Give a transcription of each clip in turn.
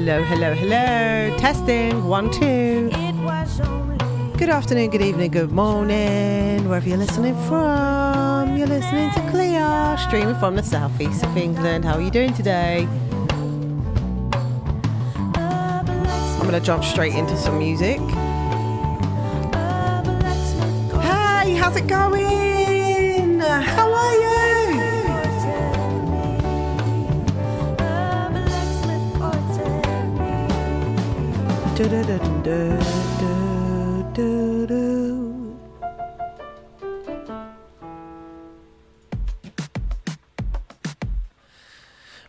Hello, hello, hello. Testing. 1, 2. Good afternoon, good evening, good morning. Wherever you're listening from, you're listening to Clear, streaming from the southeast of England. How are you doing today? I'm going to jump straight into some music. Hey, how's it going? How are you? I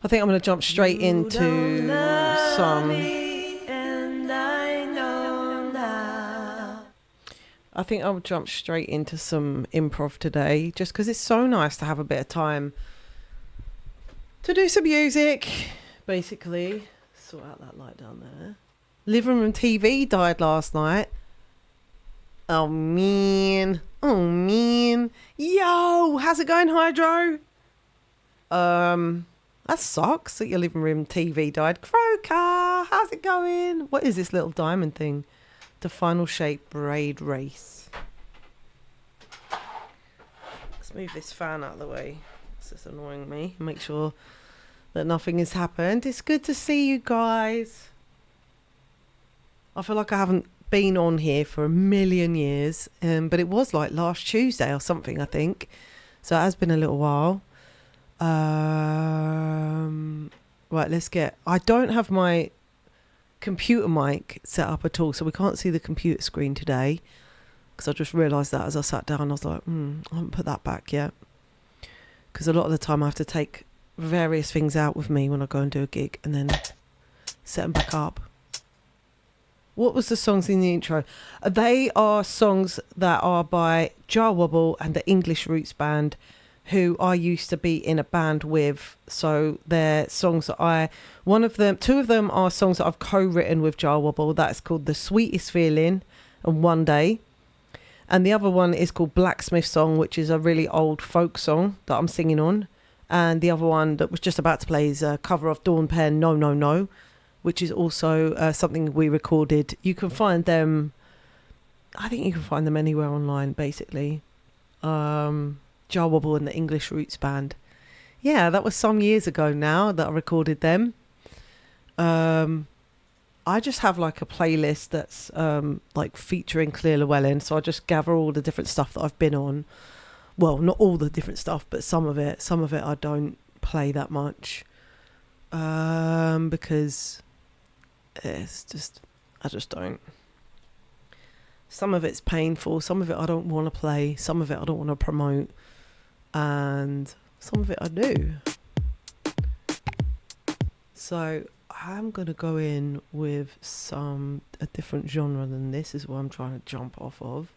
think I'm going to jump straight into some. I think I'll jump straight into some improv today, just because it's so nice to have a bit of time to do some music. Basically, sort out that light down there. Living room TV died last night. Oh man. Yo, how's it going, Hydro? That sucks that your living room TV died. Croker, how's it going? What is this little diamond thing? The Final Shape Braid Race. Let's move this fan out of the way. It's just annoying me. Make sure that nothing has happened. It's good to see you guys. I feel like I haven't been on here for a million years, but it was like last Tuesday or something, I think. So it has been a little while. Right, let's get... I don't have my computer mic set up at all, so we can't see the computer screen today, because I just realised that as I sat down. I was like, I haven't put that back yet, because a lot of the time I have to take various things out with me when I go and do a gig and then set them back up. What was the songs in the intro? They are songs that are by Jah Wobble and the English Roots Band, who I used to be in a band with. So they're songs that two of them are songs that I've co-written with Jah Wobble. That's called The Sweetest Feeling and One Day. And the other one is called Blacksmith Song, which is a really old folk song that I'm singing on. And the other one that was just about to play is a cover of Dawn Penn, No, No, No, which is also something we recorded. You can find them, I think you can find them anywhere online, basically. Jah Wobble and the English Roots Band. Yeah, that was some years ago now that I recorded them. I just have like a playlist that's like featuring Clear Llewellyn, so I just gather all the different stuff that I've been on. Well, not all the different stuff, but some of it I don't play that much, because it's just, I just don't. Some of it's painful, some of it I don't want to play, some of it I don't want to promote, and some of it I do. So I'm going to go in with a different genre than this, is what I'm trying to jump off of.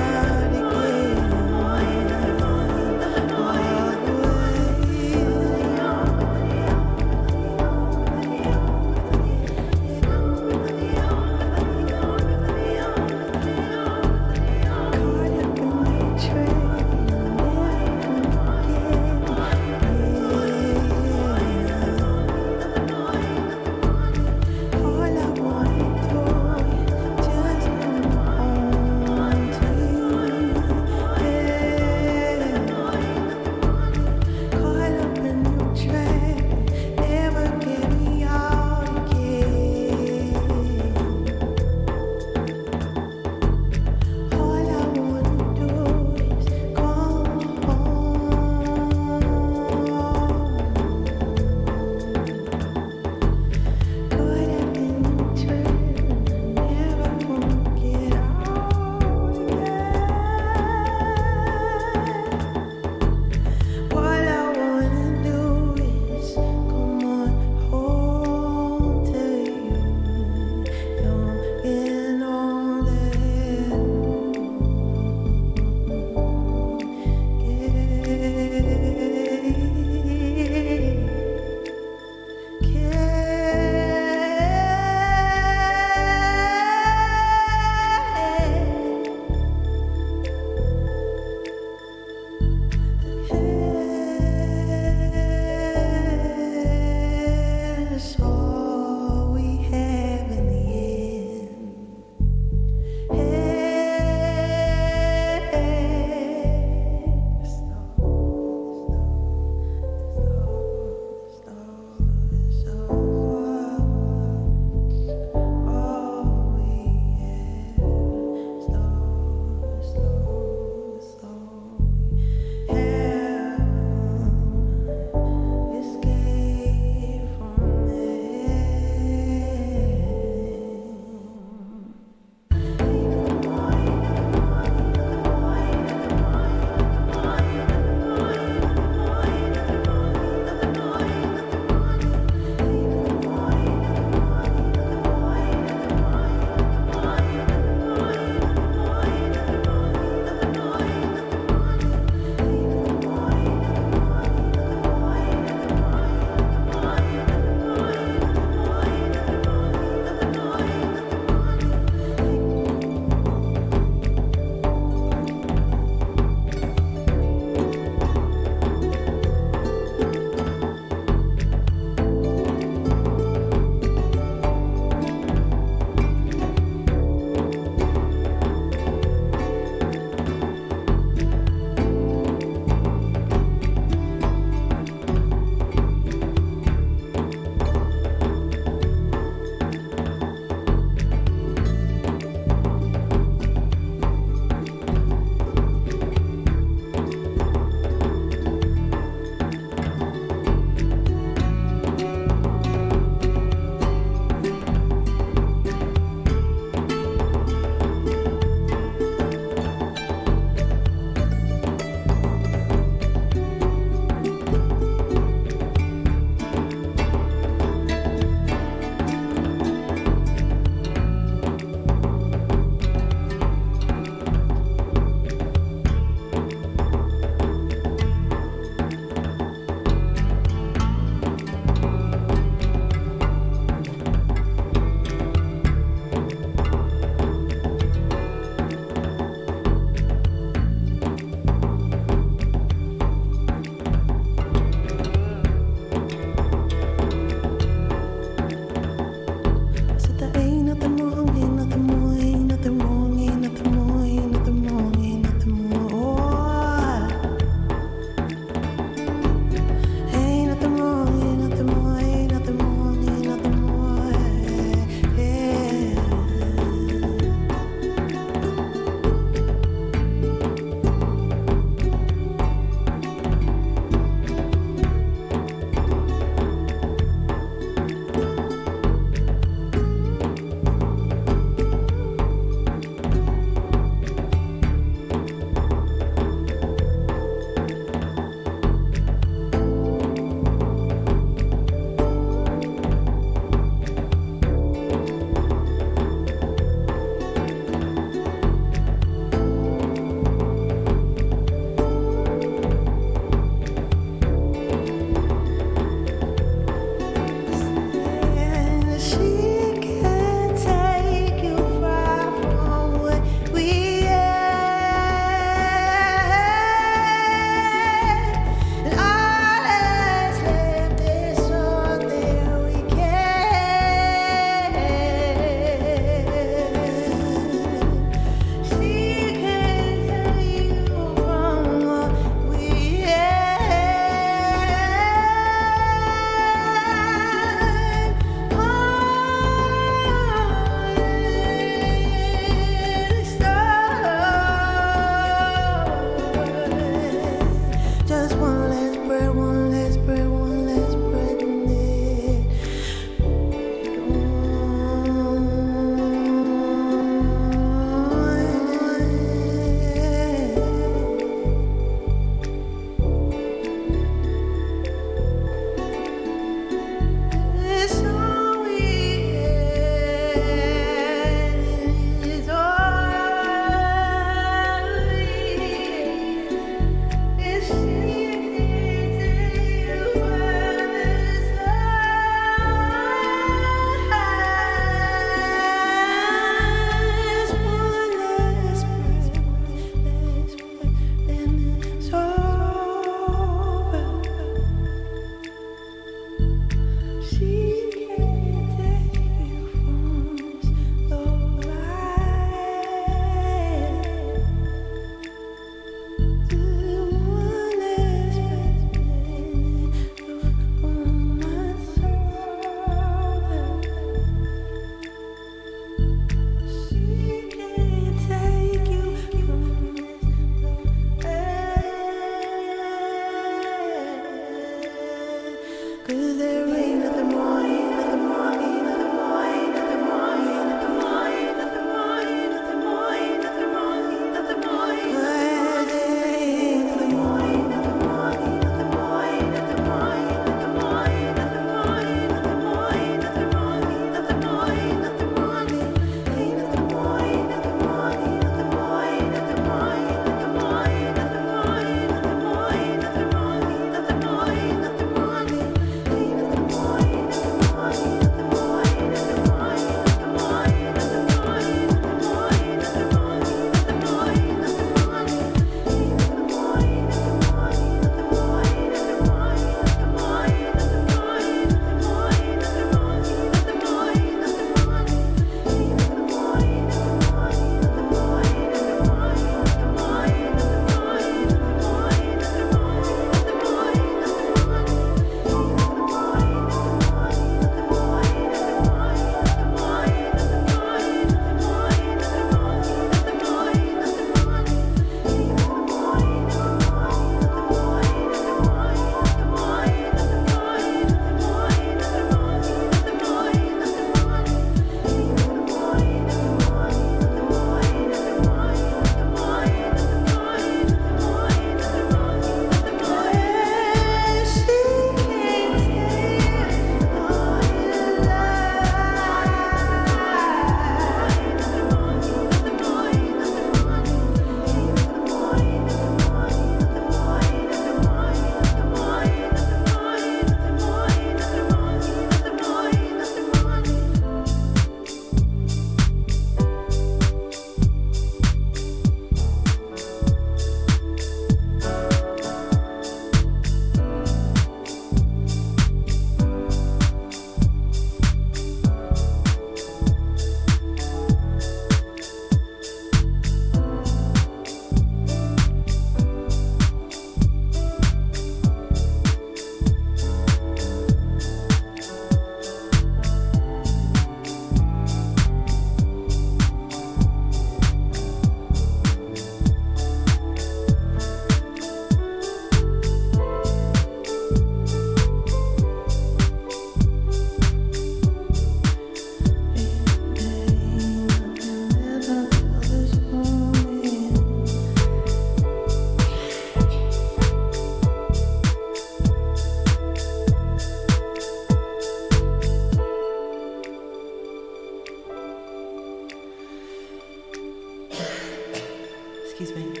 Excuse me.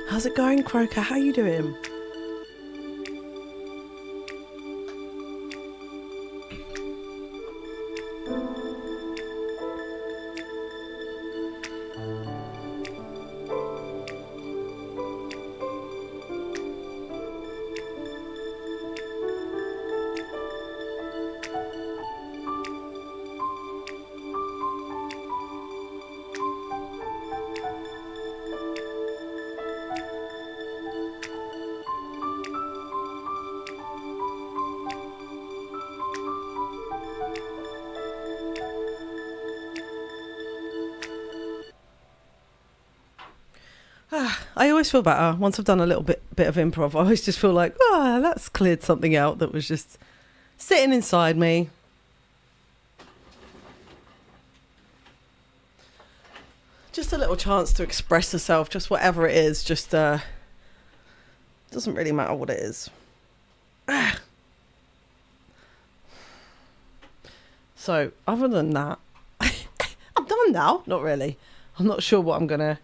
How's it going, Croker? How you doing? I always feel better once I've done a little bit of improv. I always just feel like, that's cleared something out that was just sitting inside me. Just a little chance to express yourself, just whatever it is. Just doesn't really matter what it is. So other than that, I'm done now. Not really. I'm not sure what I'm gonna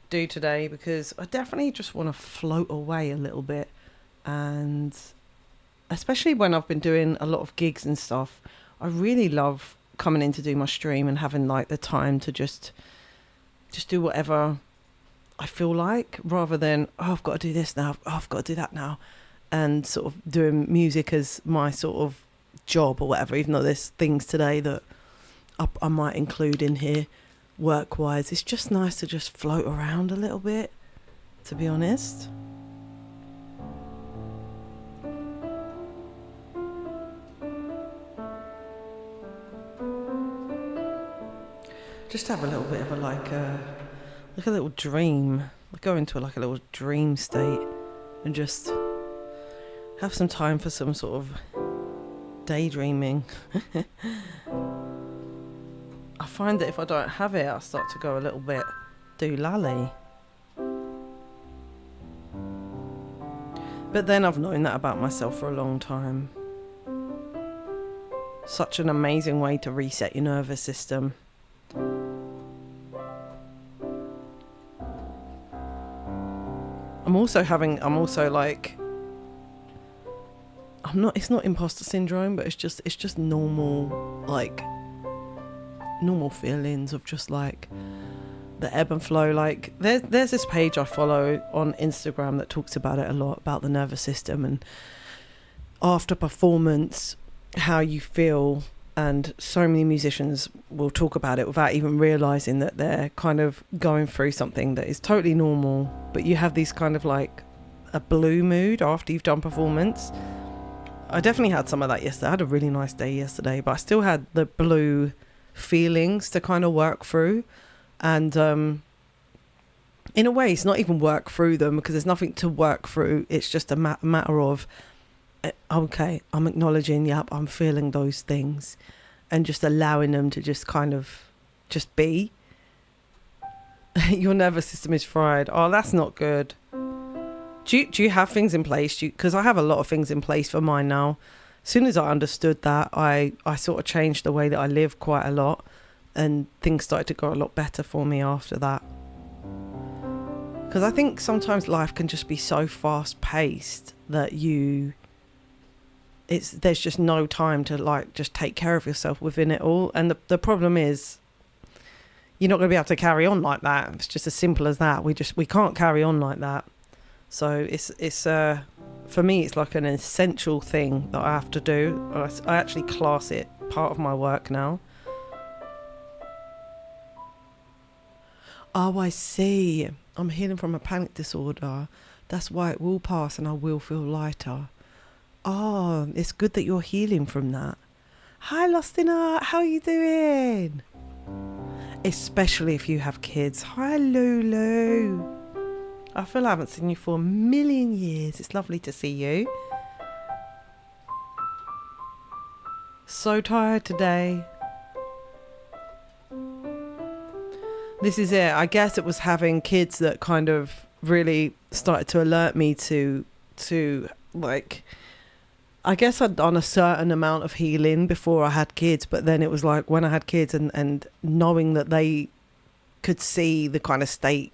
do today because I definitely just want to float away a little bit, and especially when I've been doing a lot of gigs and stuff, I really love coming in to do my stream and having like the time to just do whatever I feel like, rather than I've got to do this now, I've got to do that now, and sort of doing music as my sort of job or whatever, even though there's things today that I might include in here work-wise. It's just nice to just float around a little bit, to be honest. Just have a little bit of a little dream. Go into like a little dream state and just have some time for some sort of daydreaming. I find that if I don't have it, I start to go a little bit doolally. But then I've known that about myself for a long time. Such an amazing way to reset your nervous system. It's not imposter syndrome, but it's just normal, like normal feelings of just like the ebb and flow. Like there's this page I follow on Instagram that talks about it a lot, about the nervous system and after performance, how you feel. And so many musicians will talk about it without even realizing that they're kind of going through something that is totally normal, but you have these kind of like a blue mood after you've done performance. I definitely had some of that yesterday. I had a really nice day yesterday, but I still had the blue feelings to kind of work through. And in a way, it's not even work through them because there's nothing to work through. It's just a matter of, okay, I'm acknowledging, yep, I'm feeling those things, and just allowing them to just kind of just be. Your nervous system is fried. Oh, that's not good. Do you have things in place? Because I have a lot of things in place for mine now. As soon as I understood that, I sort of changed the way that I live quite a lot, and things started to go a lot better for me after that. Because I think sometimes life can just be so fast paced that there's just no time to like just take care of yourself within it all. And the problem is, you're not going to be able to carry on like that. It's just as simple as that. We can't carry on like that. So it's for me, it's like an essential thing that I have to do. I actually class it part of my work now. Oh, I see. I'm healing from a panic disorder. That's why it will pass and I will feel lighter. Oh, it's good that you're healing from that. Hi, Lost in Art. How are you doing? Especially if you have kids. Hi, Lulu. I feel I haven't seen you for a million years. It's lovely to see you. So tired today. This is it. I guess it was having kids that kind of really started to alert me to like, I guess I'd done a certain amount of healing before I had kids, but then it was like when I had kids and knowing that they could see the kind of state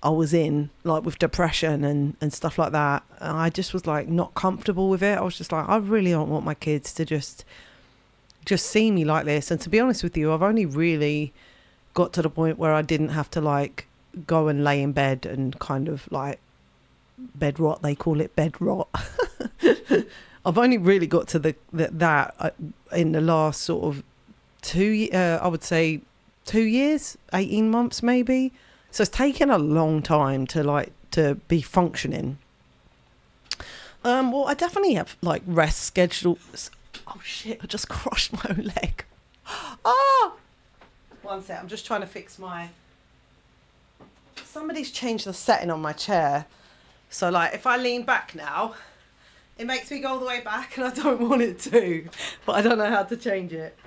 I was in, like with depression and stuff like that, I just was like not comfortable with it. I was just like, I really don't want my kids to just see me like this. And to be honest with you, I've only really got to the point where I didn't have to like go and lay in bed and kind of like bed rot. They call it bed rot. I've only really got to that in the last sort of I would say 2 years, 18 months maybe. So it's taken a long time to be functioning. Well, I definitely have like rest schedules. Oh shit, I just crushed my own leg. Oh! One sec, I'm just trying to fix somebody's changed the setting on my chair. So like if I lean back now, it makes me go all the way back and I don't want it to, but I don't know how to change it.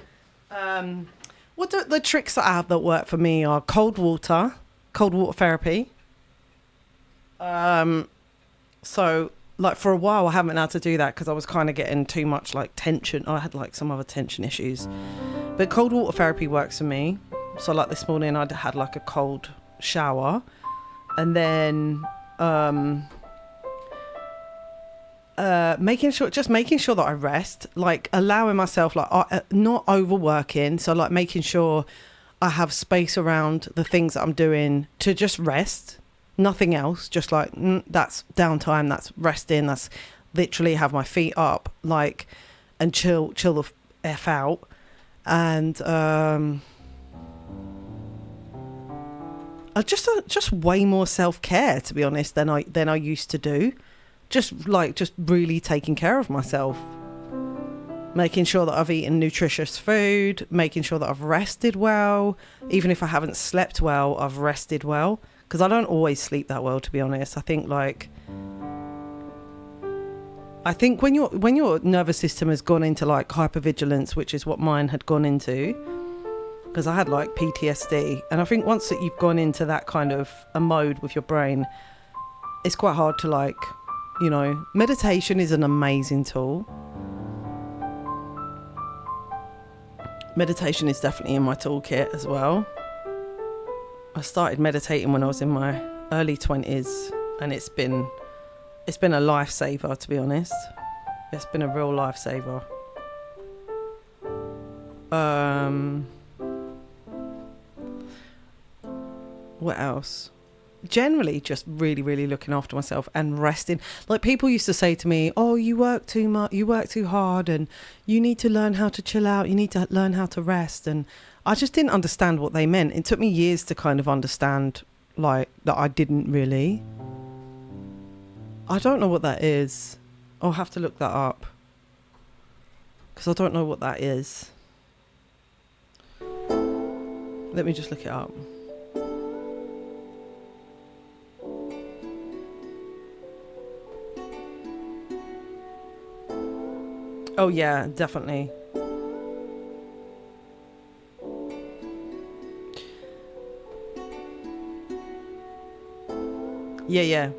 What the tricks that I have that work for me are cold water therapy. So like for a while I haven't had to do that because I was kind of getting too much like tension. I had like some other tension issues, but cold water therapy works for me. So like this morning I had like a cold shower, and then making sure that I rest, like allowing myself like not overworking. So like making sure I have space around the things that I'm doing to just rest, nothing else, just like that's downtime, that's resting, that's literally have my feet up, like, and chill the F out. And I just way more self-care, to be honest, than I used to do. Just really taking care of myself, making sure that I've eaten nutritious food, making sure that I've rested well. Even if I haven't slept well, I've rested well, because I don't always sleep that well, to be honest. I think when your nervous system has gone into like hypervigilance, which is what mine had gone into, because I had like PTSD, and I think once that you've gone into that kind of a mode with your brain, it's quite hard to like, you know, meditation is an amazing tool. Meditation is definitely in my toolkit as well. I started meditating when I was in my early 20s, and it's been a lifesaver, to be honest. It's been a real lifesaver. What else? Generally just really, really looking after myself and resting. Like people used to say to me, oh, you work too much, you work too hard, and you need to learn how to chill out, you need to learn how to rest. And I just didn't understand what they meant. It took me years to kind of understand like that. I didn't really. I don't know what that is. I'll have to look that up, because I don't know what that is. Let me just look it up. Oh yeah, definitely. Yeah.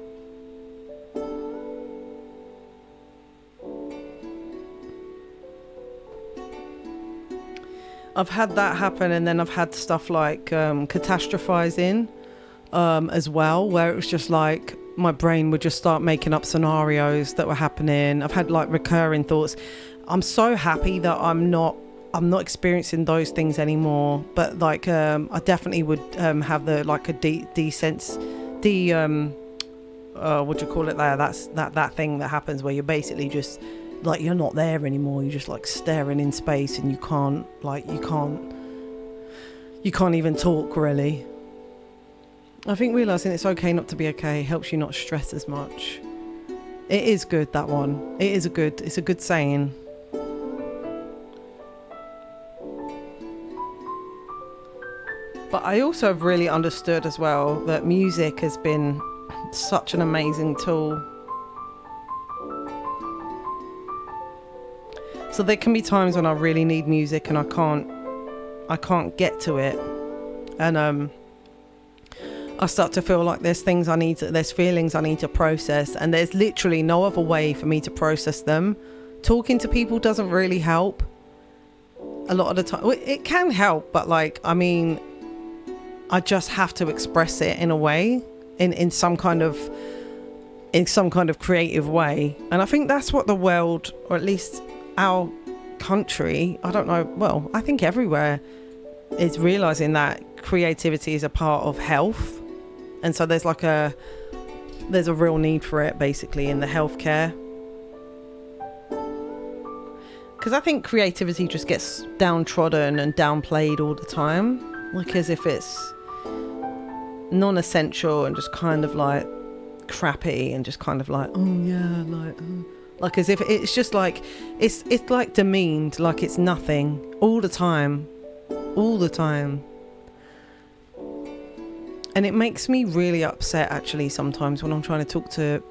I've had that happen, and then I've had stuff like catastrophizing as well, where it was just like my brain would just start making up scenarios that were happening. I've had like recurring thoughts. I'm so happy that I'm not experiencing those things anymore, but like I definitely would have the like a what do you call it there, that's that thing that happens where you're basically just like you're not there anymore, you're just like staring in space, and you can't even talk really. I think realising it's okay not to be okay helps you not stress as much. It is good, that one. It's a good saying. But I also have really understood as well that music has been such an amazing tool. So there can be times when I really need music and I can't get to it. And I start to feel like there's feelings I need to process, and there's literally no other way for me to process them. Talking to people doesn't really help. A lot of the time, it can help, but like, I mean, I just have to express it in a way, in some kind of creative way. And I think that's what the world, or at least our country, I don't know, well, I think everywhere, is realizing that creativity is a part of health. And so there's a real need for it, basically, in the healthcare. Because I think creativity just gets downtrodden and downplayed all the time, like as if it's non-essential and just kind of like crappy and just kind of like, oh yeah, like as if it's just like it's like demeaned, like it's nothing all the time. And it makes me really upset, actually, sometimes when I'm trying to talk to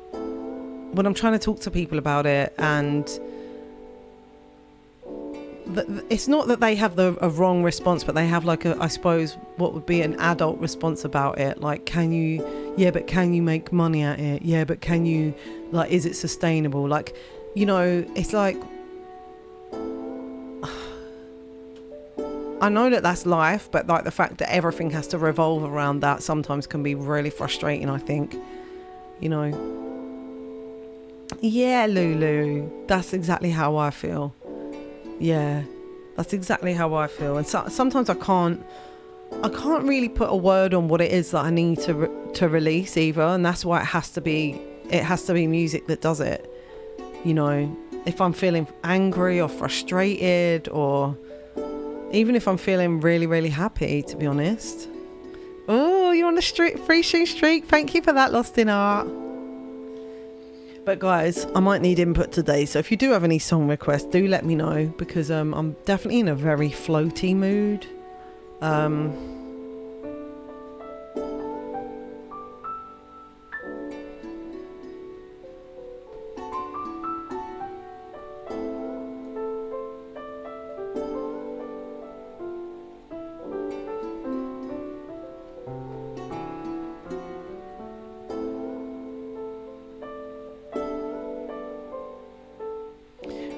people about it. And it's not that they have a wrong response, but they have like I suppose what would be an adult response about it, like, can you make money at it? Yeah, but can you, like, is it sustainable? Like, you know, it's like, I know that that's life, but like the fact that everything has to revolve around that sometimes can be really frustrating, I think, you know. Yeah, Lulu, that's exactly how I feel. Yeah, that's exactly how I feel. And sometimes I can't really put a word on what it is that I need to release either, and that's why it has to be music that does it. You know, if I'm feeling angry or frustrated, or even if I'm feeling really, really happy, to be honest. Oh, you're on the free shoe streak. Thank you for that, Lost in Art. But guys, I might need input today, so if you do have any song requests, do let me know, because I'm definitely in a very floaty mood.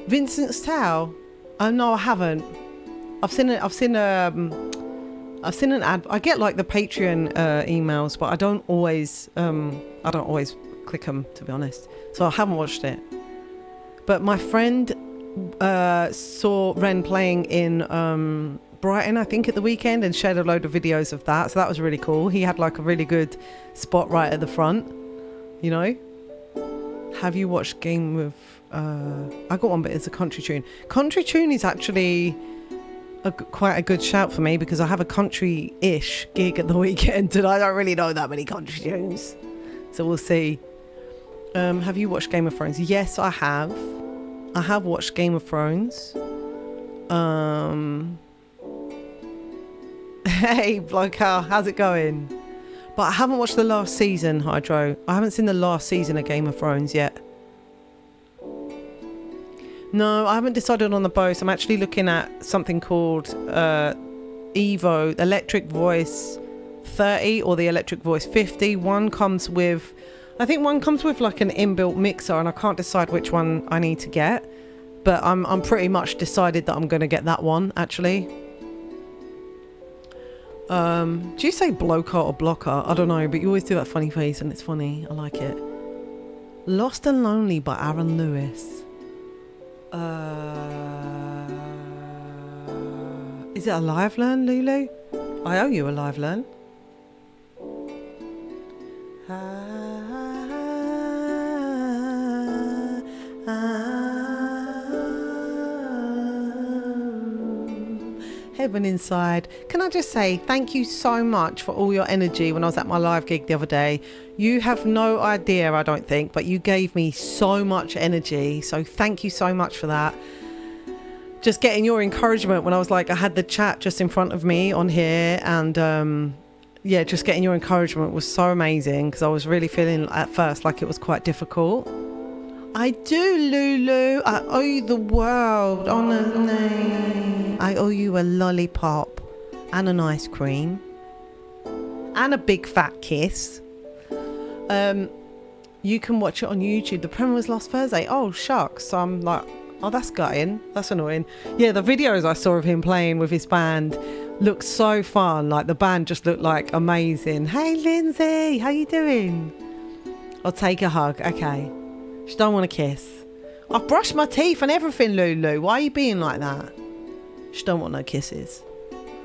Vincent's Towel? No, I haven't. I've seen an ad. I get like the Patreon emails, but I don't always click them, to be honest. So I haven't watched it. But my friend saw Ren playing in Brighton, I think, at the weekend, and shared a load of videos of that. So that was really cool. He had like a really good spot right at the front, you know. Have you watched Game of... I got one, but it's a country tune. Country tune is actually quite a good shout for me, because I have a country-ish gig at the weekend and I don't really know that many country tunes. So we'll see. Have you watched Game of Thrones? Yes, I have. I have watched Game of Thrones. Hey, Blanca, how's it going? But I haven't watched the last season, Hydro. I haven't seen the last season of Game of Thrones yet. No, I haven't decided on the both. I'm actually looking at something called Evo, Electric Voice 30 or the Electric Voice 50. One comes with like an inbuilt mixer, and I can't decide which one I need to get. But I'm pretty much decided that I'm going to get that one, actually. Do you say bloker or blocker? I don't know, but you always do that funny face and it's funny. I like it. Lost and Lonely by Aaron Lewis. Is it a live learn, Lulu? I owe you a live learn. Heaven Inside. Can I just say thank you so much for all your energy when I was at my live gig the other day. You have no idea, I don't think, but you gave me so much energy. So thank you so much for that. Just getting your encouragement when I was like, I had the chat just in front of me on here, and just getting your encouragement was so amazing, because I was really feeling at first like it was quite difficult. I do, Lulu. I owe you the world, honestly. I owe you a lollipop and an ice cream and a big fat kiss. You can watch it on YouTube. The premiere was last Thursday. Oh, shucks. So I'm like, oh, that's gutting. That's annoying. Yeah, the videos I saw of him playing with his band looked so fun. Like, the band just looked like amazing. Hey, Lindsay, how you doing? I'll take a hug. Okay. She don't want to kiss. I've brushed my teeth and everything, Lulu. Why are you being like that? She don't want no kisses.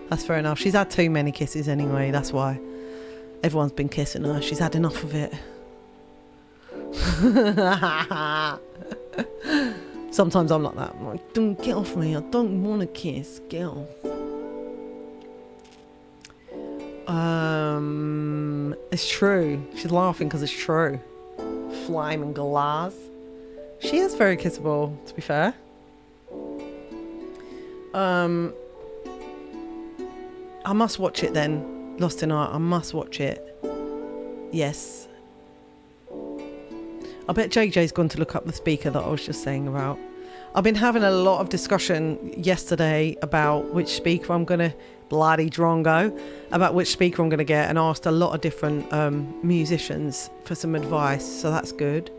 That's fair enough. She's had too many kisses anyway. That's why. Everyone's been kissing her. She's had enough of it. Sometimes I'm like that. I'm like, don't get off me. I don't want to kiss. Get off. It's true. She's laughing because it's true. Flaming glass. She is very kissable, to be fair. I must watch it then. Lost in Art. I must watch it. Yes. I bet JJ's gone to look up the speaker that I was just saying about. I've been having a lot of discussion yesterday about which speaker I'm going to bloody drongo, about which speaker I'm going to get, and asked a lot of different musicians for some advice, so that's good.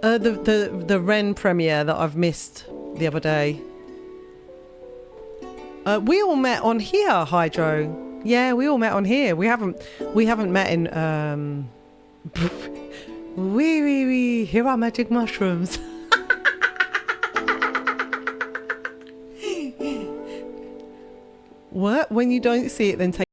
The Ren premiere that I've missed the other day. We all met on here, Hydro. Yeah, we all met on here. We haven't met in wee, here are magic mushrooms. What? When you don't see it, then take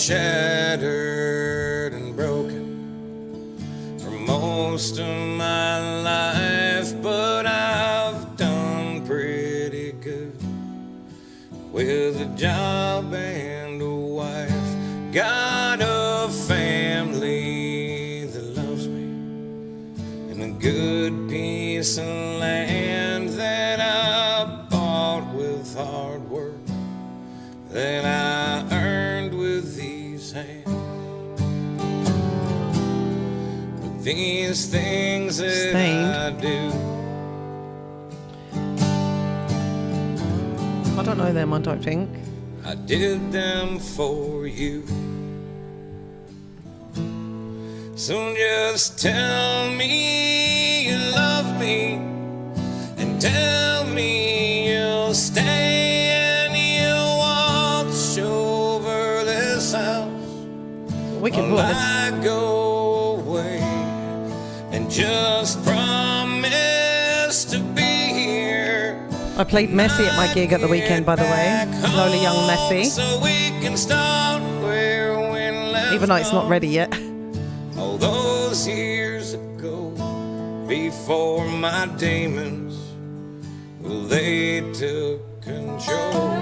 shattered and broken for most of my life, but I've done pretty good with a job and a wife. Got a family that loves me and a good piece of land that I bought with hard work, that I earned with these hands. But these things that I do, I don't know them, I don't think. I did them for you. So just tell me you love me, and tell me you'll stay and you'll watch over this house Wicked while voice. I go away, and just promise to be here. I played Messi at my gig at the weekend, by the way. Lola Young Messi. So we can start where we left Even though it's not off. ready yet. All those years ago, before my demons, well, they took control.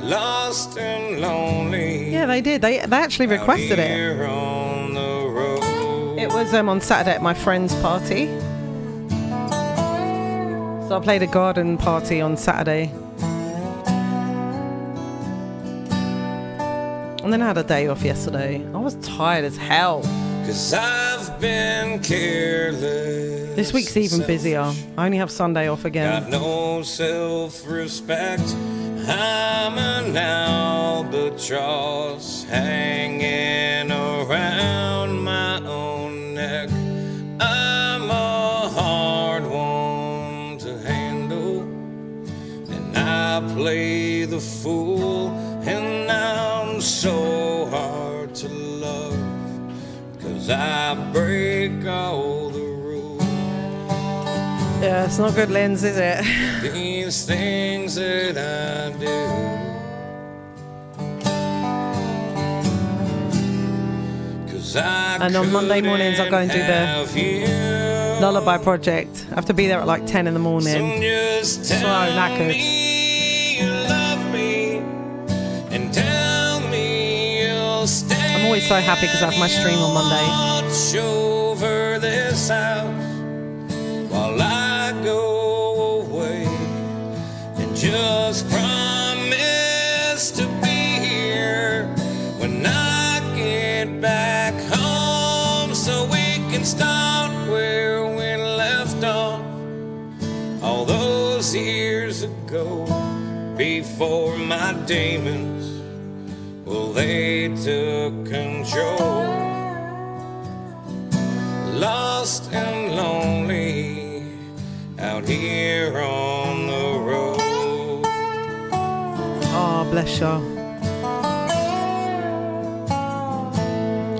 Lost and lonely. Yeah, they did. They actually requested out it. here on the road. It was on Saturday at my friend's party. So I played a garden party on Saturday. And then I had a day off yesterday. I was tired as hell. 'Cause I've been careless. This week's even busier. I only have Sunday off again. Got no self-respect. I'm an albatross hanging around my own neck. I'm a hard one to handle, and I play the fool, and I'm so hard to love, 'cause I break all the rules. Yeah, it's not good, Linz, is it? These things that I do, And on Monday mornings I go and do the Lullaby Project. I have to be there at like 10 in the morning. So knackered. I'm always so happy because I have my stream on Monday. Watch over this house while I go away, and just promise to be here when I get back home, so we can start where we left off all those years ago, before my demons, well, they took control. Lost and lonely out here on the road. Oh, bless you.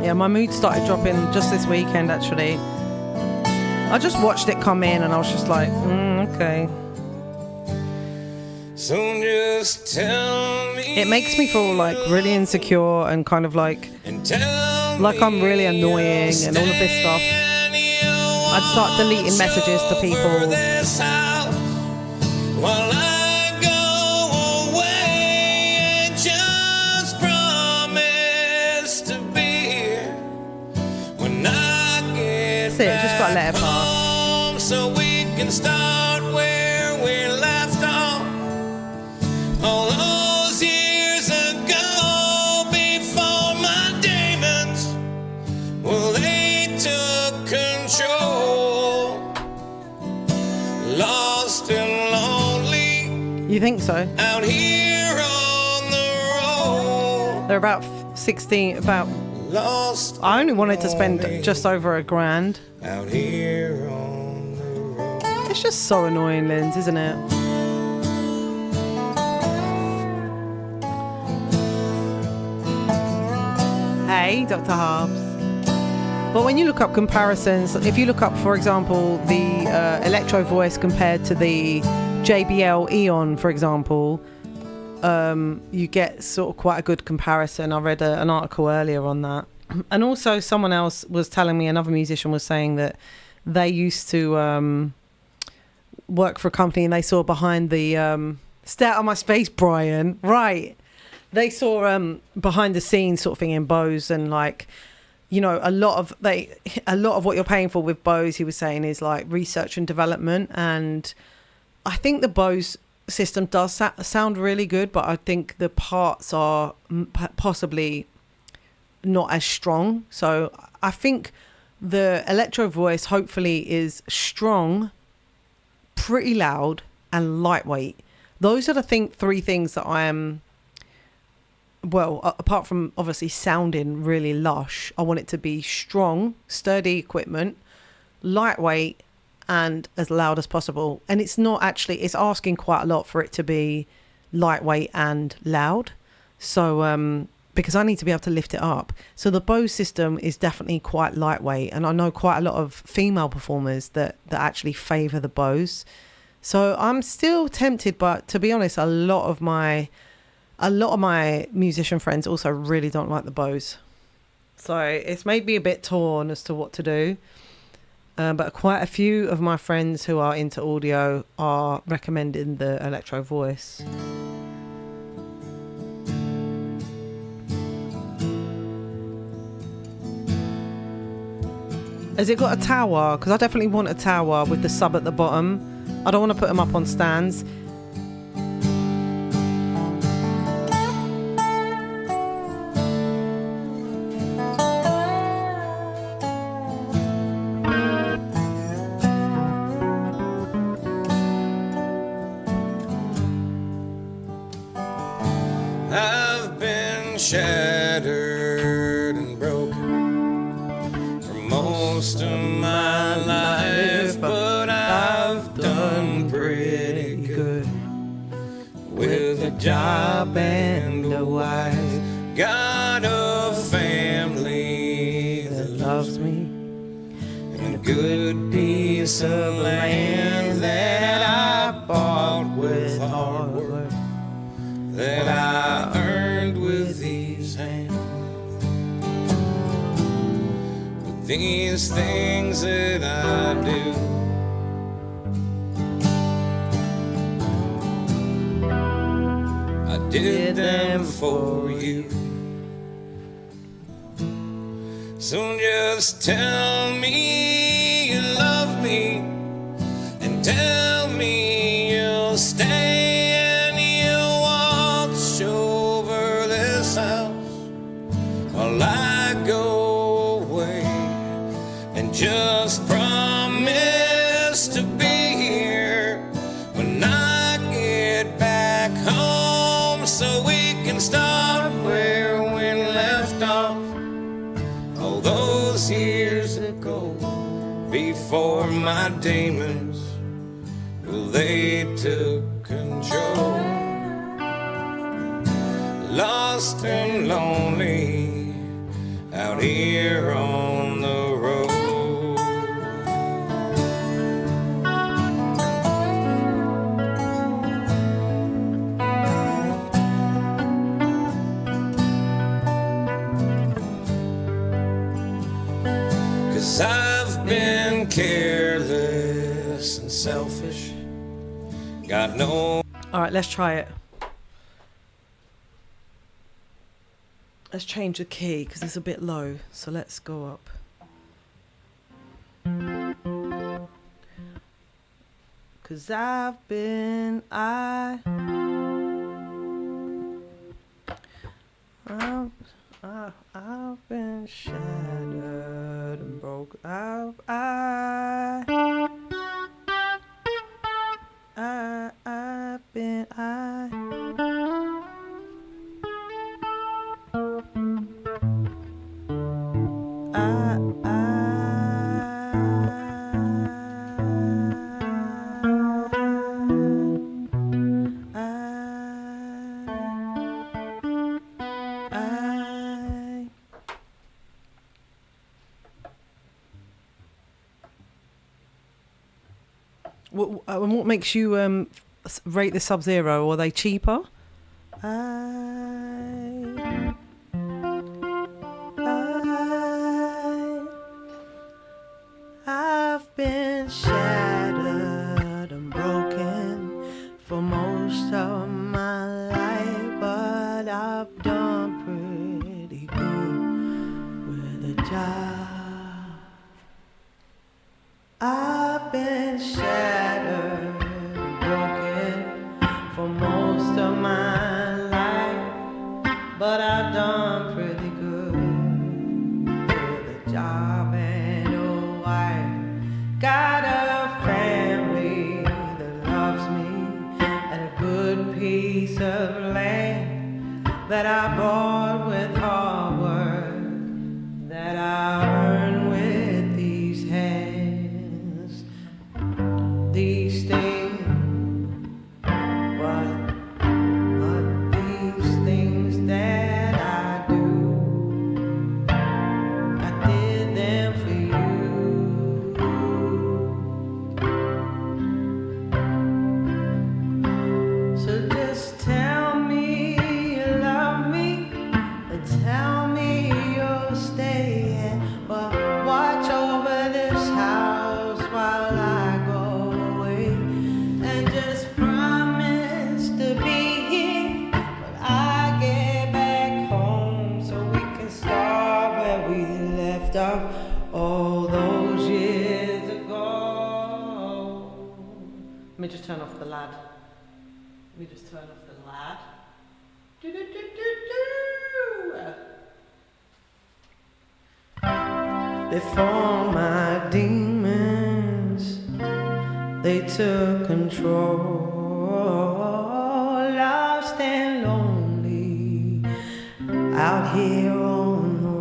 Yeah, my mood started dropping just this weekend, actually. I just watched it come in and I was just like, okay. So just tell me. It makes me feel like really insecure and kind of like I'm really annoying and all of this stuff. I'd start deleting messages to people. While I go away, and just promise to be here when I get That's it, just gotta let it pass. home, so we can start where we left off all those years ago, before my demons, well, they took control. Lost and lonely You think so? out here on the road. They're about 16, about, Lost I only wanted to spend just over $1,000. out here on the road. It's just so annoying, Linz, isn't it? Hey, Dr. Harbs. But when you look up comparisons, if you look up, for example, the Electro Voice compared to the JBL Eon, for example, you get sort of quite a good comparison. I read an article earlier on that. And also someone else was telling me, another musician was saying that they used to work for a company and they saw behind the stay out of my space, Brian, right, they saw behind the scenes sort of thing in Bose, and like, you know, a lot of what you're paying for with Bose, he was saying, is like research and development. And I think the Bose system does sound really good, but I think the parts are possibly not as strong. So I think the Electro Voice hopefully is strong, pretty loud, and lightweight. Those are the three things that I am, well, apart from obviously sounding really lush, I want it to be strong, sturdy equipment, lightweight, and as loud as possible. And it's not actually, it's asking quite a lot for it to be lightweight and loud. So because I need to be able to lift it up. So the Bose system is definitely quite lightweight, and I know quite a lot of female performers that actually favour the Bose. So I'm still tempted, but to be honest, a lot of my musician friends also really don't like the Bose. So it's made me a bit torn as to what to do. But quite a few of my friends who are into audio are recommending the Electro Voice. Has it got a tower? Because I definitely want a tower with the sub at the bottom. I don't want to put them up on stands. I've been shattered and broken for most of my life, but I've done pretty good with a job and a wife. Got a family that loves me and a good piece of land that I bought with hard work, that I earned with these hands. But these things that I do, I did them for you. So just tell me you love me, and tell me you'll stay, while I go away, and just promise to be here when I get back home, so we can start where we left off all those years ago, before my demons, well, they took control. Lost and lonely out here on the road. 'Cause I've been careless and selfish, got no. All right, let's try it. Let's change the key because it's a bit low. So let's go up. Cause I've been shattered and broke. I've been What makes you rate the Sub-Zero? Are they cheaper? I've been shattered and broken for most of my life, but I've done pretty good with a job. I've been shattered and broken for most of my life, but I've done pretty good with a job and a wife. Got a family that loves me and a good piece of land that I bought with hard work, that I earned with these hands. These things, but these things that I do, I did them for you. So just tell me you love me, and tell me you'll stay, and watch over this house while I go away, and just promise to be here when I get back home, so we can start where we left off all those years ago. Let me just turn off the lad. Let me just turn off the lad. Before my demons, they took control, lost and lonely, out here on the road.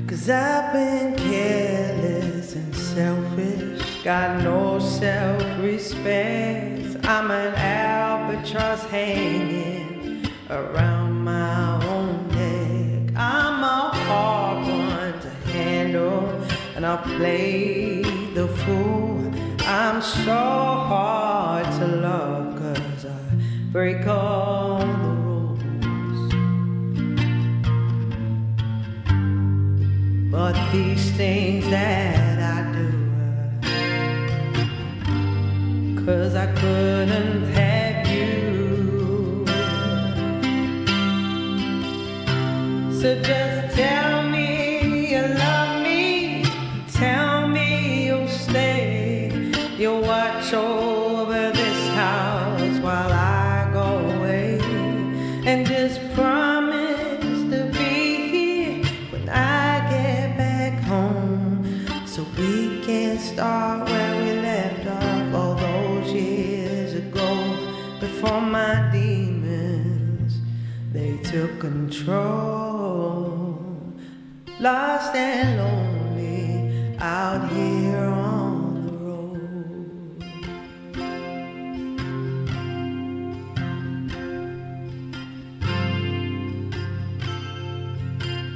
Cause I've been careless and selfish, got no self-respect. I'm an albatross hanging around my own neck. I'm a hard one to handle, and I've played the fool. I'm so hard to love, cause I break all the rules. But these things that I do, cause I couldn't have you. So just tell me you love me, tell me you'll stay, you'll watch over this house while I go away, and just promise to be here when I get back home, so we can start where we left off all those years ago. Before my demons, they took control, lost and lonely, out here on the road.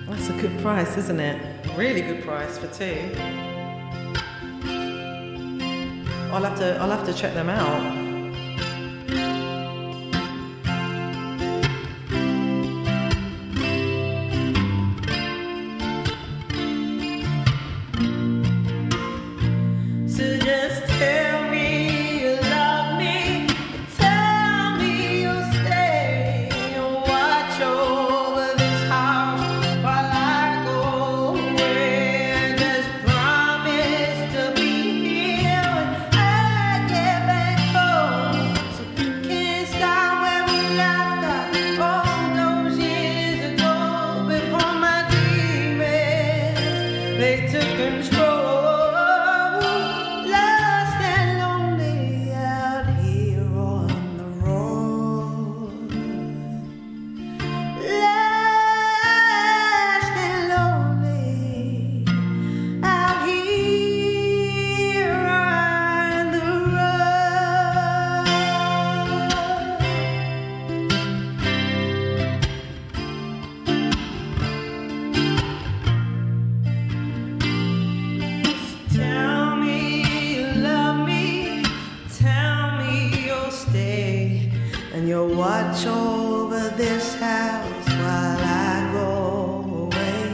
That's a good price, isn't it? Really good price for two. I'll have to check them out. So just tell me you love me, tell me you'll stay and watch over this house while I go away, and just promise to be here when I get back home. watch over this house while I go away,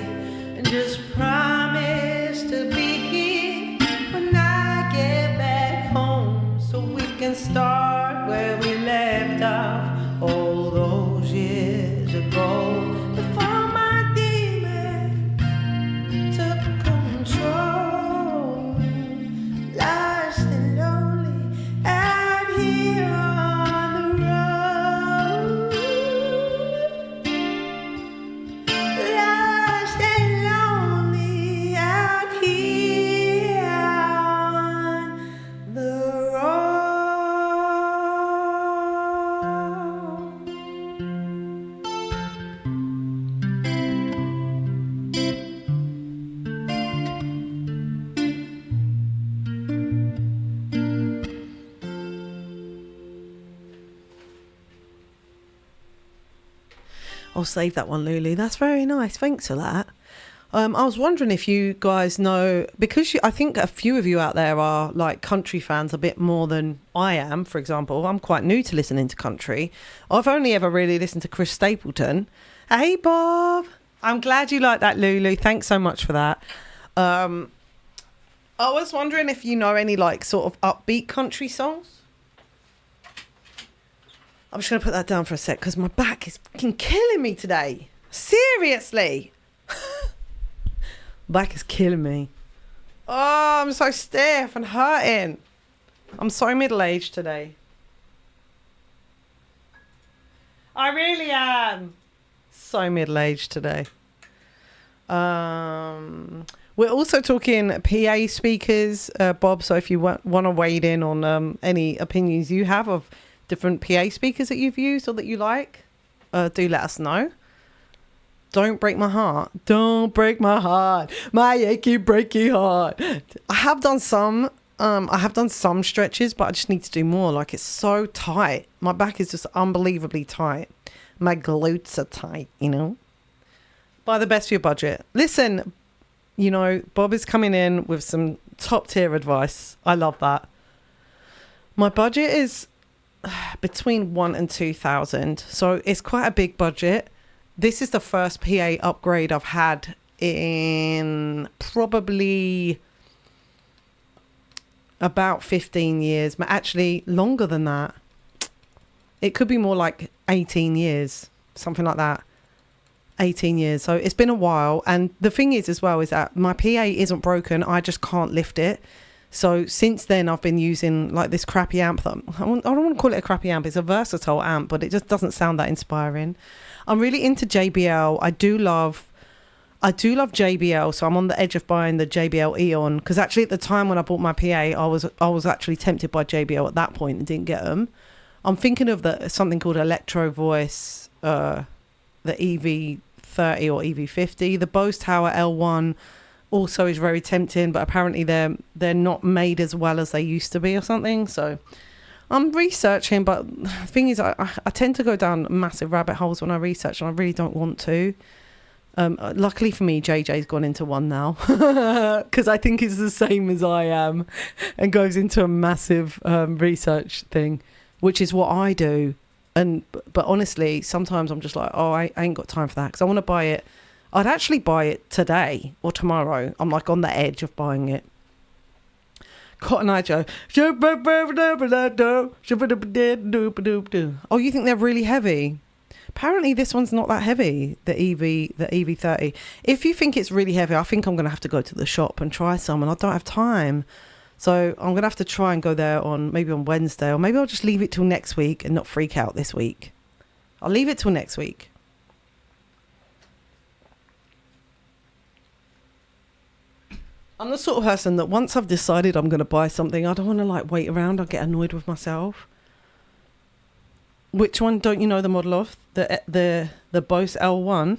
and just promise to be here when I get back home, so we can start where we left off all those years ago, before my demons took control. Lost and lonely out here on the road. Lost and lonely out here on the road. I'll save that one, Lulu. That's very nice. Thanks for that. I was wondering if you guys know, because I think a few of you out there are like country fans a bit more than I am. For example, I'm quite new to listening to country. I've only ever really listened to Chris Stapleton. Hey, Bob. I'm glad you like that, Lulu. Thanks so much for that. I was wondering if you know any like sort of upbeat country songs. I'm just going to put that down for a sec because my back is fucking killing me today. Seriously. Back is killing me. Oh, I'm so stiff and hurting. I'm so middle-aged today. I really am. So middle-aged today. We're also talking PA speakers, Bob, so if you want to wade in on any opinions you have of different PA speakers that you've used or that you like, do let us know. Don't break my heart. Don't break my heart. My achy breaky heart. I have done some stretches, but I just need to do more. Like, it's so tight. My back is just unbelievably tight. My glutes are tight, you know. Buy the best for your budget. Listen, you know, Bob is coming in with some top tier advice. I love that. My budget is between 1,000 and 2,000, so it's quite a big budget. This is the first PA upgrade I've had in probably about 15 years, but actually longer than that. It could be more like 18 years, something like that. 18 years. So it's been a while. And the thing is as well is that my PA isn't broken. I just can't lift it. So since then, I've been using like this crappy amp that I don't want to call it a crappy amp. It's a versatile amp, but it just doesn't sound that inspiring. I'm really into JBL. I do love JBL. So I'm on the edge of buying the JBL Eon, because actually at the time when I bought my PA, I was actually tempted by JBL at that point and didn't get them. I'm thinking of something called Electro Voice, the EV30 or EV50. The Bose Tower L1 also is very tempting, but apparently they're not made as well as they used to be or something. So I'm researching, but the thing is I tend to go down massive rabbit holes when I research, and I really don't want to. Luckily for me, JJ's gone into one now because I think he's the same as I am and goes into a massive research thing, which is what I do. But honestly, sometimes I'm just like, oh, I ain't got time for that, because I want to buy it. I'd actually buy it today or tomorrow. I'm like on the edge of buying it. Cotton Eye Joe. Oh, you think they're really heavy? Apparently this one's not that heavy, the EV30. If you think it's really heavy, I think I'm going to have to go to the shop and try some, and I don't have time. So I'm going to have to try and go there maybe on Wednesday, or maybe I'll just leave it till next week and not freak out this week. I'll leave it till next week. I'm the sort of person that once I've decided I'm going to buy something, I don't want to like wait around. I'll get annoyed with myself. Which one don't you know the model of? The Bose L1?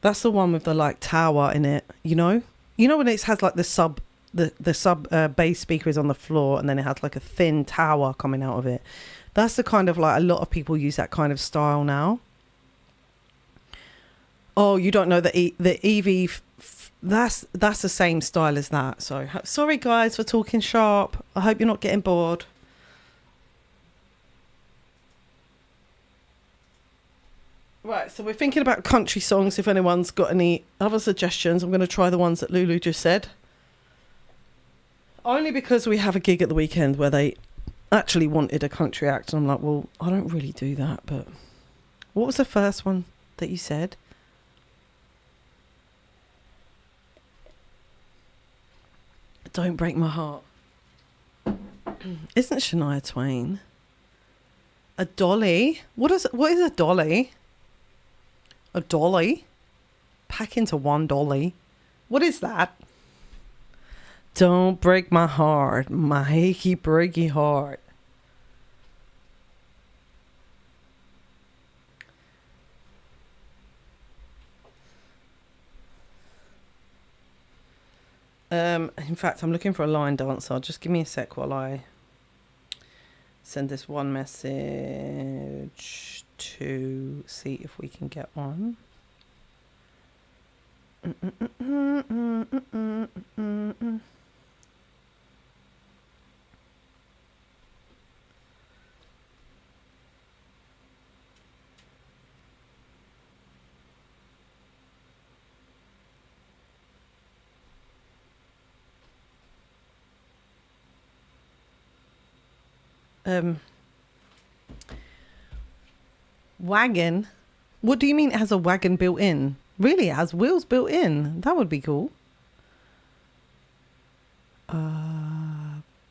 That's the one with the like tower in it, you know? You know when it has like the sub bass speaker is on the floor, and then it has like a thin tower coming out of it. That's the kind of like, a lot of people use that kind of style now. Oh, you don't know the EV... That's the same style as that. So sorry guys for talking sharp. I hope you're not getting bored. Right, so we're thinking about country songs. If anyone's got any other suggestions, I'm going to try the ones that Lulu just said. Only because we have a gig at the weekend where they actually wanted a country act. And I'm like, well, I don't really do that. But what was the first one that you said? Don't Break My Heart. Isn't Shania Twain a dolly? What is a dolly? A dolly? Pack into one dolly. What is that? Don't break my heart, my achy breaky heart. In fact, I'm looking for a line dancer. Just give me a sec while I send this one message to see if we can get one. Wagon? What do you mean it has a wagon built in? Really, it has wheels built in? That would be cool.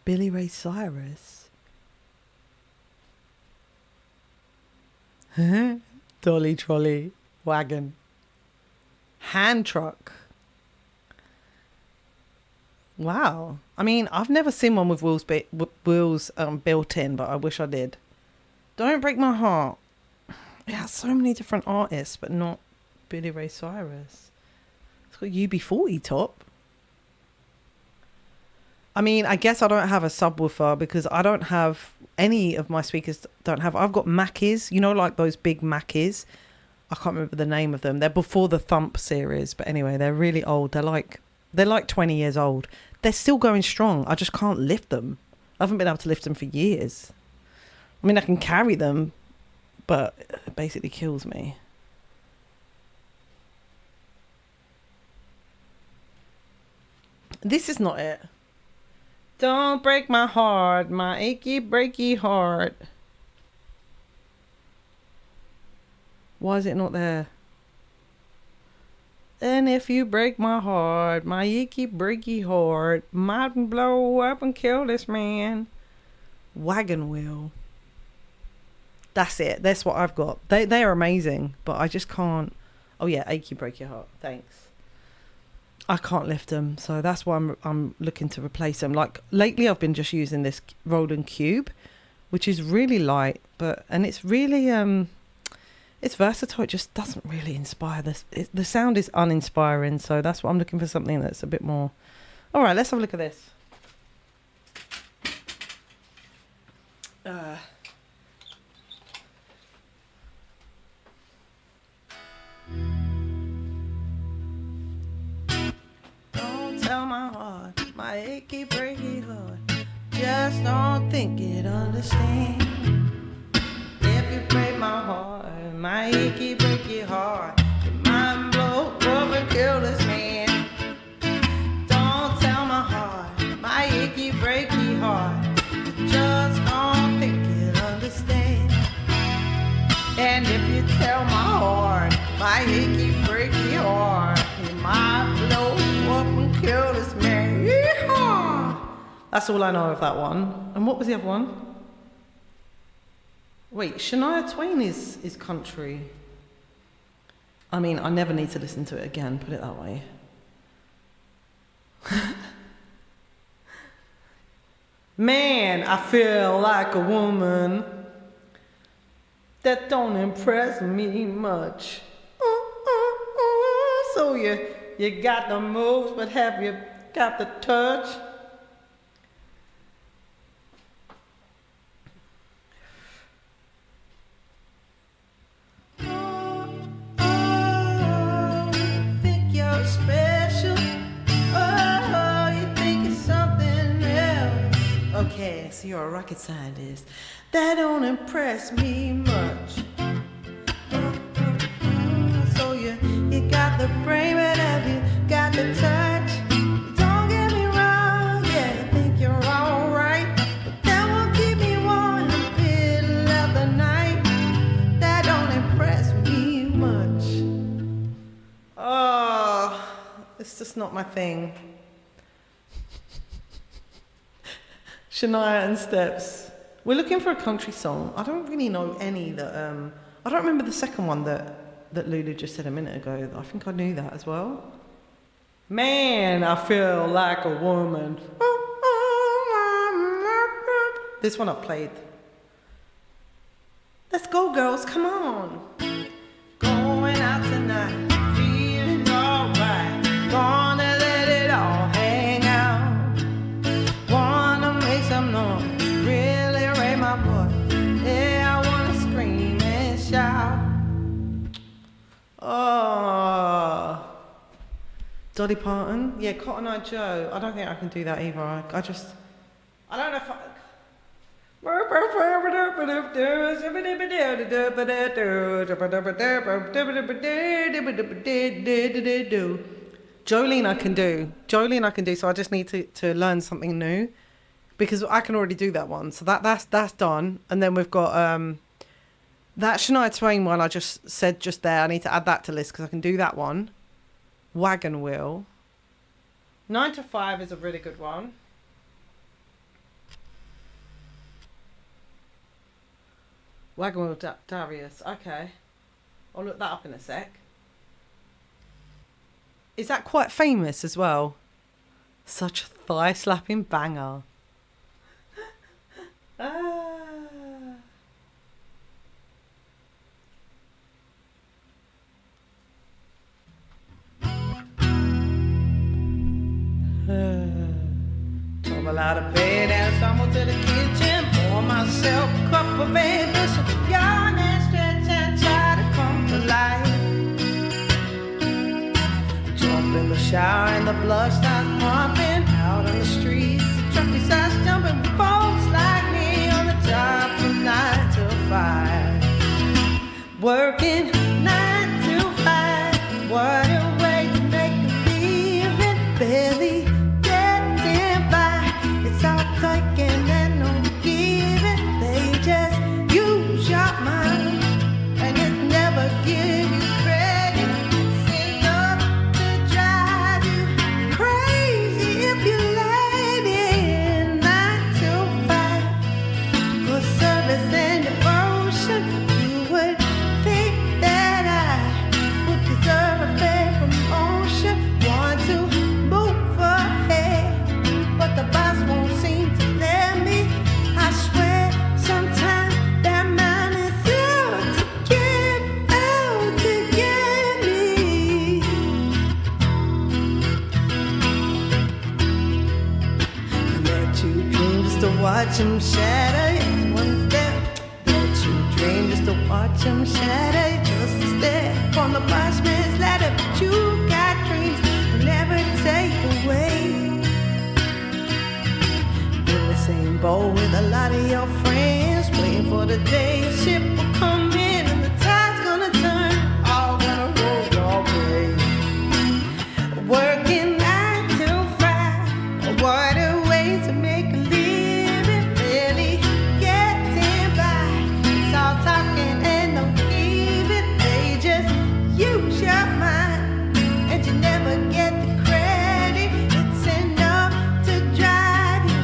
Billy Ray Cyrus. Dolly trolley wagon. Hand truck. Wow. I mean, I've never seen one with wheels built in, but I wish I did. Don't Break My Heart. It has so many different artists, but not Billy Ray Cyrus. It's got UB40 top. I mean, I guess I don't have a subwoofer because I don't have any of my speakers. I've got Mackies, you know, like those big Mackies. I can't remember the name of them. They're before the Thump series, but anyway, they're really old. They're like 20 years old. They're still going strong. I just can't lift them. I haven't been able to lift them for years. I mean, I can carry them, but it basically kills me. This is not it. Don't break my heart, my achy breaky heart. Why is it not there? And if you break my heart, my achy breaky heart, might blow up and kill this man. Wagon wheel. That's it. That's what I've got. They are amazing, but I just can't. Oh yeah, achy breaky heart. Thanks. I can't lift them, so that's why I'm looking to replace them. Like lately, I've been just using this Roland Cube, which is really light, and it's really it's versatile. It just doesn't really inspire this. The sound is uninspiring, so that's what I'm looking for, something that's a bit more. All right, let's have a look at this. Don't tell my heart, my achy breaky heart, just don't think it understand. If you break my heart, my achy breaky heart, your mind blow up and kill this man. Don't tell my heart, my achy breaky heart, just don't think it understand. And if you tell my heart, my achy breaky heart, your mind blow up and kill this man. Yeehaw! That's all I know of that one. And what was the other one? Wait, Shania Twain is country. I mean, I never need to listen to it again, put it that way. Man, I feel like a woman. That don't impress me much. So you got the moves, but have you got the touch? Okay, so you're a rocket scientist. That don't impress me much. the brain, but have you got the touch? Don't get me wrong, yeah, I think you're alright, but that won't keep me warm in the middle of the night. That don't impress me much. Oh, it's just not my thing. Shania and Steps. We're looking for a country song. I don't really know any that. I don't remember the second one that Lulu just said a minute ago. I think I knew that as well. Man, I feel like a woman. This one I played. Let's go, girls. Come on. Going out tonight, feeling alright. Gonna let it all hang out. Wanna make some noise, really raise my voice. Yeah, I wanna scream and shout. Oh, Dolly Parton. Yeah, Cotton Eye Joe. I don't think I can do that either. I don't know if I. Jolene I can do, so I just need to learn something new, because I can already do that one, so that's done. And then we've got that Shania Twain one I just said just there. I need to add that to list because I can do that one. Wagon Wheel. 9 to 5 is a really good one. Wagon Wheel Darius. Okay. I'll look that up in a sec. Is that quite famous as well? Such a thigh-slapping banger. Tumble out of bed and stumble to the kitchen. Pour myself a cup of ambition. Yawn and stretch and try to come to life. Jump in the shower and the blood starts pumping. Out on the streets, the traffic starts jumping. Folks like me on the job from 9 to 5. Working 9 to 5. What a way to make a living. Barely getting by. It's all taking and no giving. They just use your mind and it never give you credit. It's enough to drive you crazy if you let it. 9 to 5 for service and devotion. You would think that I would deserve a fair promotion. Want to move ahead, but the boss won't seem to let me. I swear sometimes that man is out to get me. Let you dream just to watch him shatter. It's one step. Let you dream just to watch him shatter. Just a step on the boss man's ladder. But you got dreams will never take away. In the same boat with a lot of your friends, waiting for the day a ship will come in and the tide's gonna turn, all gonna roll your way. Working 9 to 5, what a way to make a living, really getting by. It's all talking and no giving. They just use your mind and you never get the credit. It's enough to drive you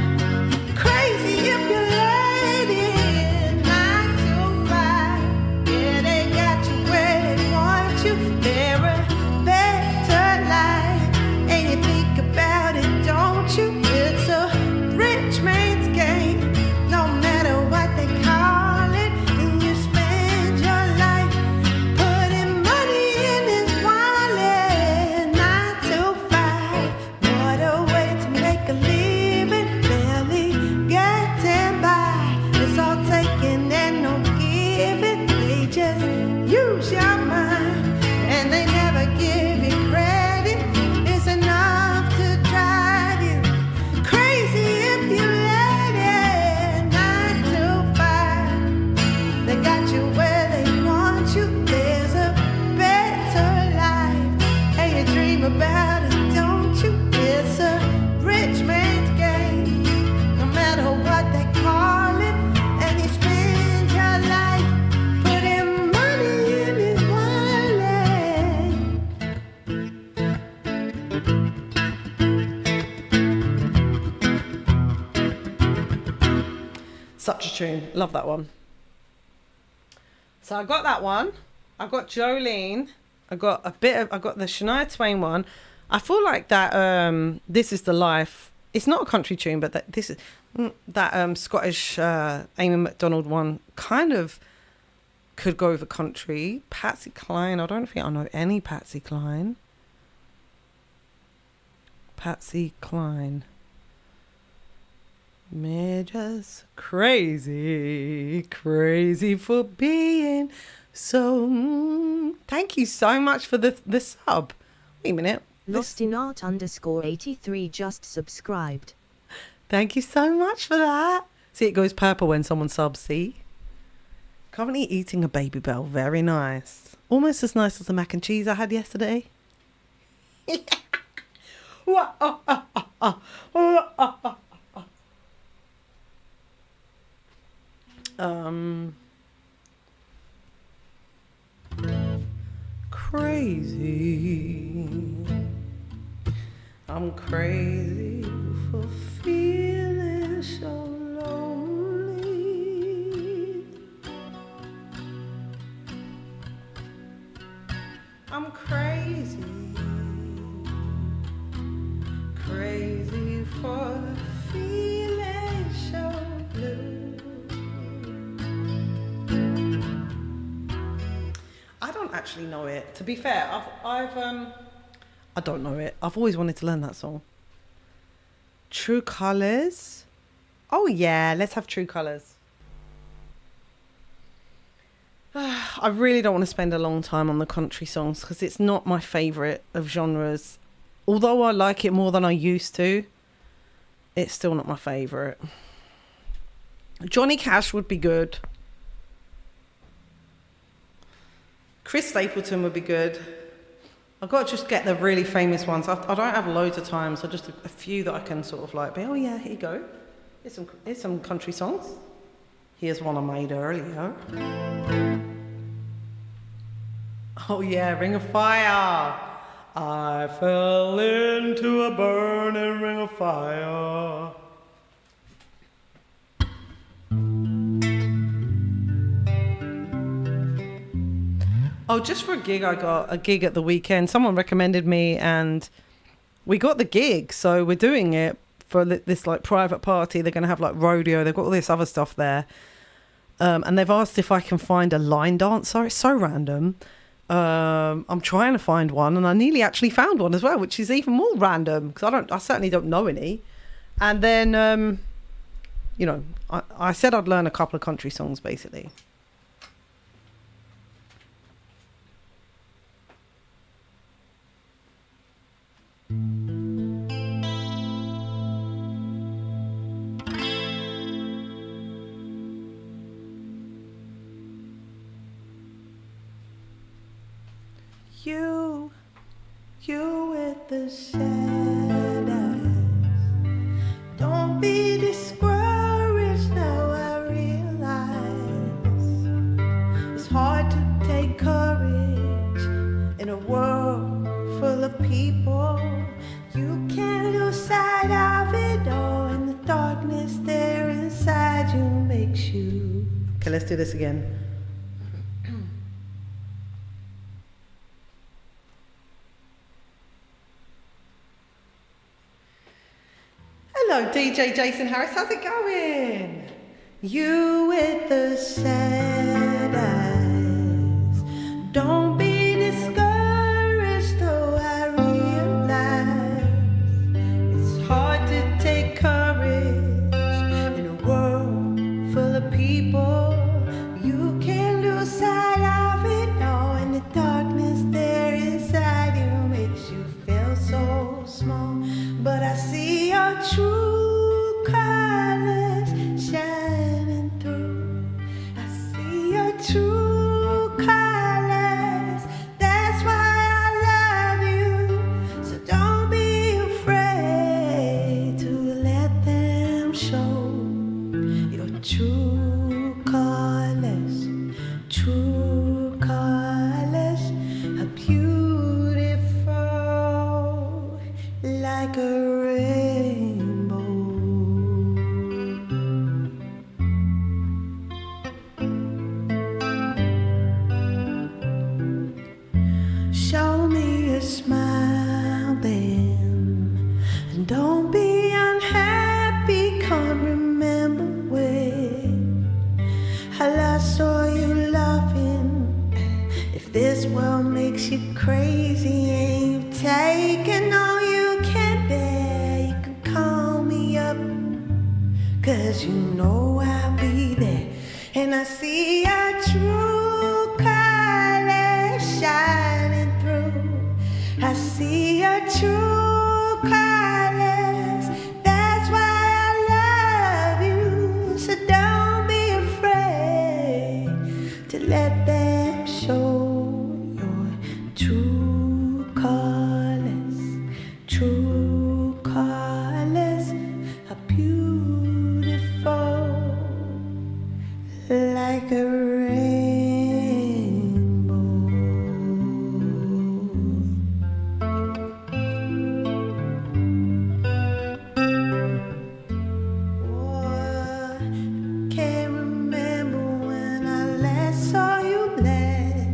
crazy if you let it. 9 to 5, yeah, they got you where they want you. They're a better life, and you think about it, don't you? It's a rich Such a tune. Love that one. So I got that one. I got Jolene. I got the Shania Twain one. I feel like that This Is the Life. It's not a country tune, but that Scottish Amy MacDonald one kind of could go over country. Patsy Cline. I don't think I know any Patsy Cline. Patsy Cline. Me just crazy for being so. Thank you so much for the sub. Wait a minute. Lostinart_83 just subscribed. Thank you so much for that. See, it goes purple when someone subs. See. Currently eating a Baby Bell. Very nice. Almost as nice as the mac and cheese I had yesterday. Crazy. I'm crazy for feeling so lonely. I'm crazy for feeling so blue. I don't actually know it. To be fair, I don't know it. I've always wanted to learn that song. True Colours. Oh yeah, let's have True Colours. I really don't want to spend a long time on the country songs because it's not my favourite of genres. Although I like it more than I used to, it's still not my favourite. Johnny Cash would be good. Chris Stapleton would be good. I've got to just get the really famous ones. I don't have loads of time, so just a few that I can sort of like, oh yeah, here you go. Here's some country songs. Here's one I made earlier. Oh yeah, Ring of Fire. I fell into a burning ring of fire. Oh, just for a gig, I got a gig at the weekend. Someone recommended me and we got the gig. So we're doing it for this like private party. They're going to have like rodeo. They've got all this other stuff there. And they've asked if I can find a line dancer. It's so random. I'm trying to find one and I nearly actually found one as well, which is even more random because I certainly don't know any. And then, I said I'd learn a couple of country songs basically. You with the sad eyes. Don't be discouraged now, I realize. It's hard to take courage in a world full of people. You can't lose sight of it all, and the darkness there inside you makes you. Okay, let's do this again. Hello, DJ Jason Harris. How's it going? You with the sad eyes. Don't be discouraged, though I realize it's hard to take courage in a world full of people. You can't lose sight of it all, and the darkness there inside you makes you feel so small. But I see your true colors shining through. I see your true colors. That's why I love you. So don't be afraid to let them show your true colors. True colors are beautiful like a rainbow. 'cause you know I'll be there. And I see your true colors shining through. I see your true colors. That's why I love you. So don't be afraid to let them show your true colors. True colors are beautiful, like a rainbow. Oh, can't remember when I last saw you last.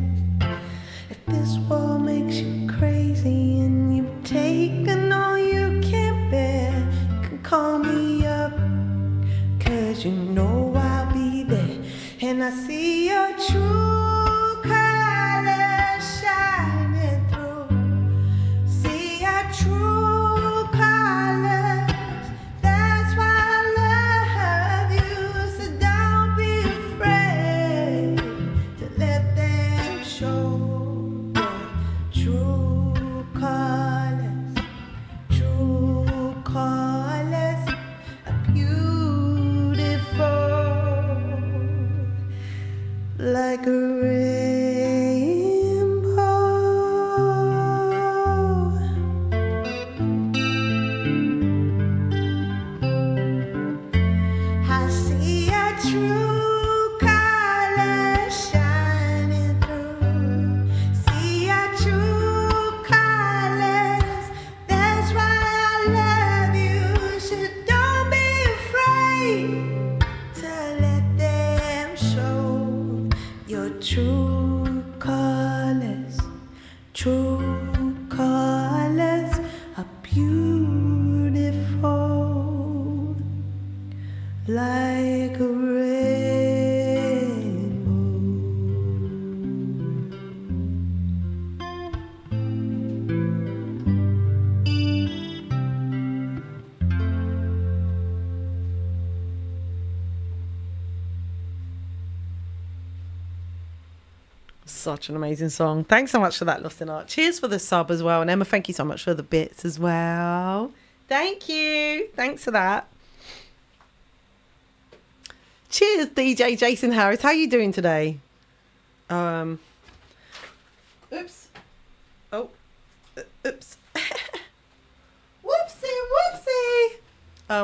If this world makes you crazy and you've taken all you can bear, you can call me up, 'cause you know I'll be there. And I see your true colors shining through. See your true colors. That's why I love you. So don't be afraid to let them show your true colors. True colors are beautiful, like a rainbow. I see your true colors shining through. See your true colors. That's why I love you. So don't be afraid to let them show your true colors. True colors are beautiful, like a rainbow. Such an amazing song. Thanks so much for that, Lost in Art. Cheers for the sub as well. And Emma, thank you so much for the bits as well. Thank you. Thanks for that. Cheers, DJ Jason Harris. How you doing today? Oops. Oh. Oops. Whoopsie.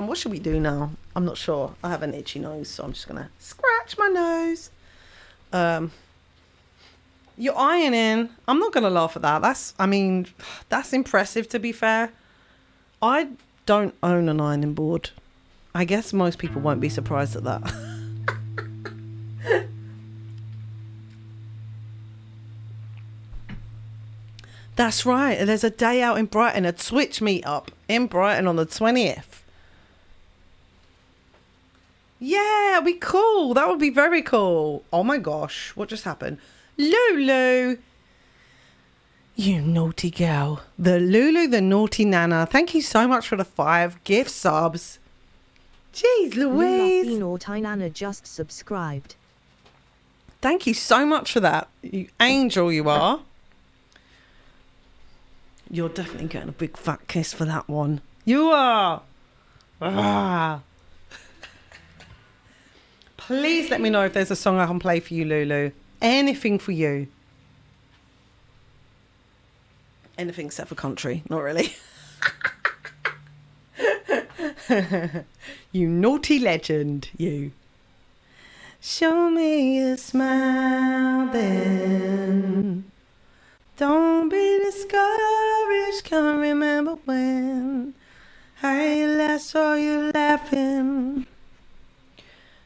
What should we do now? I'm not sure. I have an itchy nose, so I'm just gonna scratch my nose. You're ironing. I'm not gonna laugh at that. That's impressive, to be fair. I don't own an ironing board. I guess most people won't be surprised at that. That's right. There's a day out in Brighton, a Twitch meetup in Brighton on the 20th. Yeah, it'd be cool. That would be very cool. Oh my gosh, what just happened? Lulu, you naughty girl. The Lulu, the naughty nana. Thank you so much for the 5 gift subs. Jeez Louise. Lulu naughty nana just subscribed. Thank you so much for that. You angel you are. You're definitely getting a big fat kiss for that one. You are. Ah. Please let me know if there's a song I can play for you, Lulu. Anything for you. Anything except for country. Not really. You naughty legend, you. Show me a smile then. Don't be discouraged, can't remember when I last saw you laughing.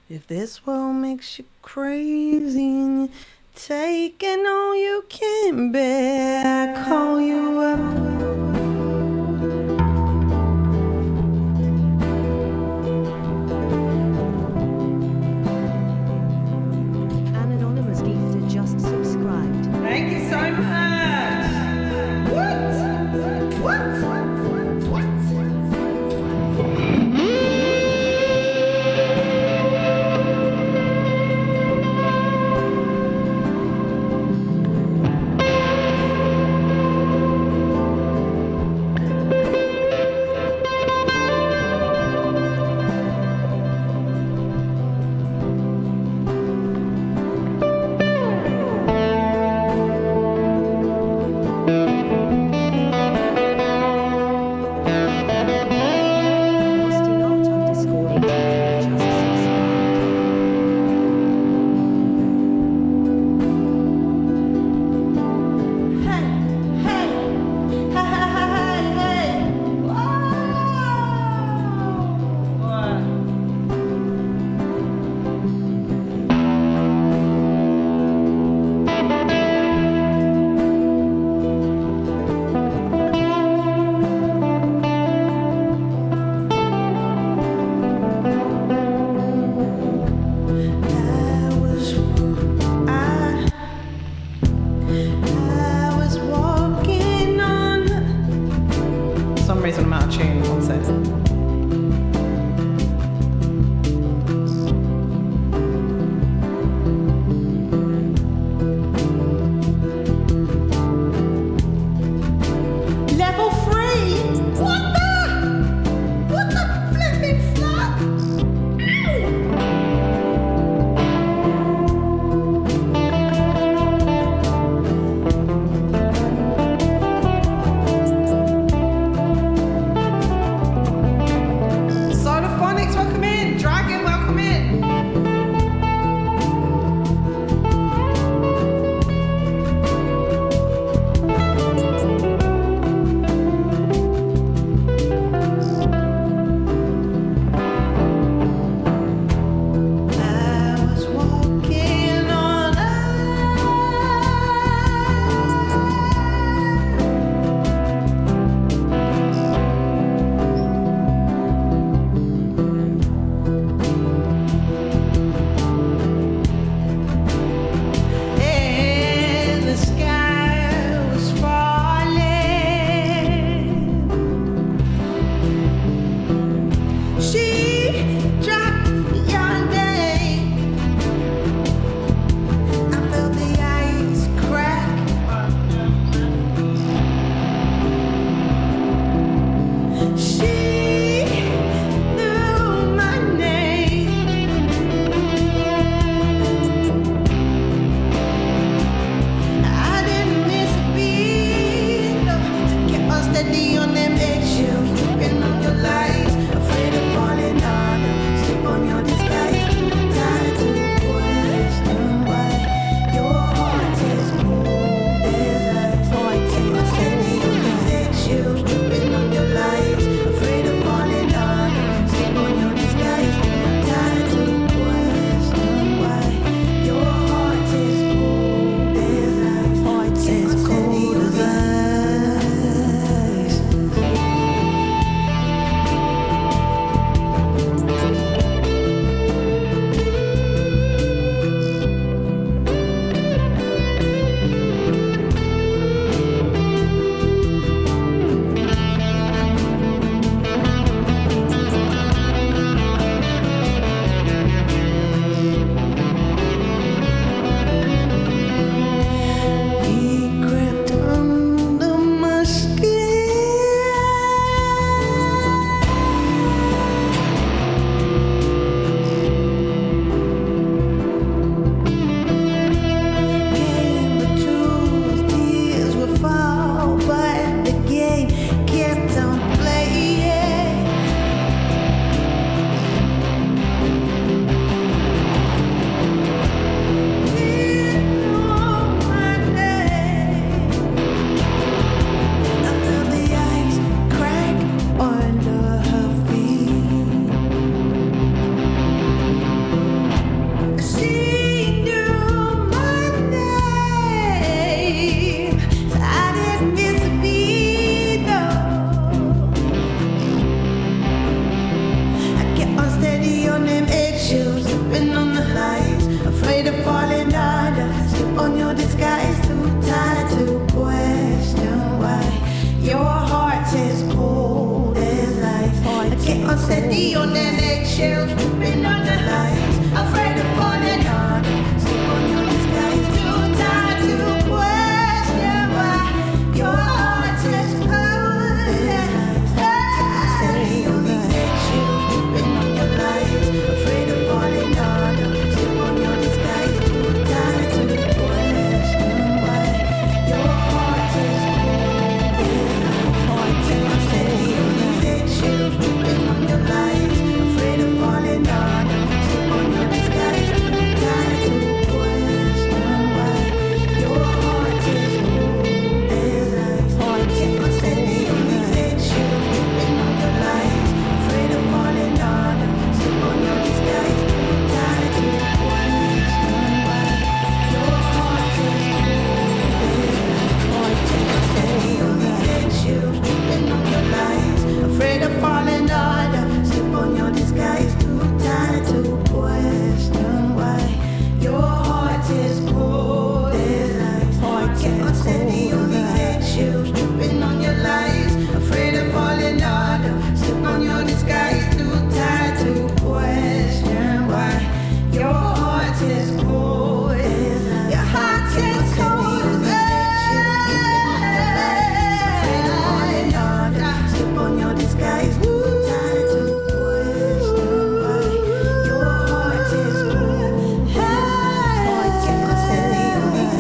If this world makes you crazy and you're taking all you can bear, I call you up. Thank you so much. What? dripping on the lights, afraid of falling under. Slip on your disguise, too tired to question why your heart is cold as ice. I get unsteady on that eggshells, dripping on the lights, afraid of falling under. Slip on your disguise, too tired to question why your heart is cold as ice. Steady on these eggshells, dripping on your lights, afraid of falling under. Slip on your disguise, too tired to question why your heart is cold as ice. Steady on these eggshells, dripping on your lights, afraid of falling under. Slip on your disguise, too tired to question why your heart is cold as ice. Steady on these eggshells, dripping on your lights, afraid of falling under. Slip on your disguise, too tired to question why your heart is cold as ice. Steady on these eggshells, dripping on your lights, afraid of falling under. Slip on your disguise, too tired to question why your heart is cold as ice. Steady on these eggshells, dripping on your lights, afraid of falling under. Slip on your disguise, too tired to question why your heart is cold as ice. Your heart is cold as ice. Afraid of falling under. Slip on your disguise, too tired to question why your heart is cold as ice. Steady on these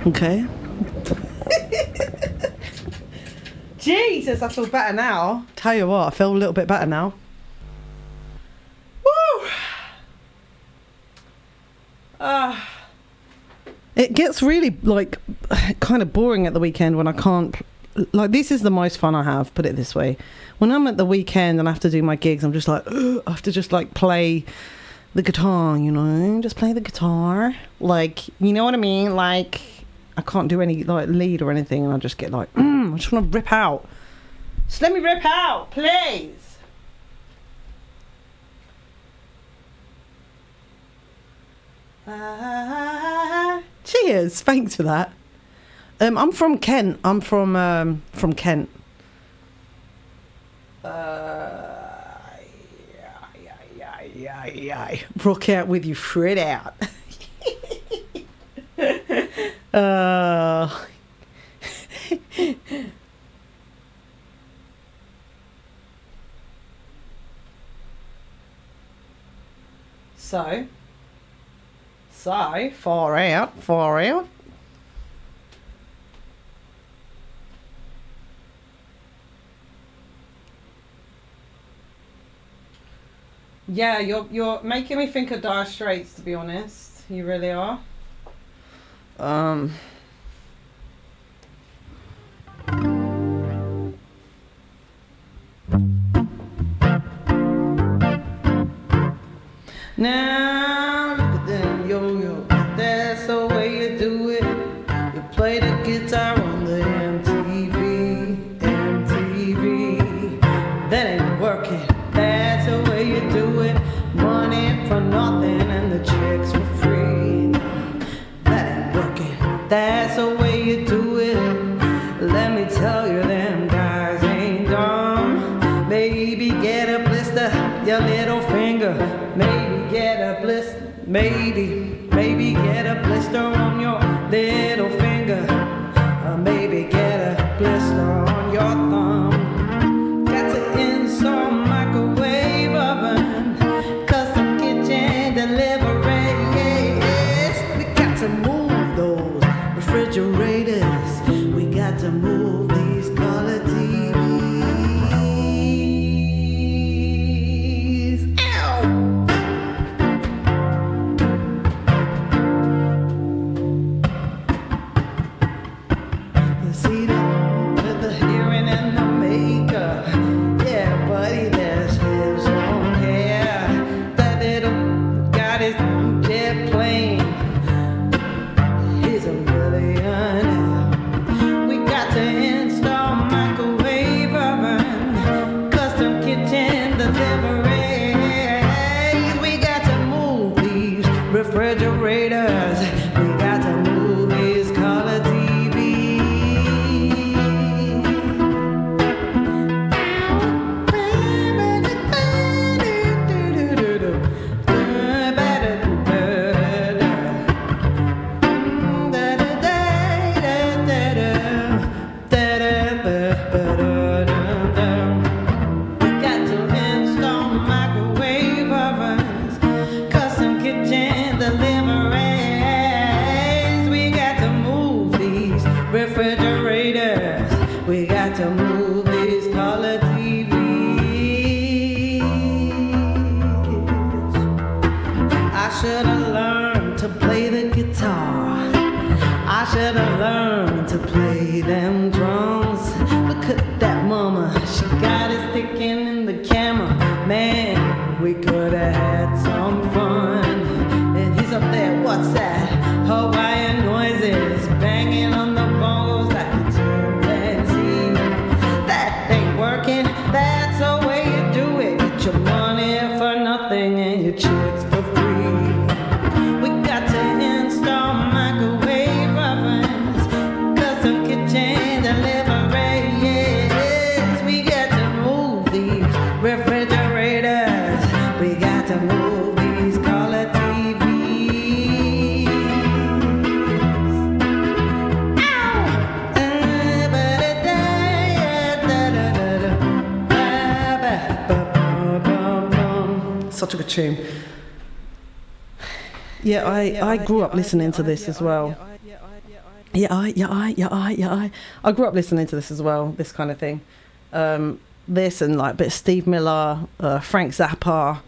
Okay. Jesus, I feel better now. Tell you what, I feel a little bit better now. Woo! It gets really, like, kind of boring at the weekend when I can't... Like, this is the most fun I have, put it this way. When I'm at the weekend and I have to do my gigs, I'm just like, ugh, I have to just, like, play the guitar, you know? Just play the guitar. Like, you know what I mean? Like, I can't do any, like, lead or anything, and I just get like, I just want to rip out. Just let me rip out, please. Cheers, thanks for that. I'm from Kent. I'm from Kent. Rock out with you, Fred out. So far out. Yeah, you're making me think of Dire Straits, to be honest. You really are. Now look at them yo-yos, that's the way you do it. You play the guitar on the MTV. That ain't working, that's the way you do it. Money for nothing and the chicks for free. That ain't working, that's the way you do it. Let me tell you, them guys ain't dumb. Maybe get a blister, your little finger. Maybe get a blister, maybe get a blister on your little finger. Or maybe get a blister on your thumb. Got to install microwave oven, custom kitchen deliveries. We got to move those refrigerators. We got to move these color TVs. Ow! You see them with the hearing and the makeup. Yeah, buddy, there's his own hair. That little got his jet plane. He's a millionaire. We got to install microwave oven, custom kitchen deliveries. We got to move these refrigerators. We got to move these color TVs. We got to install microwave ovens, custom kitchen deliveries. We got to move these refrigerators. We got to move these color TVs. I should have learned to play the guitar. I should have learned to play them drums. Look at that mama, she got it sticking in the camera. Man, we could have had some fun. And he's up there, what's that? Hawaiian noises, banging on the bongos like a chimpanzee. That ain't working, that's the way you do it. Get your money for nothing and your chicks for free. We got to install microwave ovens, custom kitchen deliveries. We got to move these refrigerators. We got to move these color TVs. Ow! Such a good tune. Yeah, I grew up listening to this as well. I grew up listening to this as well, this kind of thing. This and like a bit of Steve Miller, Frank Zappa,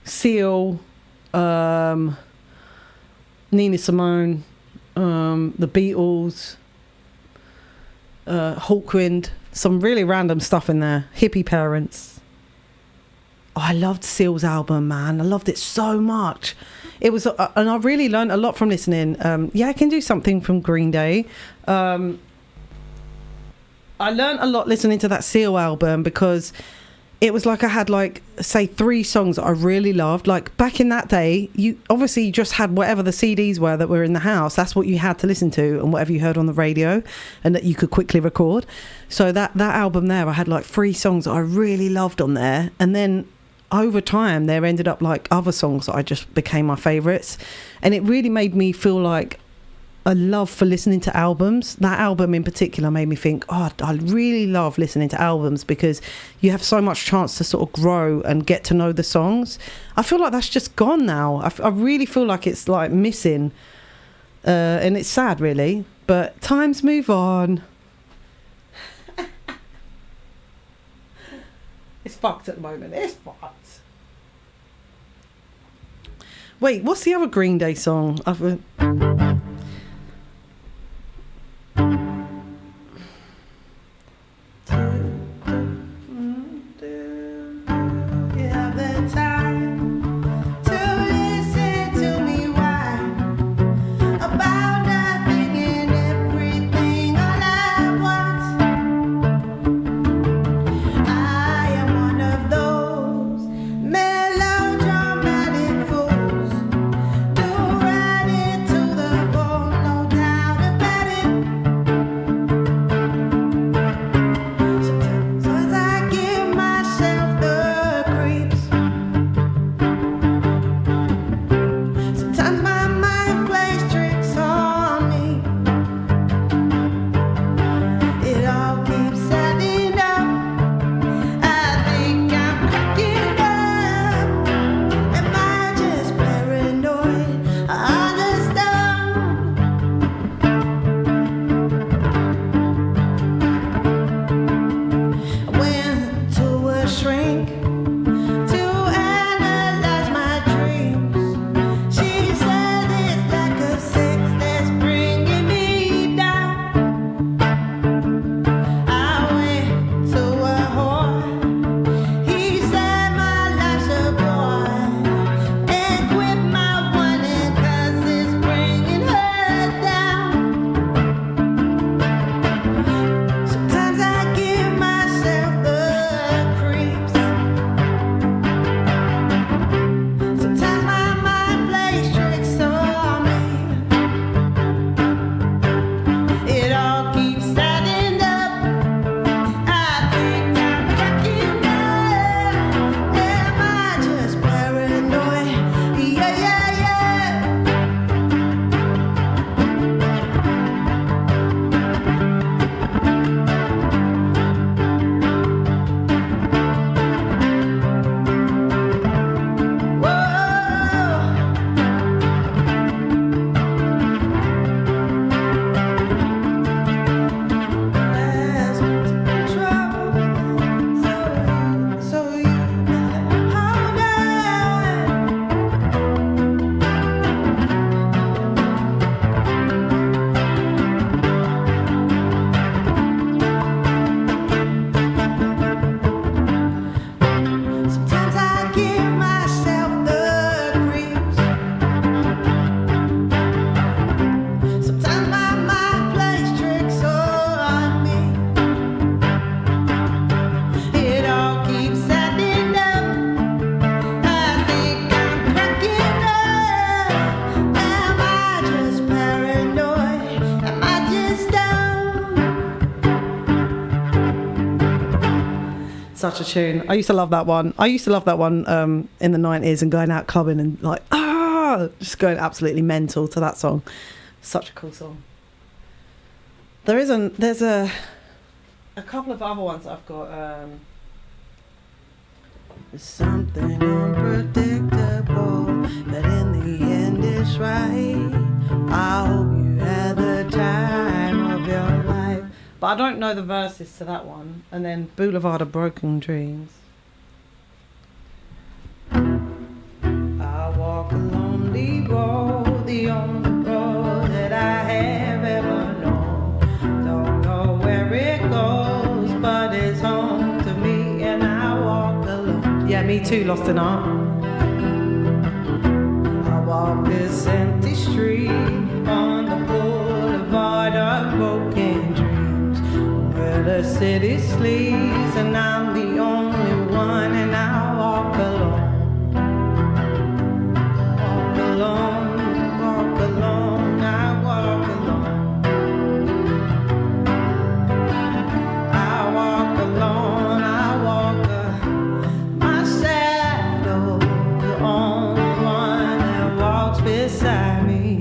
Seal, Nina Simone, the Beatles, Hawkwind, some really random stuff in there. Hippie Parents. Oh, I loved Seal's album, man. I loved it so much. It was, and I really learned a lot from listening. I Can Do Something from Green Day. I learned a lot listening to that Seal album because it was like I had like, say, 3 songs that I really loved. Like back in that day, you obviously just had whatever the CDs were that were in the house. That's what you had to listen to and whatever you heard on the radio and that you could quickly record. So that album there, I had like 3 songs that I really loved on there. And then over time, there ended up like other songs that I just became my favourites. And it really made me feel like a love for listening to albums. That album in particular made me think, I really love listening to albums because you have so much chance to sort of grow and get to know the songs. I feel like that's just gone now. I really feel like it's like missing. And it's sad, really. But times move on. It's fucked at the moment. It's fucked. Wait, what's the other Green Day song? Such a tune. I used to love that one. In the 90s and going out clubbing and like, just going absolutely mental to that song. Such a cool song. There's a couple of other ones I've got. Something unpredictable, but in the end it's right. I hope you have I don't know the verses to that one. And then Boulevard of Broken Dreams. I walk a lonely road, the only road that I have ever known. Don't know where it goes, but it's home to me, and I walk alone. Yeah, me too, Lost in Art. I walk this empty street on the boulevard of broken dreams, where the city sleeps and I'm the only one, and I walk alone. Walk alone, walk alone, I walk alone. I walk alone, I walk my shadow, the only one that walks beside me.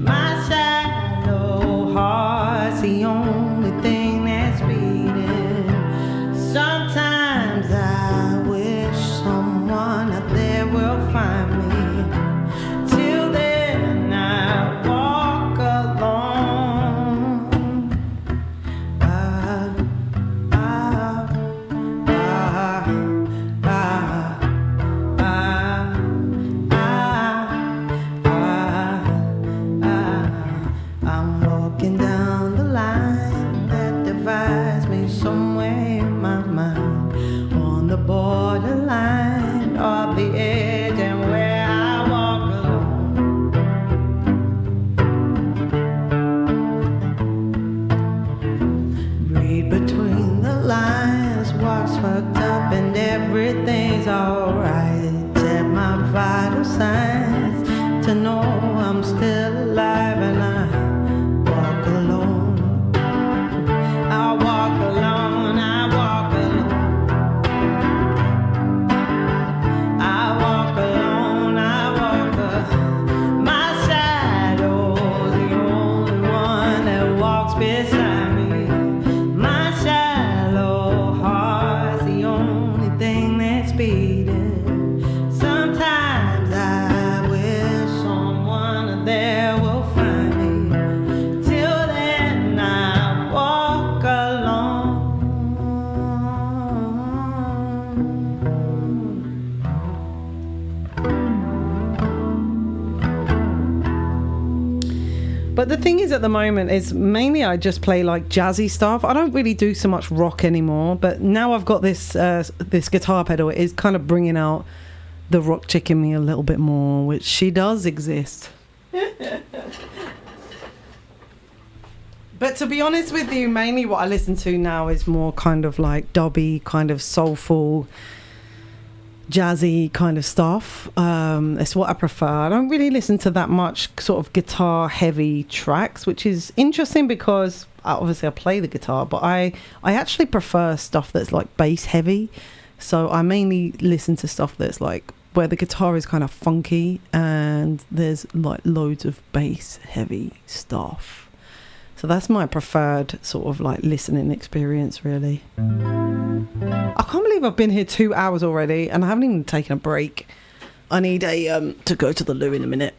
My shadow heart's the only thing that's beating. Sometimes I wish someone out there will find me. Till then I walk alone. I'm walking down the line that divides me somewhere in my mind, on the borderline of the edge, and where I walk alone. Read between the lines, what's fucked up and everything's alright. Check my vital signs to know I'm still alive, and I walk alone. I walk alone, I walk alone. I walk alone, I walk alone. My shadow's the only one that walks beside me. My shallow heart's the only thing that's beating. Sometimes I wish someone there will find me. Till then I walk alone. But the thing is, at the moment, is mainly I just play like jazzy stuff. I don't really do so much rock anymore. But now I've got this this guitar pedal. It is kind of bringing out the rock chick in me a little bit more, which she does exist. But to be honest with you, mainly what I listen to now is more kind of like dubby, kind of soulful, jazzy kind of stuff. It's what I prefer. I don't really listen to that much sort of guitar heavy tracks, which is interesting because obviously I play the guitar, but I actually prefer stuff that's like bass heavy. So I mainly listen to stuff that's like where the guitar is kind of funky and there's like loads of bass heavy stuff. So that's my preferred sort of like listening experience, really. I can't believe I've been here 2 hours already and I haven't even taken a break. I need to go to the loo in a minute,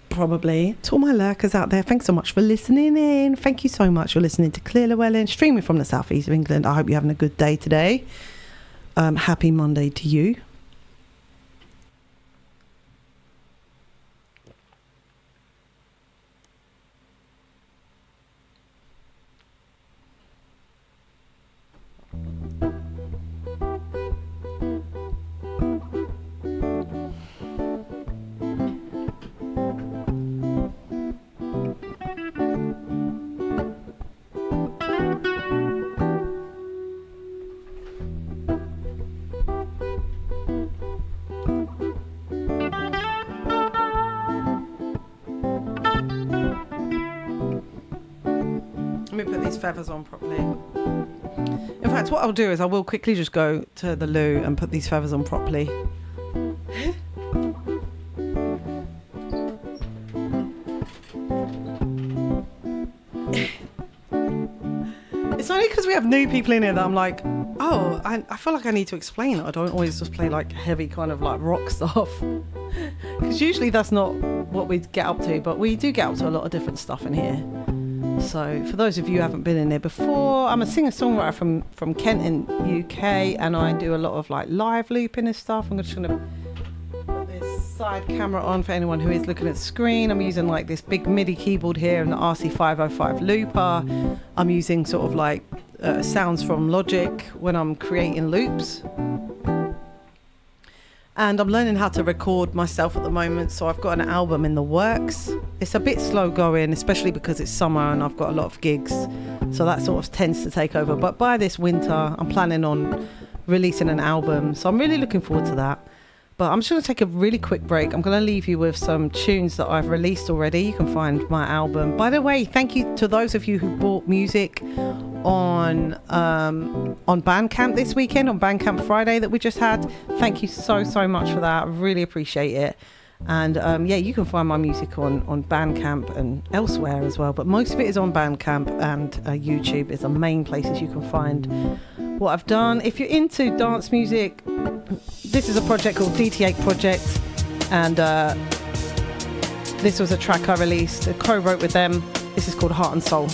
probably. To all my lurkers out there, thanks so much for listening in. Thank you so much for listening to Clear Llewellyn, streaming from the southeast of England. I hope you're having a good day today. Happy Monday to you. Let me put these feathers on properly. In fact, what I'll do is I will quickly just go to the loo and put these feathers on properly. It's only because we have new people in here that I'm like, oh, I feel like I need to explain that I don't always just play like heavy kind of like rock stuff. Because usually that's not what we get up to, but we do get up to a lot of different stuff in here. So for those of you who haven't been in there before, I'm a singer-songwriter from Kent in UK, and I do a lot of like live looping and stuff. I'm just gonna put this side camera on for anyone who is looking at the screen. I'm using like this big MIDI keyboard here and the RC505 looper. I'm using sort of like sounds from Logic when I'm creating loops. And I'm learning how to record myself at the moment, so I've got an album in the works. It's a bit slow going, especially because it's summer and I've got a lot of gigs, so that sort of tends to take over. But by this winter, I'm planning on releasing an album, so I'm really looking forward to that. But I'm just going to take a really quick break. I'm going to leave you with some tunes that I've released already. You can find my album. By the way, thank you to those of you who bought music on Bandcamp this weekend, on Bandcamp Friday that we just had. Thank you so much for that. I really appreciate it. And yeah, you can find my music on Bandcamp and elsewhere as well, but most of it is on Bandcamp, and YouTube is the main places you can find what I've done. If you're into dance music, this is a project called DT8 Project, and this was a track I released, I co-wrote with them. This is called Heart and Soul.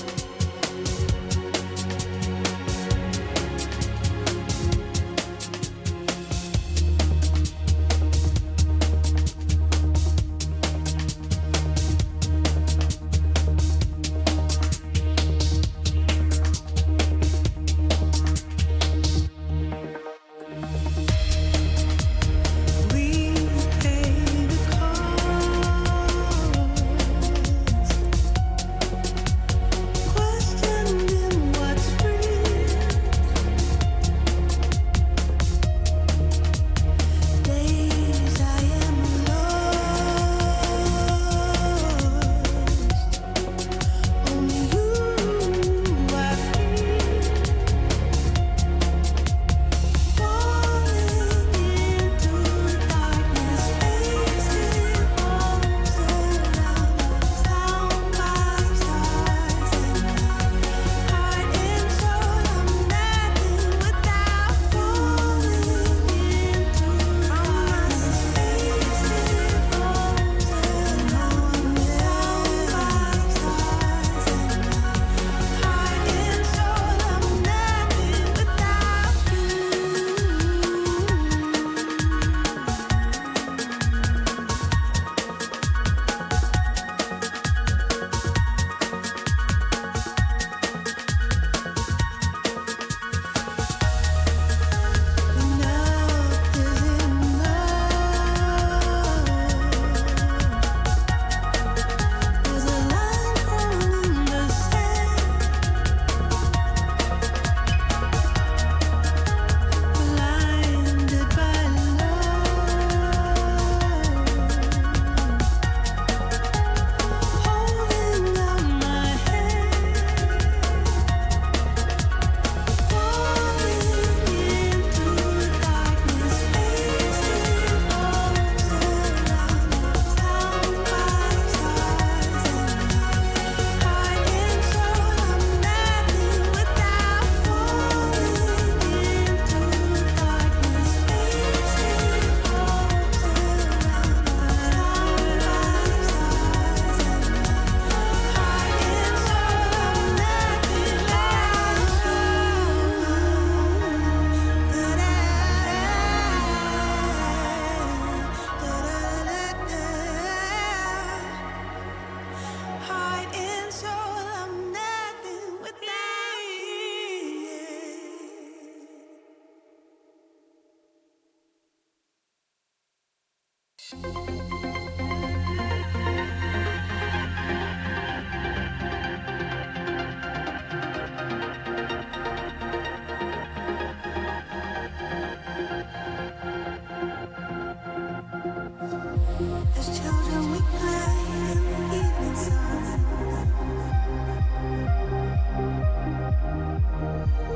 As children we play in the evening sun,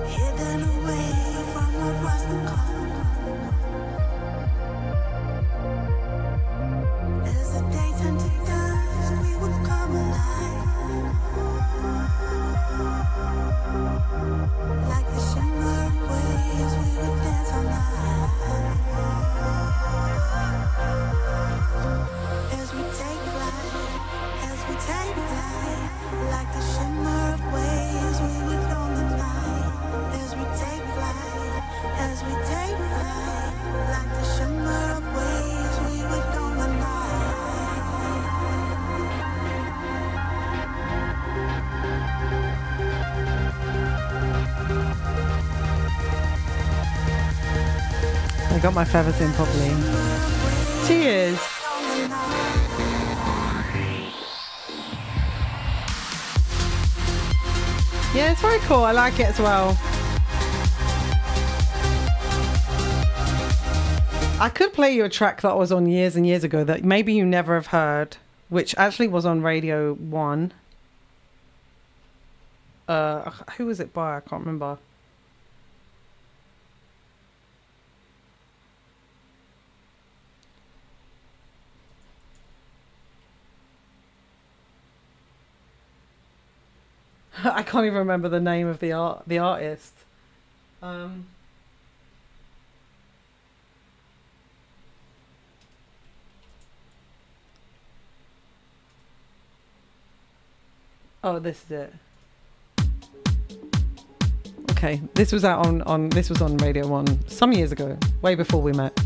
hidden away from what was to come. I got my feathers in properly. Cheers. Yeah, it's very cool. I like it as well. I could play you a track that was on years and years ago that maybe you never have heard, which actually was on Radio 1. Who was it by? I can't remember. I can't even remember the name of the artist. Oh, this is it. Okay, this was out on this was on Radio 1 some years ago, way before we met.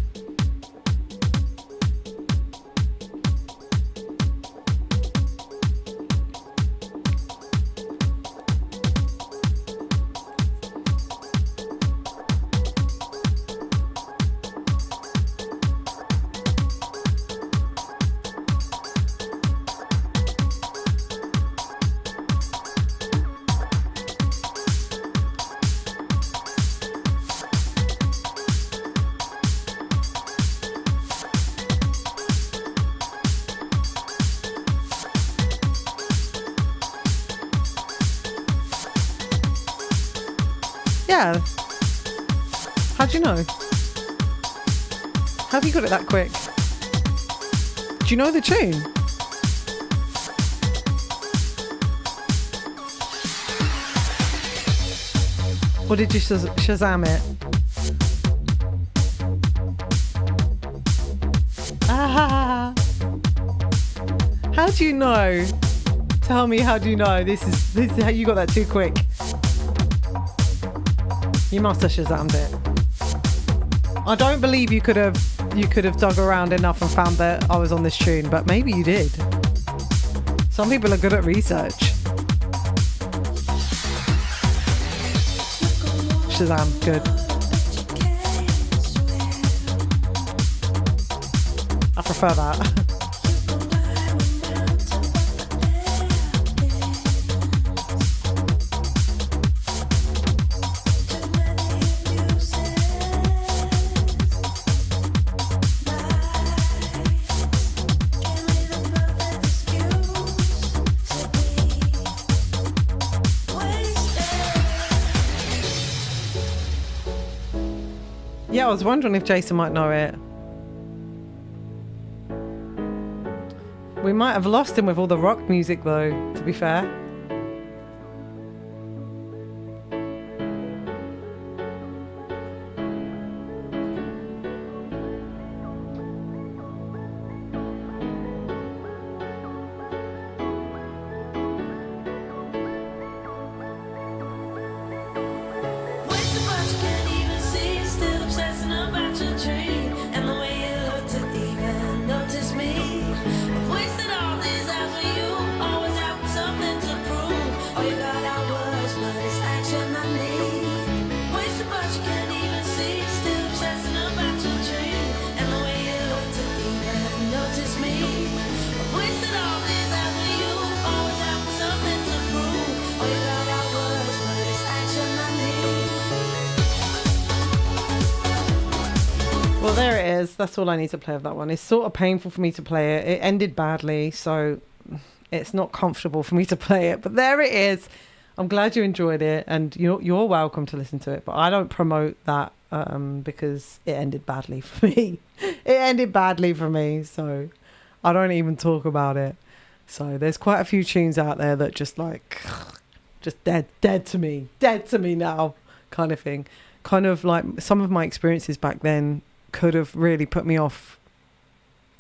Yeah. How'd you know? How have you got it that quick? Do you know the tune? Or did you Shazam it? Ah! How do you know? Tell me, how do you know? This is how you got that too quick. You must have Shazammed it. I don't believe you could have dug around enough and found that I was on this tune, but maybe you did. Some people are good at research. Shazam, good. I prefer that. Yeah, I was wondering if Jason might know it. We might have lost him with all the rock music though, to be fair. Well, there it is. That's all I need to play of that one. It's sort of painful for me to play it. It ended badly, so it's not comfortable for me to play it. But there it is. I'm glad you enjoyed it, and you're welcome to listen to it. But I don't promote that because it ended badly for me. It ended badly for me, so I don't even talk about it. So there's quite a few tunes out there that just dead to me now, kind of thing. Kind of like some of my experiences back then could have really put me off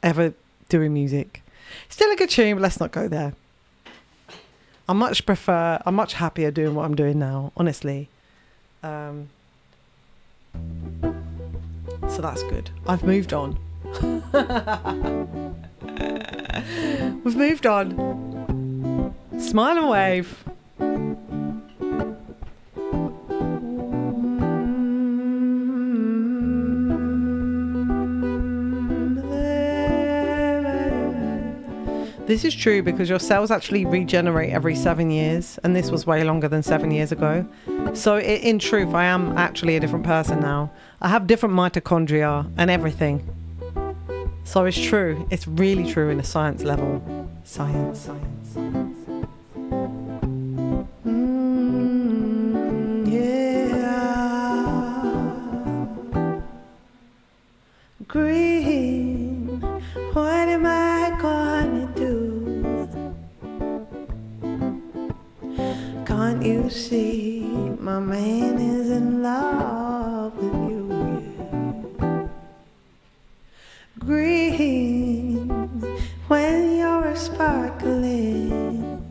ever doing music. Still a good tune, but let's not go there. I'm much happier doing what I'm doing now, honestly. So that's good. I've moved on. We've moved on. Smile and wave. This is true because your cells actually regenerate every 7 years, and this was way longer than 7 years ago. So in truth, I am actually a different person now. I have different mitochondria and everything. So it's true. It's really true in a science level. Science. Green, what am I gonna do? Can't you see my man is in love with you? Green, when you're sparkling,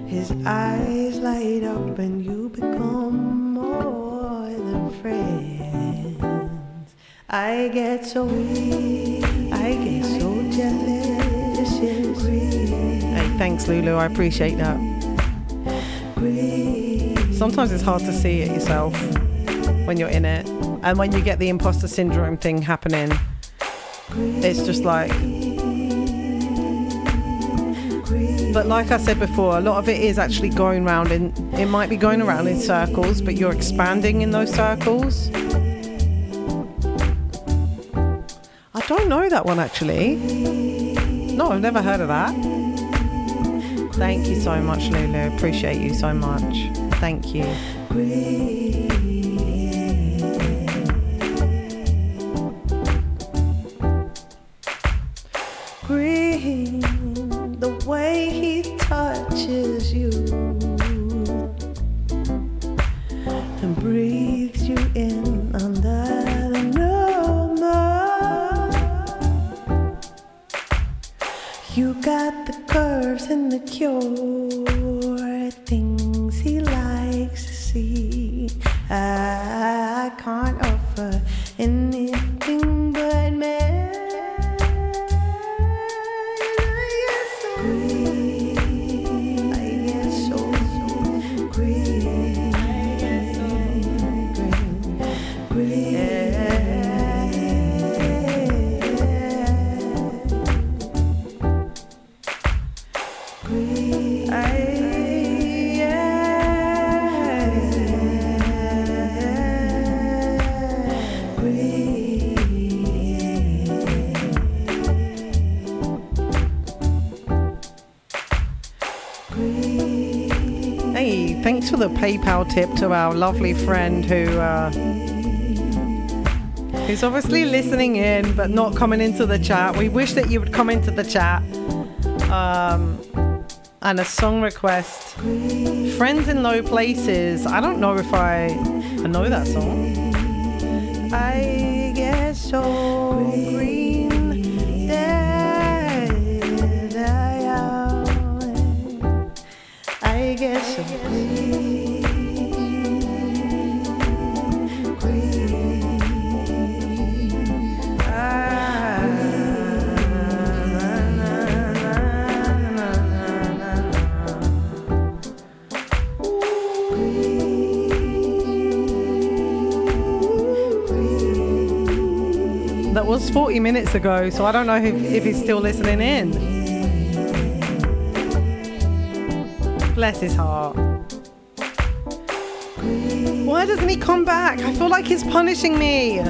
his eyes light up and you become more than friends. I get so jealous. Hey, thanks, Lulu. I appreciate that. Sometimes it's hard to see it yourself when you're in it. And when you get the imposter syndrome thing happening, it's just like... But like I said before, a lot of it is actually going round in... It might be going around in circles, but you're expanding in those circles. I don't know that one actually. No, I've never heard of that. Thank you so much, Lulu. Appreciate you so much. Thank you. Green, the way he touches you and breathes you in under the moon. You got the curves and the cure, things he likes to see. I can't offer anything but man. Thanks for the PayPal tip to our lovely friend who's obviously listening in but not coming into the chat. We wish that you would come into the chat. And a song request, Friends in Low Places. I don't know if I know that song. I get so green that I get so That was 40 minutes ago, so I don't know if he's still listening in. Bless his heart. Why doesn't he come back? I feel like he's punishing me.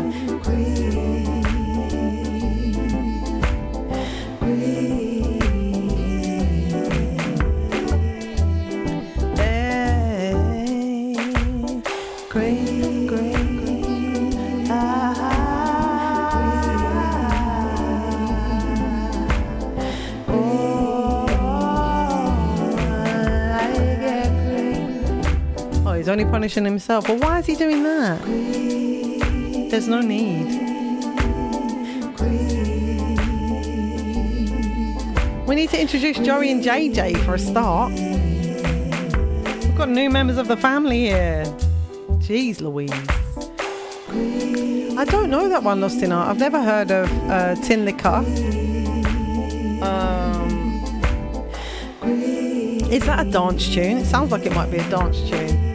He's only punishing himself. Well, why is he doing that? There's no need. We need to introduce Joey and JJ for a start. We've got new members of the family here. Jeez Louise. I don't know that one, Lost in Art. I've never heard of Tin Liquor. Is that a dance tune? It sounds like it might be a dance tune.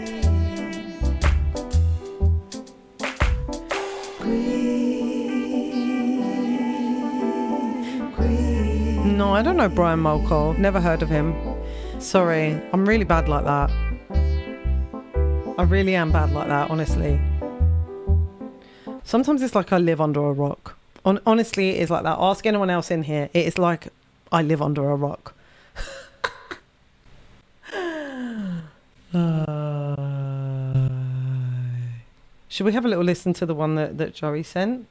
green. Oh, I don't know Brian Molko. Never heard of him. Sorry, I'm really bad like that. I really am bad like that, honestly. Sometimes it's like I live under a rock. Honestly, it is like that. Ask anyone else in here. It is like I live under a rock. Should we have a little listen to the one that Joey sent?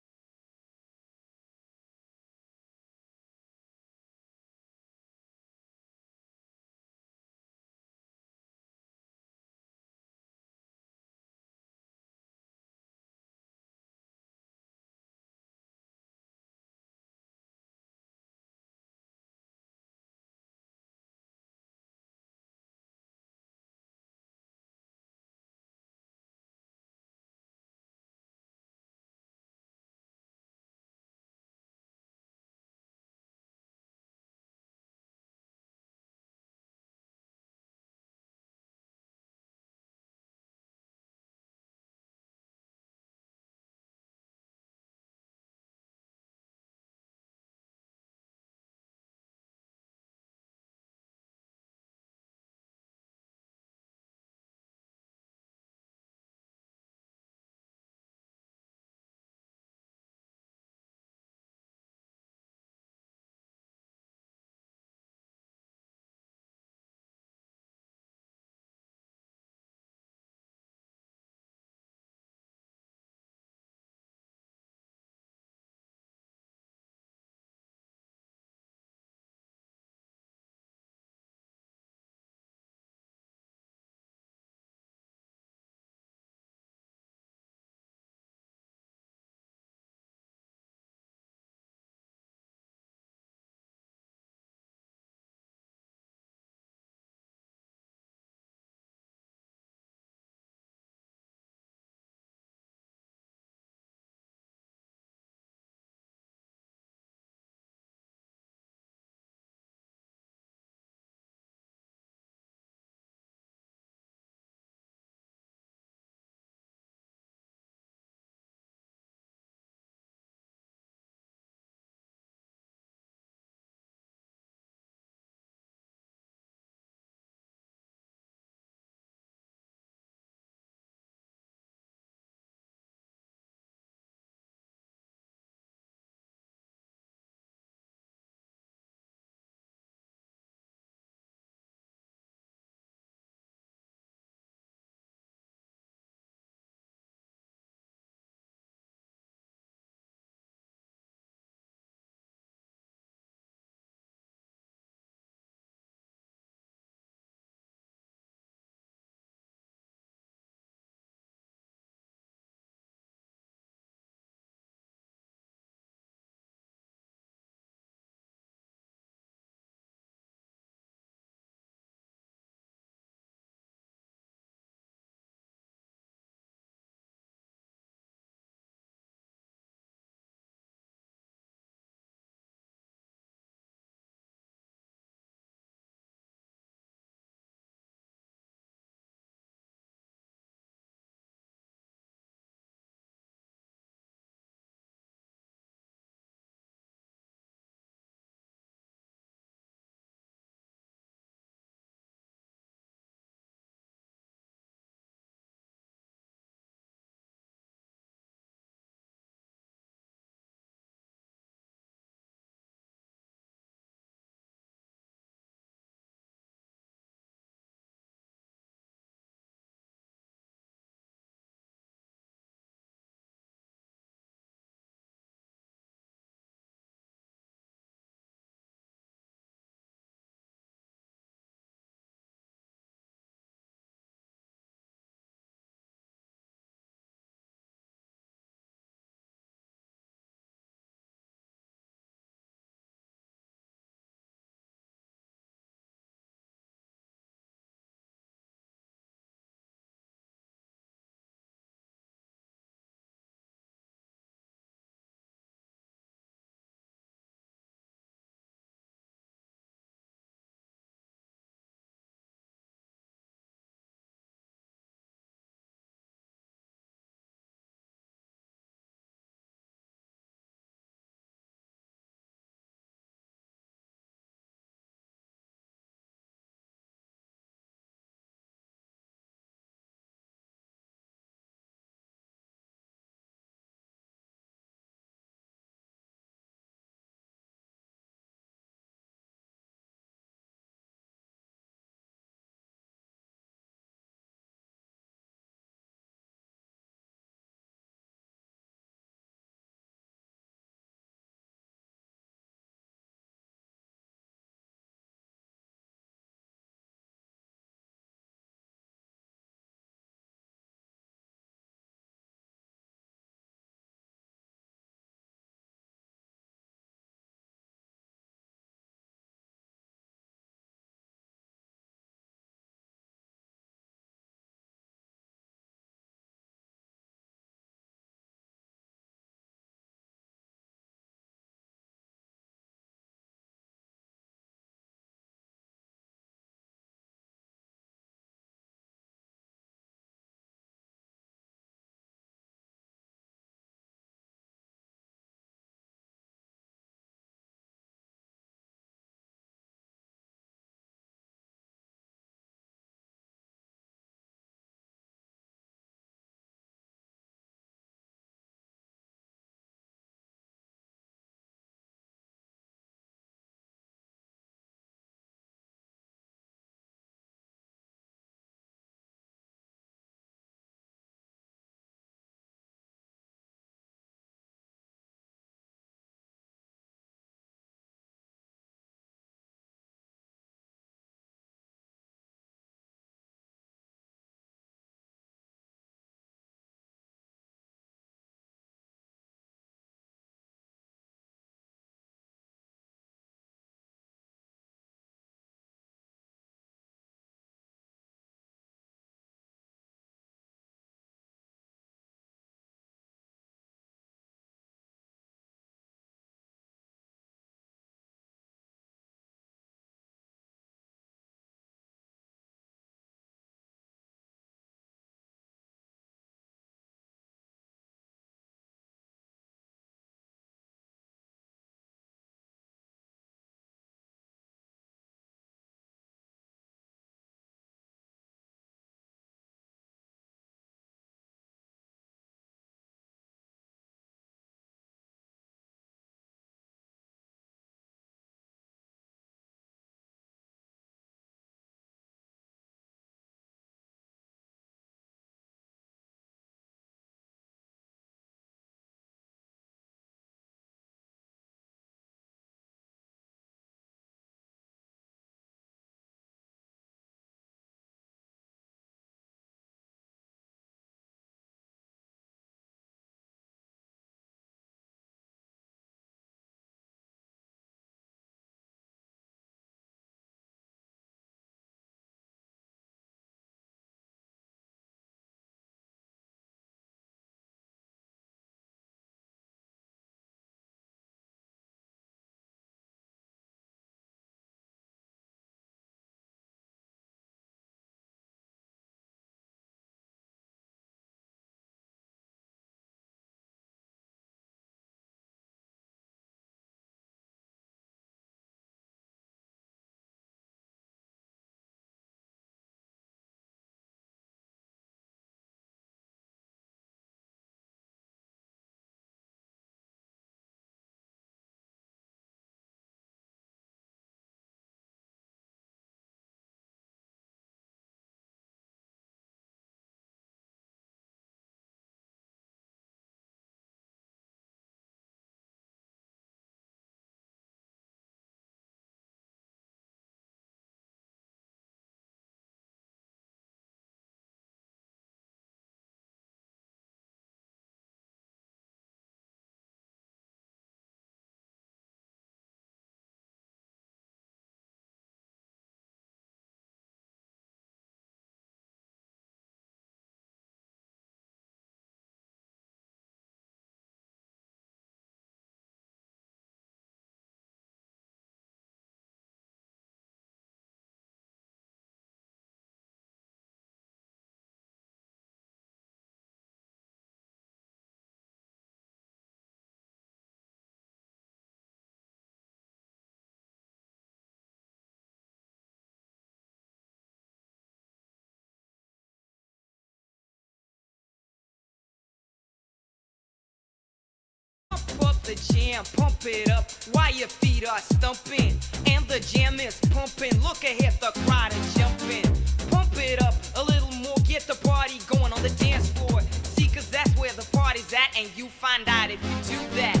the jam, pump it up while your feet are stumping. And the jam is pumping, look ahead, the crowd is jumping. Pump it up a little more, get the party going on the dance floor. See, cause that's where the party's at, and you find out if you do that.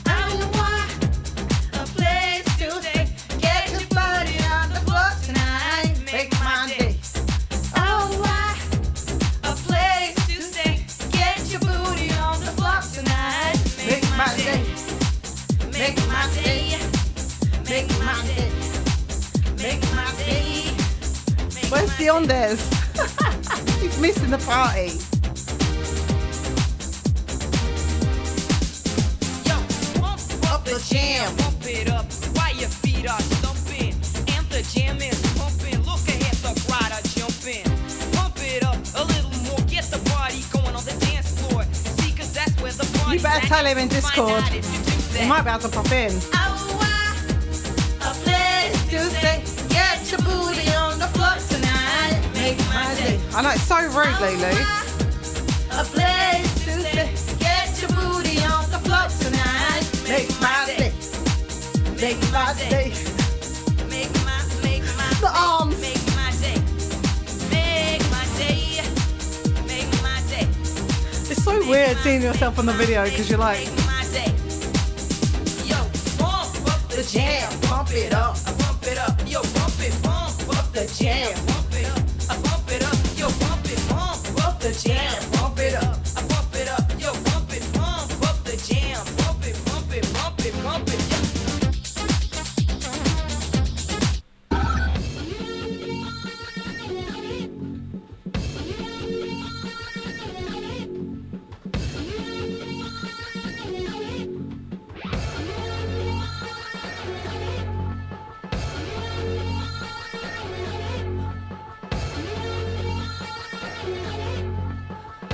I want a place to stay. Get your body on the floor tonight. Make my day. Oh, why? A place to stay. Get your booty on the floor tonight. Make my day. Make my day. Make my day. Make my day. Where's Diondes? He's missing the party. Yo, pump up the jam, pump it up while your feet are stumping. And the jam is pumping, look ahead, the crowd are jumping. Pump it up a little more, get the party going on the dance floor. See, cause that's where the party's You better at, tell him and in you find Discord. out if you do He that. might be able to pop in. Oh, why? A place to stay. Get your booty on the floor tonight. Make my day. I know, it's so rude, Lulu. A place to stay. Get your booty on the floor tonight. Make my day. Make my day. Make my The arms. Make my day. Make my day. Make my day. It's so weird seeing yourself on the video because you're like, Make my day. Yo, pump up the jam, pump it up, I pump it up. Yo, pump up the jam, pump it up, I pump it up. Yo, pump up the jam, pump it up, I pump it up. Yo, pump up the jam, pump it, pump it, pump it, pump it. Yeah.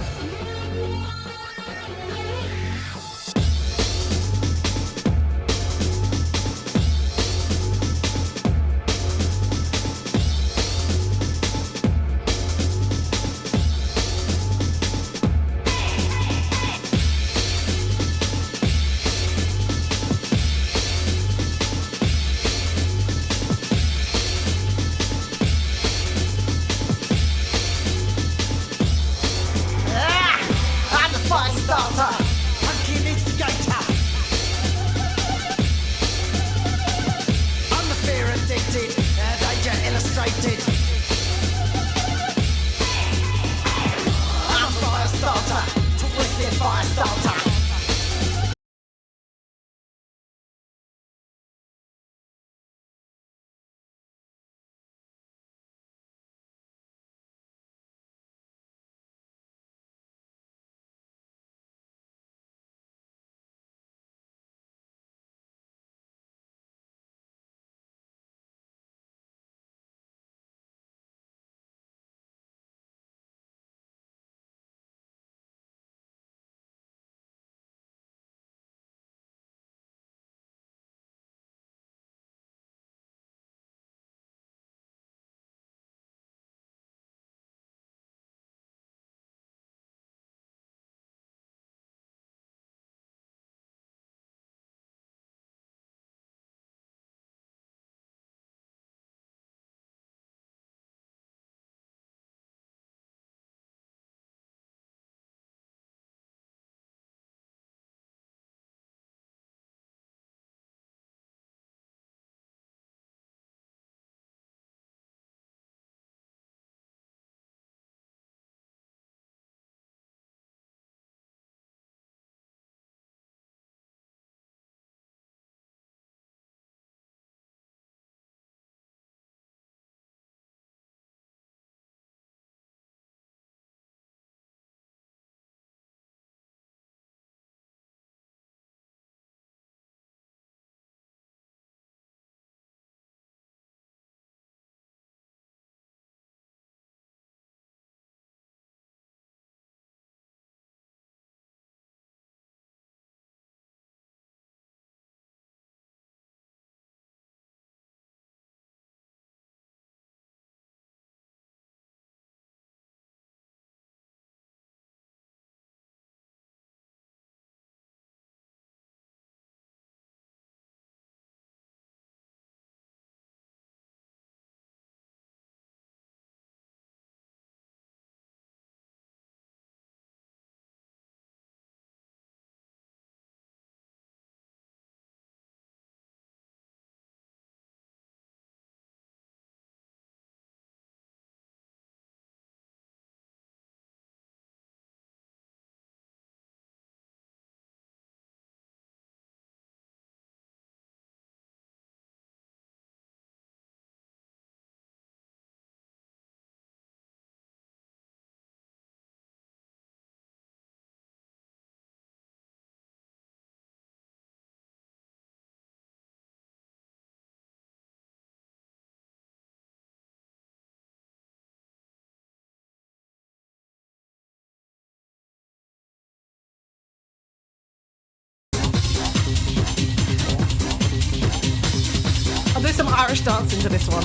some Irish dancing to this one.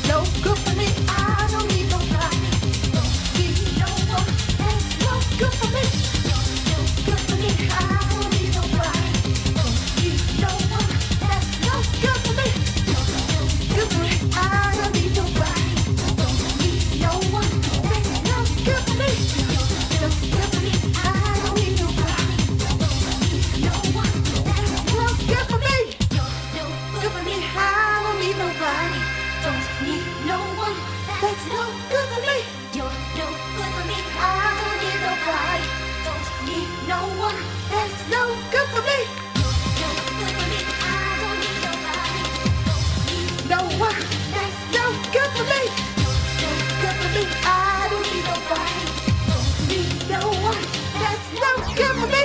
No good for me, I don't need nobody. Don't need no one, that's no good for me. No good for me, I don't need nobody. Don't need no one, that's no good for me. Good for me, I don't need nobody. Don't need no one, that's no good for me. No good for me, I don't need nobody. Don't need no one, that's no good for me. No good for me, I don't need nobody. Don't need no one, that's no good for me. You're no good for me, I don't need nobody. Don't need no one, that's no good for me. You're no good for me, I don't need nobody. Don't need no one, that's no good for me. You're no good for me, I don't need nobody. Don't need no one, that's no good for me.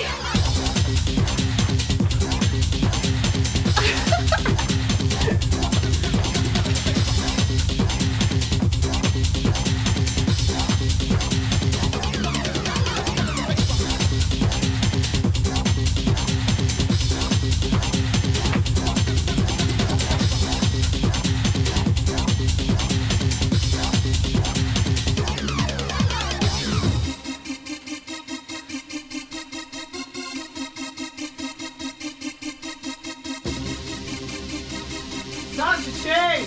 Santa Che!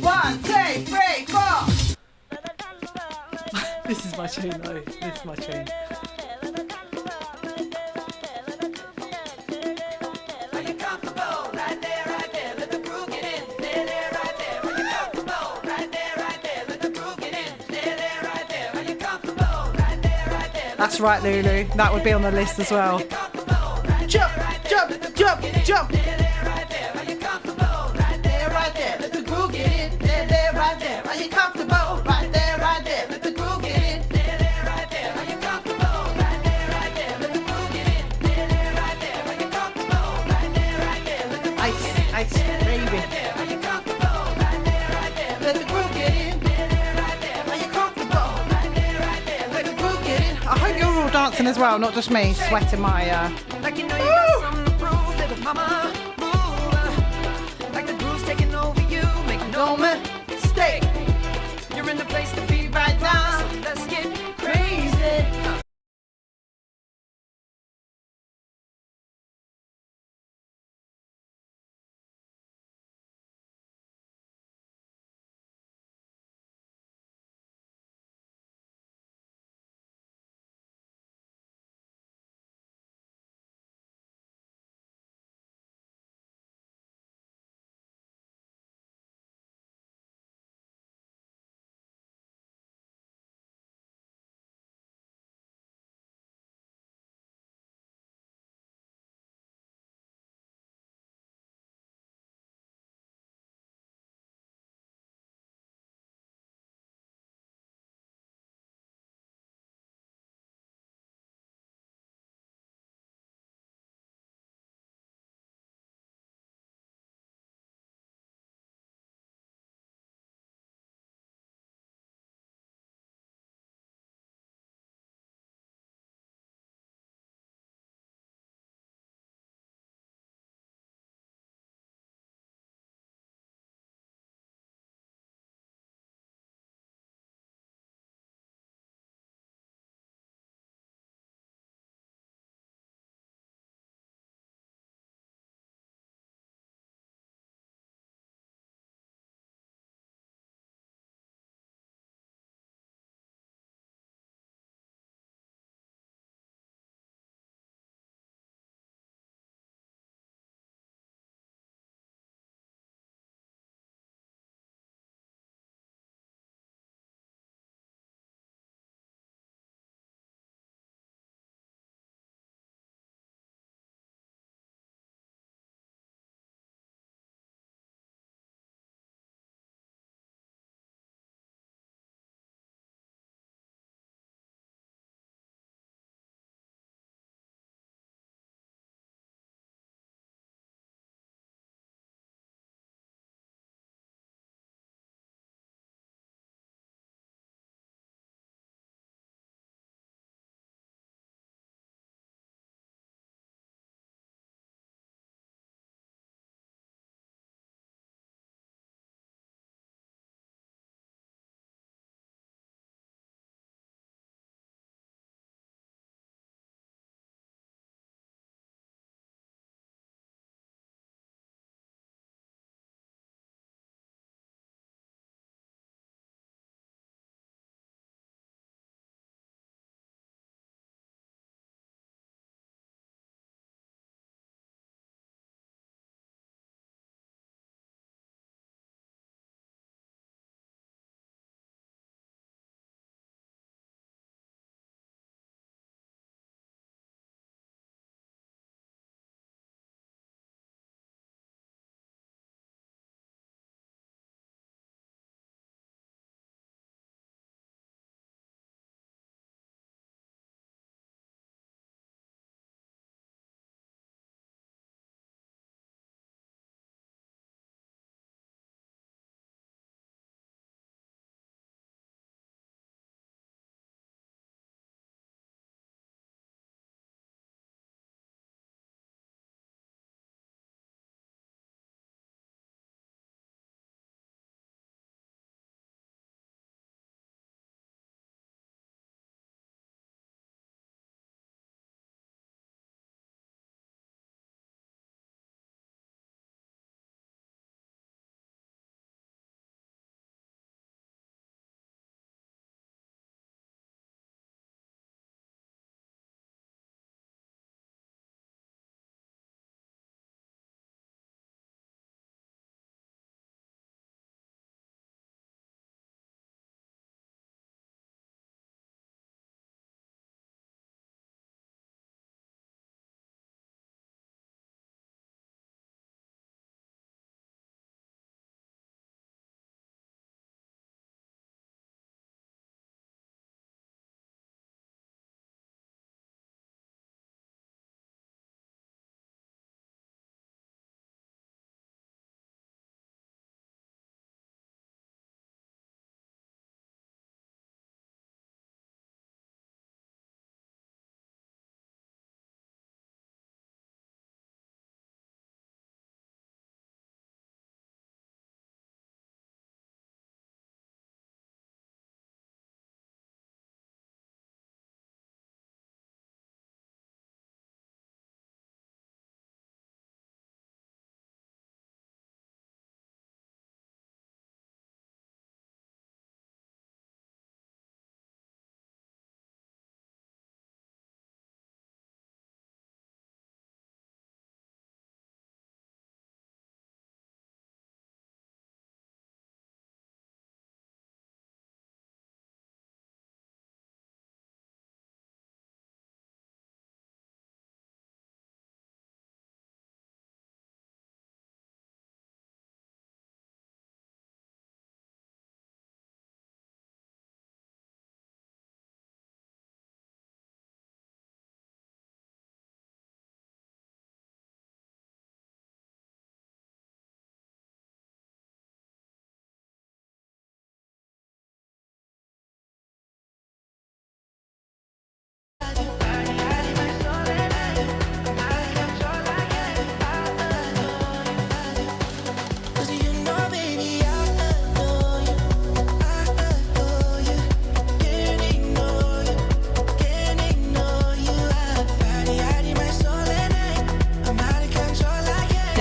One, two, three, four! This is my tune though. This is my tune. Are you comfortable? Right there, right there. Let the groove get in. There, there, right there. Are you comfortable? Right there, right there. Let the groove get in. There, there, right there. Are you comfortable? Right there, right there. That's right, Lulu. That would be on the list as well. Jump, jump, jump, jump! There, there, right there. Are you comfortable? Right there, right there. Let the groove get in. There, there, right there. Are you comfortable? Right there, right there. Let the groove get in. There, there, right there. Are you comfortable? Right there, right there. Let the groove get in. There, there, right there. Are you comfortable? Right there, right there. Let the groove Ice, get in. ice, baby. Are you comfortable? Right there, right there. Let the groove get in. There, there, right there. Are you comfortable? Right there, right there. Let the groove get in. I hope you're all dancing as well, not just me sweating my. Like you know you got something to prove, little mama. Ooh, like the groove's taking over you, make no mistake. You're in the place to be right now. So let's get crazy.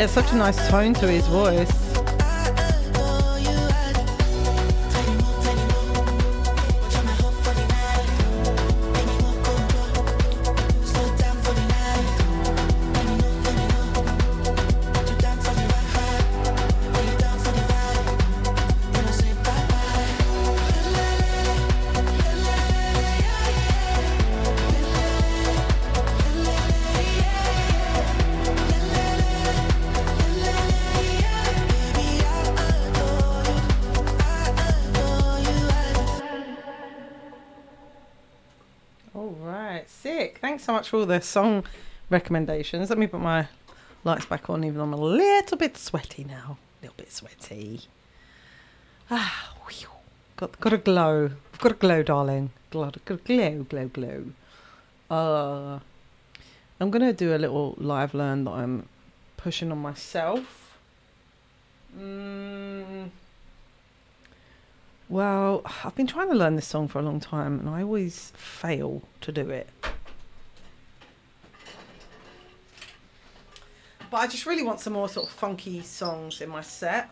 Yeah, such a nice tone to his voice. Sick. Thanks so much for all the song recommendations. Let me put my lights back on, even though I'm a little bit sweaty now. A little bit sweaty. Ah, whew. Got a glow. I've got a glow, darling. Got a glow. I'm going to do a little live learn that I'm pushing on myself. Well, I've been trying to learn this song for a long time and I always fail to do it. But I just really want some more sort of funky songs in my set.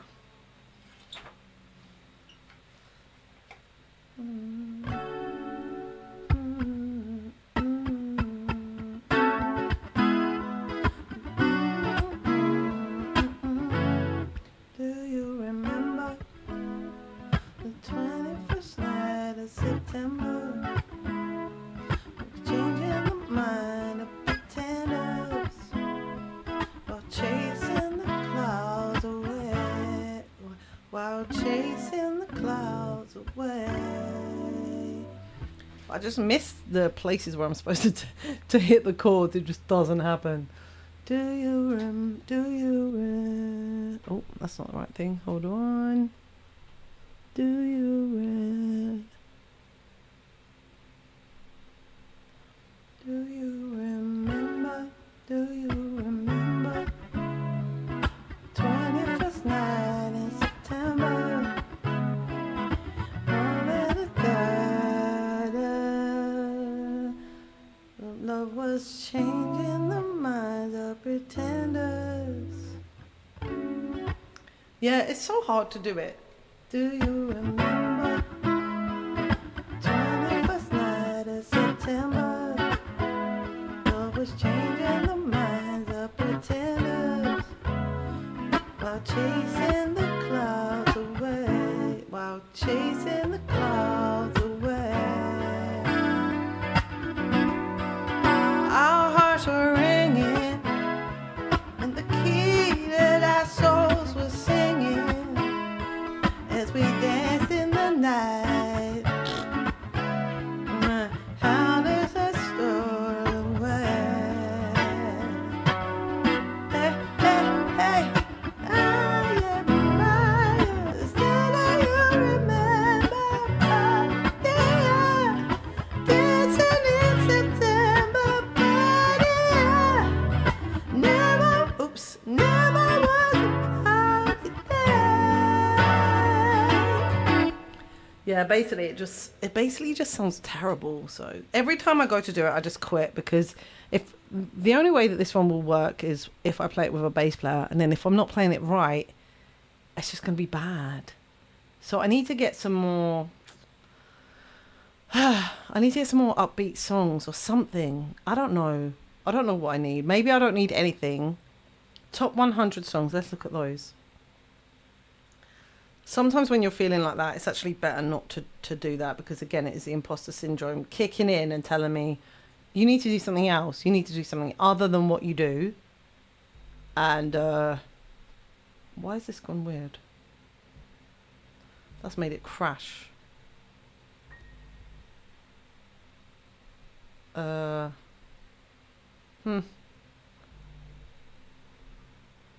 I just miss the places where I'm supposed to hit the chords. It just doesn't happen. Do you oh, that's not the right thing. Hold on. Do you remember? Do you remember? 21st night in September. Love was changing the minds of pretenders. Yeah, it's so hard to do it. Do you remember? 21st night of September. Love was changing the minds of pretenders. While chasing the clouds away. While chasing the clouds away. Our hearts were ringing, and the key that our souls were singing as we danced in the night. How does that story away? Hey, hey, hey, still you remember? Yeah, dancing in September. Never was a day. Yeah, basically it basically just sounds terrible. So every time I go to do it, I just quit, because if the only way that this one will work is if I play it with a bass player, and then if I'm not playing it right, it's just going to be bad. So I need to get some more upbeat songs or something. I don't know what I need. Maybe I don't need anything. Top 100 songs. Let's look at those. Sometimes when you're feeling like that, it's actually better not to do that, because again, it is the imposter syndrome kicking in and telling me, you need to do something else. You need to do something other than what you do. And why has this gone weird? That's made it crash.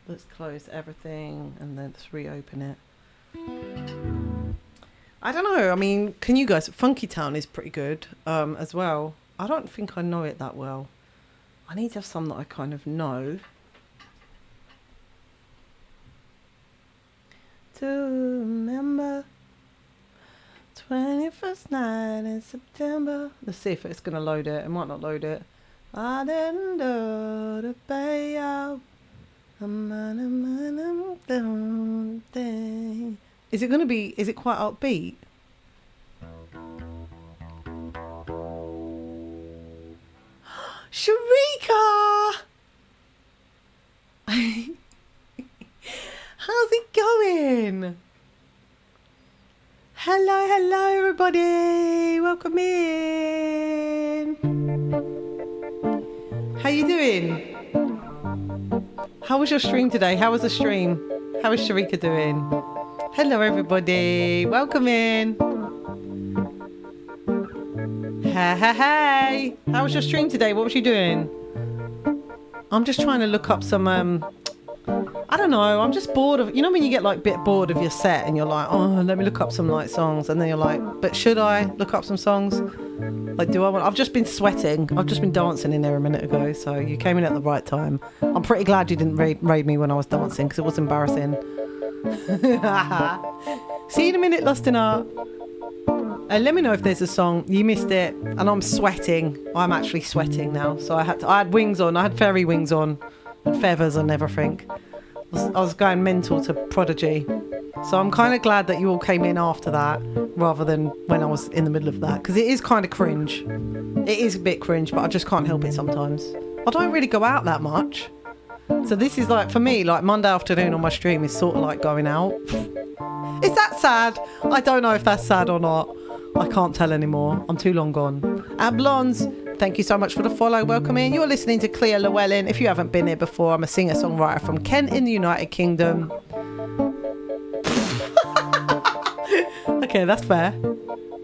Let's close everything and then let's reopen it. I don't know. I mean, can you guys? Funky Town is pretty good as well. I don't think I know it that well. I need to have some that I kind of know. To remember 21st night in September. Let's see if it's going to load it. It might not load it. I didn't do the payout. Is it going to be, is it quite upbeat? Sharika! How's it going? Hello everybody! Welcome in! How you doing? How was your stream today? How was the stream? How is Sharika doing? Hello everybody! Welcome in! Hey! How was your stream today? What was you doing? I'm just trying to look up some, I don't know, I'm just bored of, you know when you get like a bit bored of your set and you're like, oh, let me look up some like songs, and then you're like, but should I look up some songs? Like, do I want, I've just been sweating, I've just been dancing in there a minute ago, so you came in at the right time. I'm pretty glad you didn't raid me when I was dancing, because it was embarrassing. See you in a minute, Lost in Art. Let me know if there's a song you missed it, and I'm sweating. I'm actually sweating now, so I had wings on. I had fairy wings on, and feathers and everything. I was going mental to Prodigy, so I'm kind of glad that you all came in after that rather than when I was in the middle of that, because it is kind of cringe. It is a bit cringe, but I just can't help it sometimes. I don't really go out that much, so this is like, for me, like Monday afternoon on my stream is sort of like going out. Is that sad? I don't know if that's sad or not. I can't tell anymore. I'm too long gone. And Blondes, thank you so much for the follow. Welcome in. You're listening to Clea Llewellyn. If you haven't been here before, I'm a singer-songwriter from Kent in the United Kingdom. Okay, that's fair.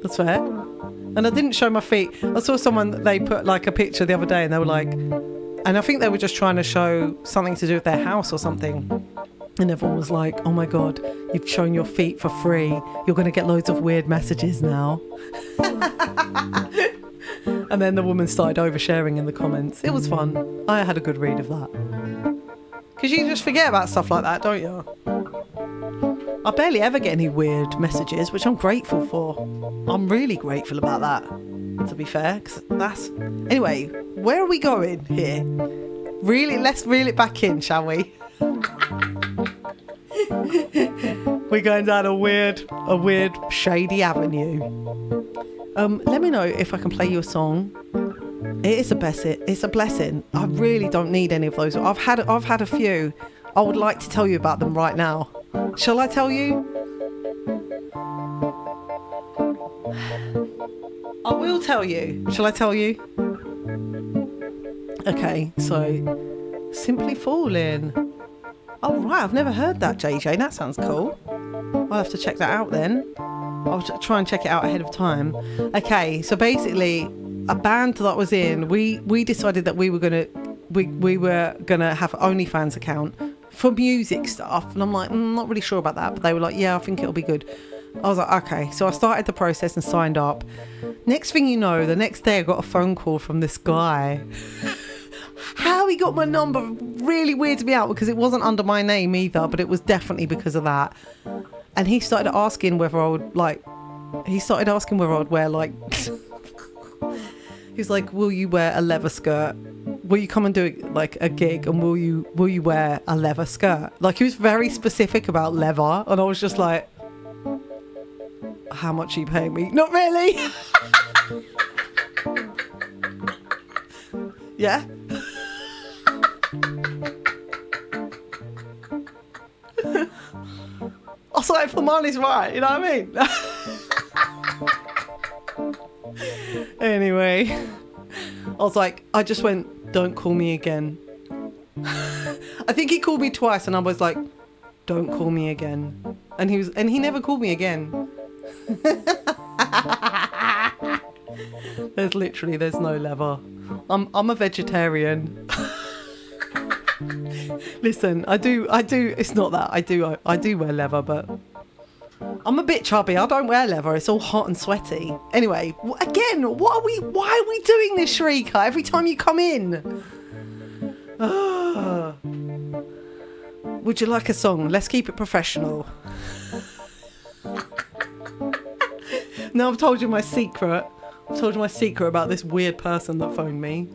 That's fair. And I didn't show my feet. I saw someone, they put like a picture the other day and they were like, and I think they were just trying to show something to do with their house or something. And everyone was like, oh my God, you've shown your feet for free. You're going to get loads of weird messages now. And then the woman started oversharing in the comments. It was fun. I had a good read of that. Because you just forget about stuff like that, don't you? I barely ever get any weird messages, which I'm grateful for. I'm really grateful about that, to be fair. 'Cause that's... Anyway, where are we going here? Really, let's reel it back in, shall we? We're going down a weird shady avenue. Let me know if I can play you a song. It is a blessing. It's a blessing. I really don't need any of those. I've had a few. I would like to tell you about them right now. Shall I tell you? I will tell you. Shall I tell you? Okay, so Simply Falling. Oh right, I've never heard that, JJ. That sounds cool. I'll have to check that out then. I'll try and check it out ahead of time. Okay, so basically, a band that I was in, we decided that we were gonna have an OnlyFans account for music stuff, and I'm like, not really sure about that, but they were like, yeah, I think it'll be good. I was like, okay, so I started the process and signed up. Next thing you know, the next day I got a phone call from this guy. How he got my number really weirded me out, because it wasn't under my name either, but it was definitely because of that. And he started asking whether I would wear like he's like, will you wear a leather skirt? Will you come and do like a gig, and will you wear a leather skirt? Like, he was very specific about leather, and I was just like, how much are you paying me? Not really. Yeah. I was like, if the money's right, you know what I mean? Anyway, I was like, I just went, don't call me again. I think he called me twice, and I was like, don't call me again. And he never called me again. There's no leather. I'm a vegetarian. Listen, I do. It's not that I do wear leather, but I'm a bit chubby. I don't wear leather. It's all hot and sweaty. Anyway, again, why are we doing this, Sharika? Every time you come in. Would you like a song? Let's keep it professional. Now I've told you my secret. I've told you my secret about this weird person that phoned me.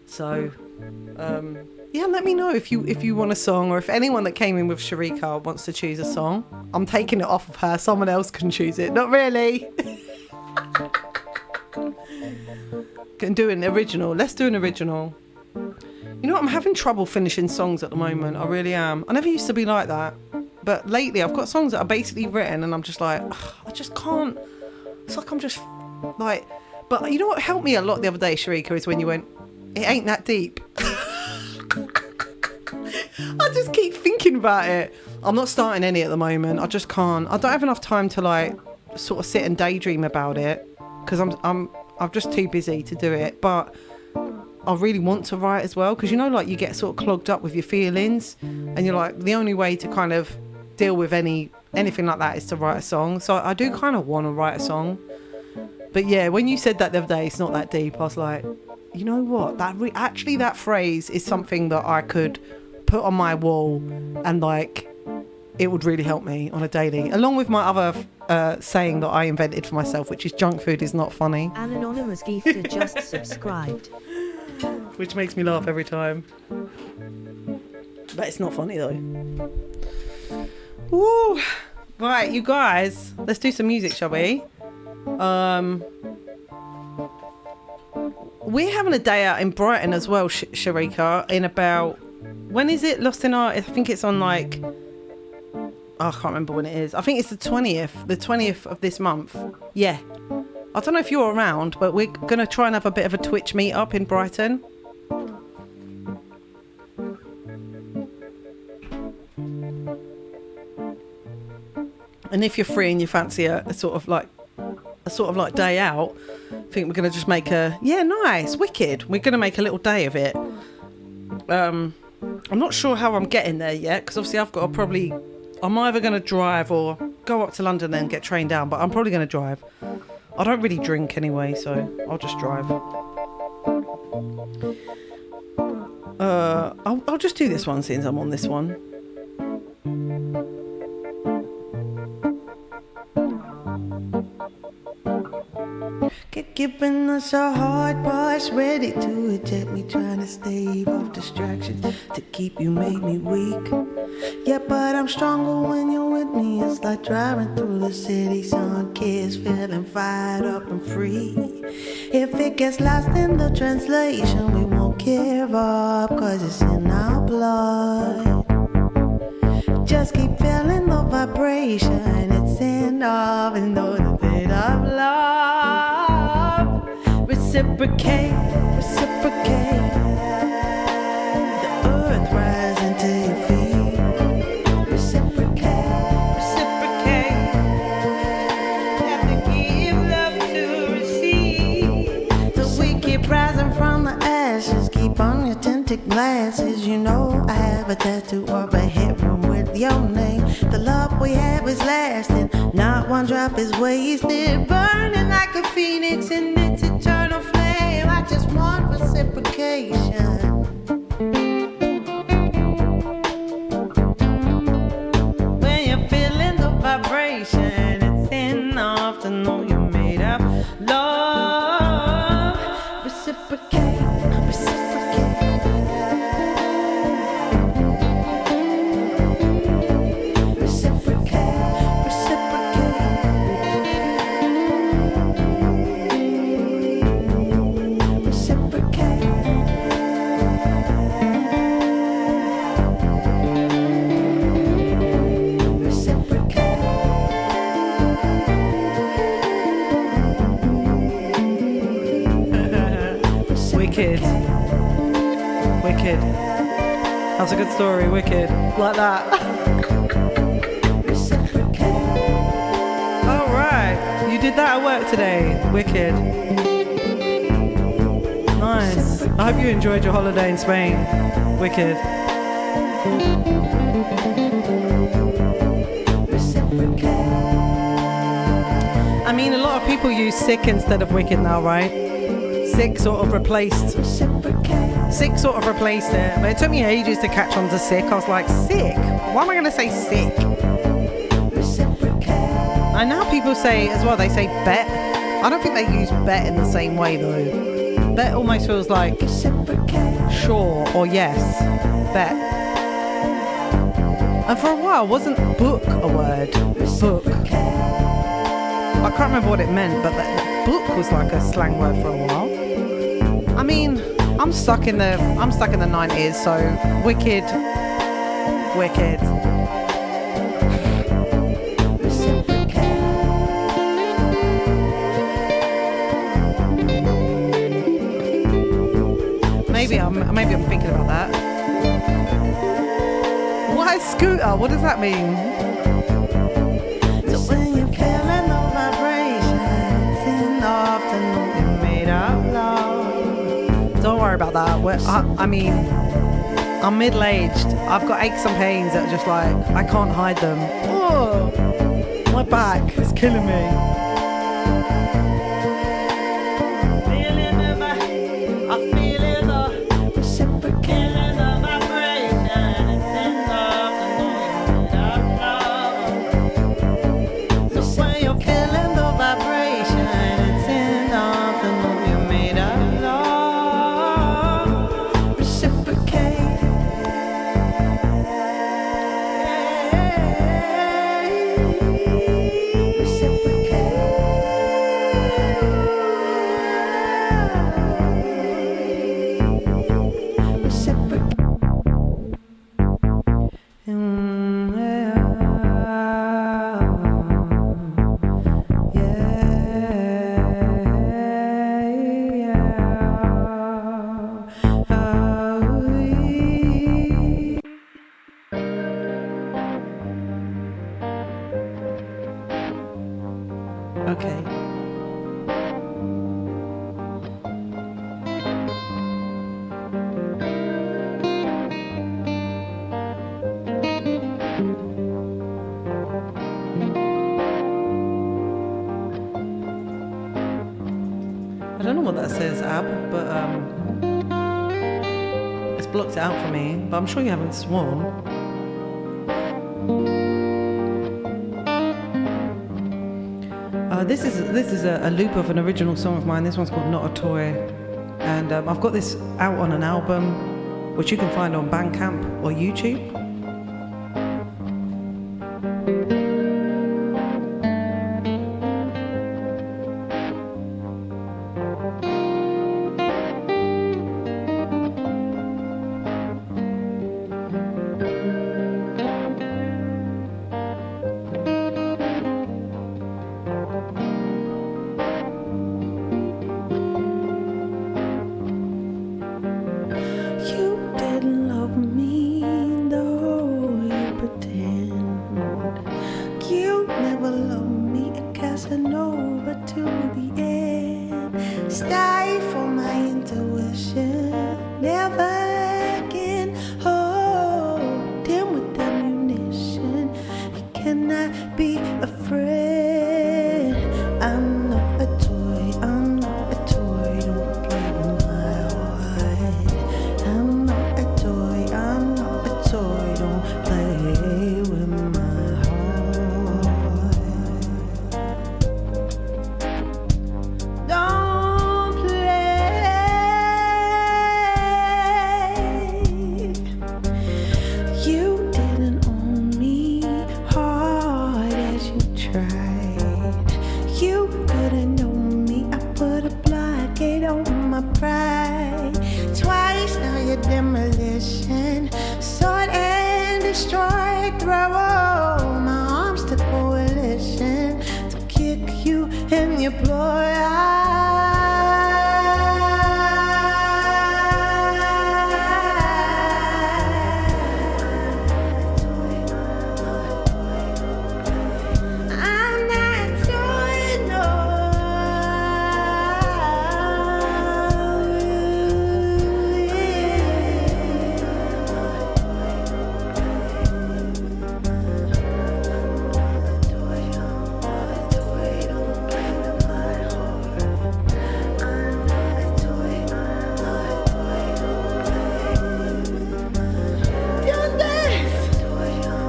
So, Yeah, let me know if you want a song, or if anyone that came in with Sharika wants to choose a song. I'm taking it off of her. Someone else can choose it. Not really. Can do an original. Let's do an original. You know what? I'm having trouble finishing songs at the moment. I really am. I never used to be like that. But lately I've got songs that are basically written and I'm just like, ugh, I just can't. It's like I'm just like... But you know what helped me a lot the other day, Sharika, is when you went, it ain't that deep. I just keep thinking about it. I'm not starting any at the moment. I just can't. I don't have enough time to like sort of sit and daydream about it because I'm just too busy to do it. But I really want to write as well, because you know, like you get sort of clogged up with your feelings and you're like, the only way to kind of deal with anything like that is to write a song. So I do kind of want to write a song. But yeah, when you said that the other day, it's not that deep, I was like, you know what, actually that phrase is something that I could put on my wall and like it would really help me on a daily, along with my other saying that I invented for myself, which is junk food is not funny. An anonymous gifter just subscribed. Which makes me laugh every time. But it's not funny though. Woo! Right, you guys, let's do some music, shall we? We're having a day out in Brighton as well, Sharika, in about... When is it? Lost in Art? I think it's on like... I can't remember when it is. I think it's the 20th of this month. Yeah. I don't know if you're around, but we're going to try and have a bit of a Twitch meet-up in Brighton. And if you're free and you fancy a sort of like day out, I think we're going to just make nice, wicked. We're going to make a little day of it. I'm not sure how I'm getting there yet, because obviously I'm either going to drive or go up to London and get trained down, but I'm probably going to drive. I don't really drink anyway, so I'll just drive. I'll just do this one since I'm on this one. Giving us a hard push, ready to eject me, trying to stave off distractions to keep you made me weak. Yeah, but I'm stronger when you're with me. It's like driving through the city, sun kids feeling fired up and free. If it gets lost in the translation, we won't give up, cause it's in our blood. Just keep feeling the vibration, it's in love, and know the bit of love. Reciprocate, reciprocate. The earth rising to your feet. Reciprocate, reciprocate. Have to give love to receive. So we keep rising from the ashes, keep on your tinted glasses. You know I have a tattoo of a headroom with your name. The love we have is lasting, not one drop is wasted. Burning like a phoenix in its eternal flame. I just want reciprocation. When you're feeling the vibration, it's enough to know you're made of love. Reciprocate, reciprocate. Wicked. That's a good story, wicked. Like that. Alright, you did that at work today. Wicked. Nice. I hope you enjoyed your holiday in Spain. Wicked. I mean, a lot of people use sick instead of wicked now, right? Sick sort of replaced it, but it took me ages to catch on to sick. I was like, sick? Why am I going to say sick? And now people say as well, they say bet. I don't think they use bet in the same way though. Bet almost feels like sure or yes. Bet. And for a while, wasn't book a word? Book. I can't remember what it meant, but that book was like a slang word for a while. I mean, I'm stuck in the 90s, so wicked. Maybe I'm thinking about that. Why scooter? What does that mean? So when you're feeling the vibrations in the afternoon, you're made of love. Don't worry about that. I mean, I'm middle-aged. I've got aches and pains that are just like, I can't hide them. Oh, my back is killing me. Okay. I don't know what that says, Ab, but it's blocked it out for me. But I'm sure you haven't sworn. This is a loop of an original song of mine. This one's called Not a Toy, and I've got this out on an album, which you can find on Bandcamp or YouTube.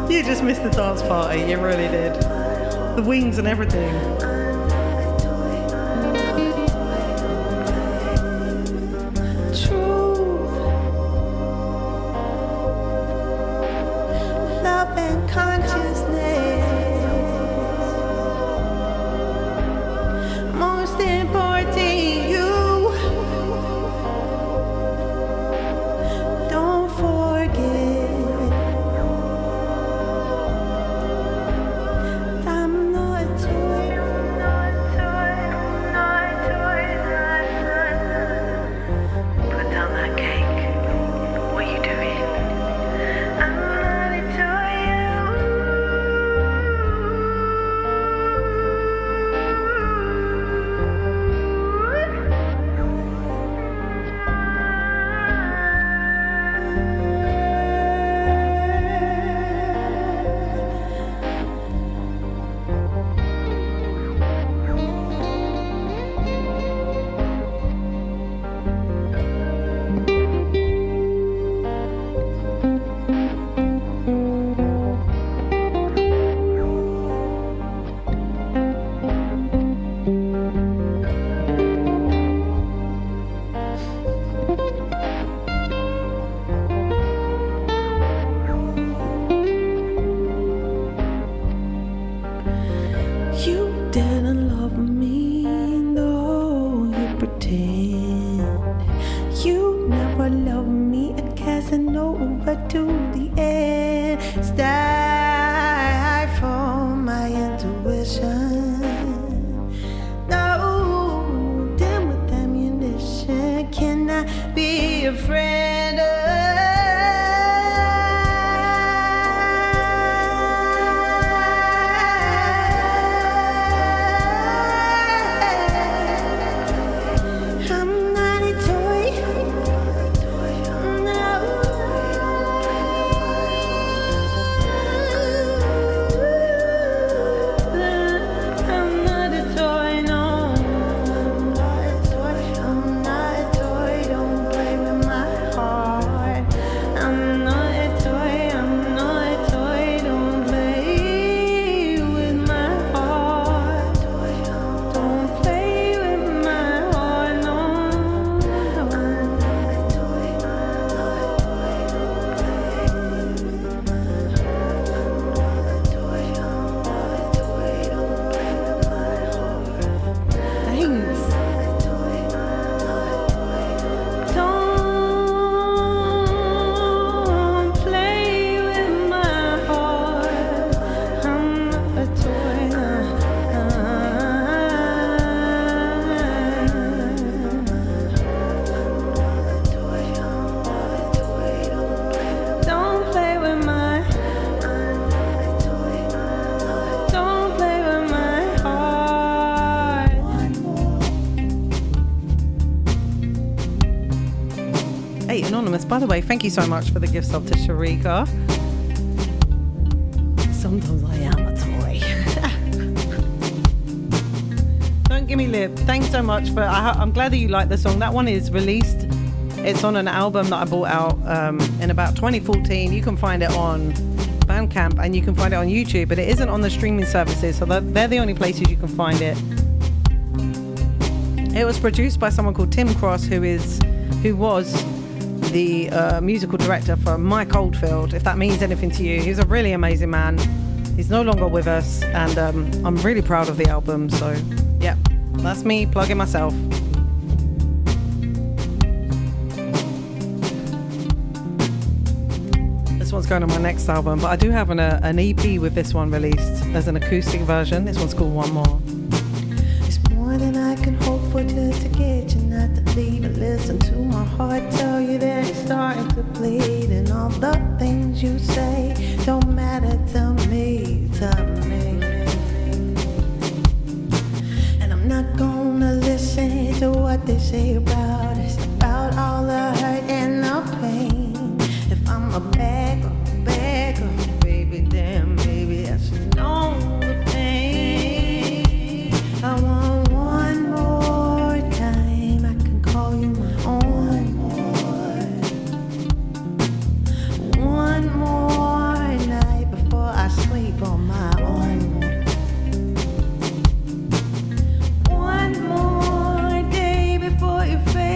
You just missed the dance party, you really did. The wings and everything. Truth You never loved me, a Casanova to the end. Stifle my intuition. No, dim with ammunition. Can I be a friend of? Anonymous, by the way, thank you so much for the gift sub to Sharika. Sometimes I am a toy. Don't give me lip. Thanks so much for. I'm glad that you like the song. That one is released. It's on an album that I bought out in about 2014. You can find it on Bandcamp and you can find it on YouTube, but it isn't on the streaming services, so they're the only places you can find it. It was produced by someone called Tim Cross, who was the musical director for Mike Oldfield, if that means anything to you. He's a really amazing man. He's no longer with us, and I'm really proud of the album. So, yeah, that's me plugging myself. This one's going on my next album, but I do have an EP with this one released as an acoustic version. This one's called One More. It's more than I can hope for, just to get you not to leave and listen to my heart tell you that it's starting to bleed, and all the things you say don't matter to me, and I'm not gonna listen to what they say about us, about all the hurt and the pain. If I'm a beggar, baby, damn, baby, I should know the pain. I want one more time I can call you my own. One more night before I sleep on my own. One more day before you fade.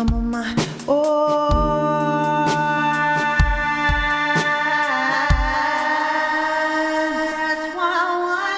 I'm on my own. That's why I want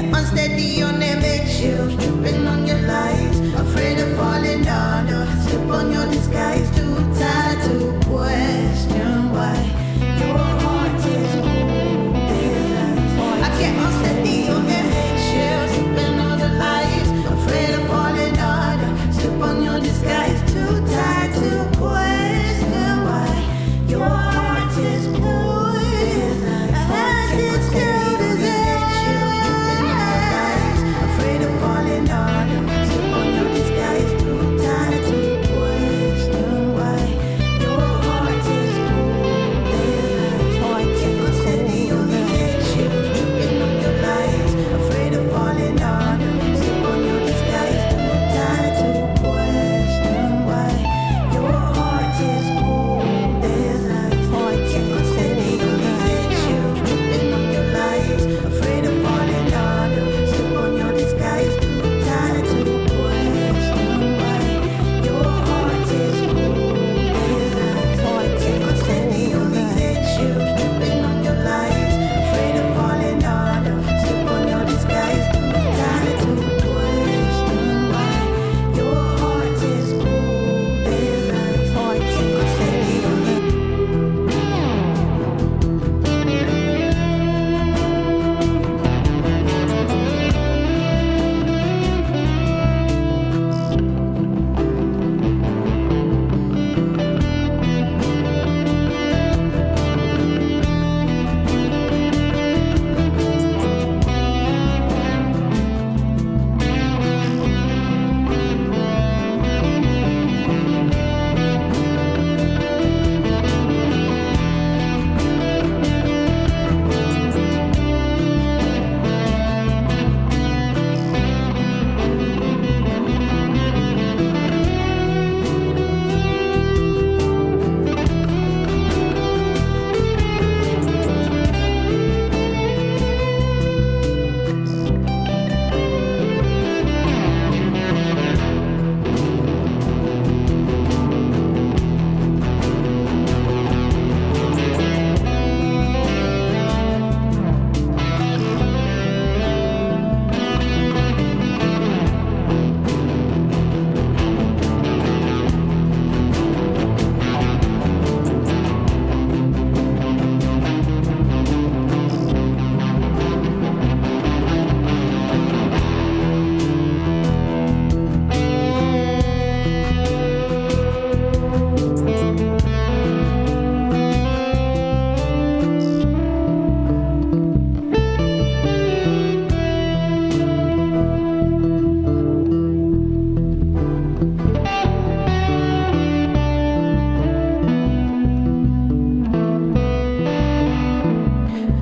get unsteady on them eggshells, tripping on your lights, afraid of falling down, slip on your disguise, too tired to question why your heart is cold as ice. I get unsteady on them eggshells, tripping on the lights, afraid of falling down, slip on your disguise, too tired to question why your heart is cold as ice. Heart is cold as ice, afraid of falling down, slip on your disguise, too tired to question why your heart is cold as ice. Get unsteady on the eggshells, tripping on your lights, afraid of falling down, slip on your disguise, too tired to question why your heart is cold as ice. Get unsteady on the eggshells, tripping on your lights, afraid of falling down, slip on your disguise, too tired to question why your heart is cold as ice. Get unsteady on the eggshells, tripping on your lights, afraid of falling down, slip on your disguise, too tired to question why your heart is cold as ice.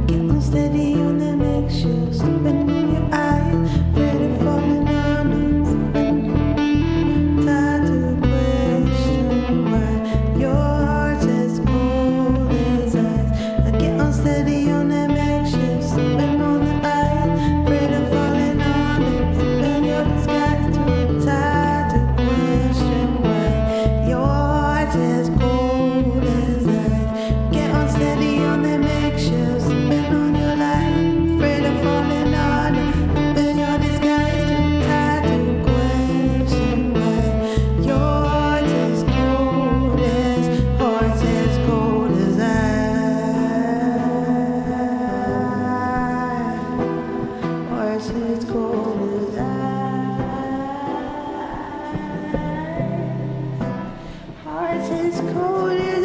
Get unsteady on the get unsteady on them eggshells, slipping on your eyes, afraid of falling down, tired to question why your heart is cold as ice. I get unsteady on them eggshells, slipping on the ice, afraid of falling down, slipping your disguise, too tired to question why your heart is cold as ice. Get unsteady on them eggshells, slipping on your life, afraid of falling down, slipping your disguise, too tired to question why your heart is cold as ice. Heart is cold as ice. Heart is cold as ice. Heart is cold as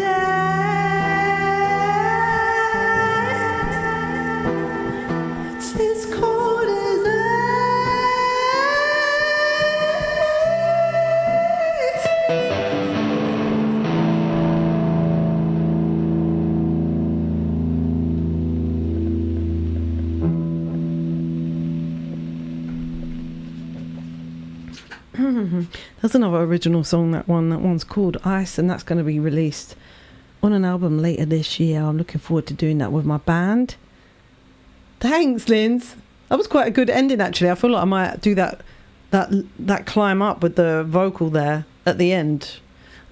That's another original song, that one. That one's called Ice, and that's going to be released on an album later this year. I'm looking forward to doing that with my band. Thanks, Linz. That was quite a good ending, actually. I feel like I might do that climb up with the vocal there at the end.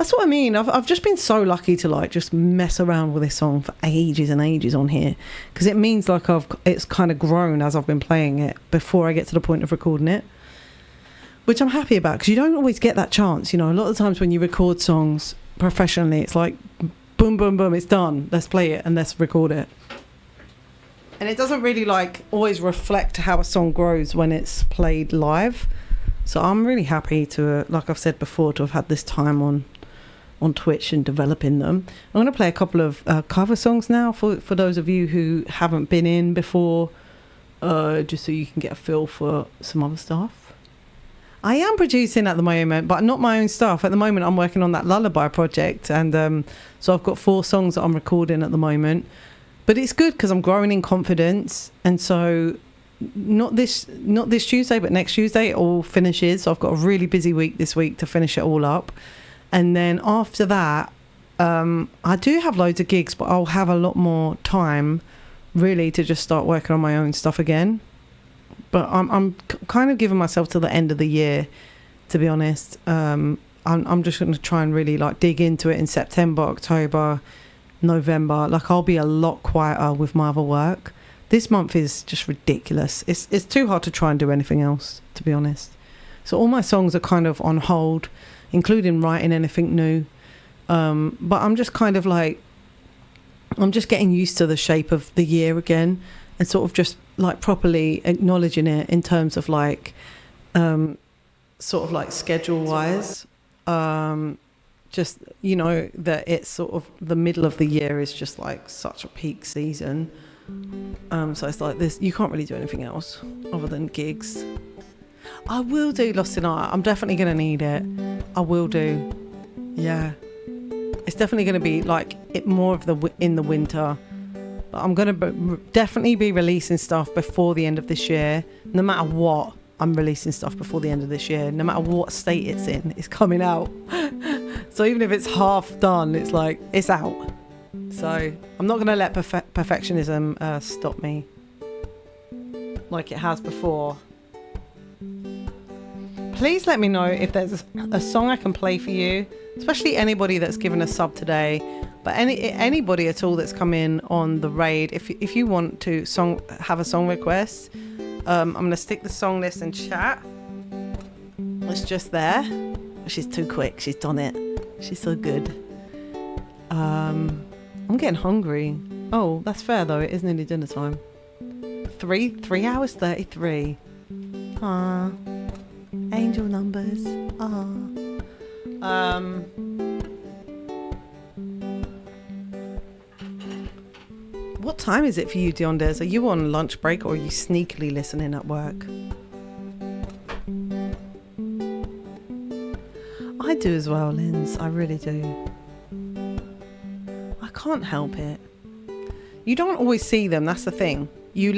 That's what I mean. I've just been so lucky to like just mess around with this song for ages and ages on here, because it means like it's kind of grown as I've been playing it before I get to the point of recording it, which I'm happy about, because you don't always get that chance. You know, a lot of the times when you record songs professionally, it's like boom, boom, boom, it's done. Let's play it and let's record it. And it doesn't really like always reflect how a song grows when it's played live. So I'm really happy to, like I've said before, to have had this time on Twitch and developing them. I'm going to play a couple of cover songs now for those of you who haven't been in before, just so you can get a feel for some other stuff. I am producing at the moment, but not my own stuff. At the moment, I'm working on that Lullaby project, and so I've got 4 songs that I'm recording at the moment. But it's good because I'm growing in confidence, and so not this Tuesday, but next Tuesday it all finishes. So I've got a really busy week this week to finish it all up, and then after that, I do have loads of gigs, but I'll have a lot more time really to just start working on my own stuff again. But I'm kind of giving myself till the end of the year, to be honest. I'm just going to try and really like dig into it in September, October, November. Like I'll be a lot quieter with my other work. This month is just ridiculous. It's too hard to try and do anything else, to be honest. So all my songs are kind of on hold, including writing anything new. But I'm just kind of like, I'm just getting used to the shape of the year again, and sort of just like properly acknowledging it in terms of like sort of like schedule wise. Just, you know, that it's sort of the middle of the year is just like such a peak season. So it's like this, you can't really do anything else other than gigs. I will do Lost in Art. I'm definitely going to need it. I will do. Yeah. It's definitely going to be like it more of in the winter. But I'm going to definitely be releasing stuff before the end of this year. No matter what, I'm releasing stuff before the end of this year. No matter what state it's in, it's coming out. So even if it's half done, it's like, it's out. So I'm not going to let perfectionism stop me like it has before. Please let me know if there's a song I can play for you, especially anybody that's given a sub today, but anybody at all that's come in on the raid. If you want to have a song request, I'm going to stick the song list in chat. It's just there. She's too quick. She's done it. She's so good. I'm getting hungry. Oh, that's fair though. It is nearly dinner time. 3 hours 33. Ah, angel numbers. Ah. What time is it for you, Diondes? Are you on lunch break or are you sneakily listening at work? I do as well, Linz. I really do. I can't help it. You don't always see them, that's the thing. You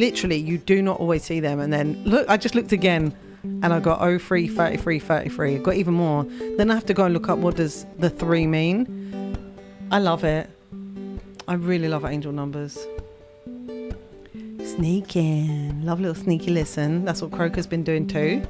do not always see them. And then, look, I just looked again and I got 03, 33, 33. I got even more. Then I have to go and look up what does the 3 mean. I love it. I really love angel numbers. Sneaking. Love a little sneaky listen. That's what Croker's been doing too.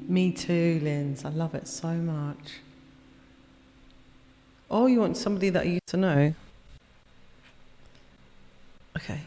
Me too, Linz. I love it so much. Oh, you want somebody that you used to know? Okay.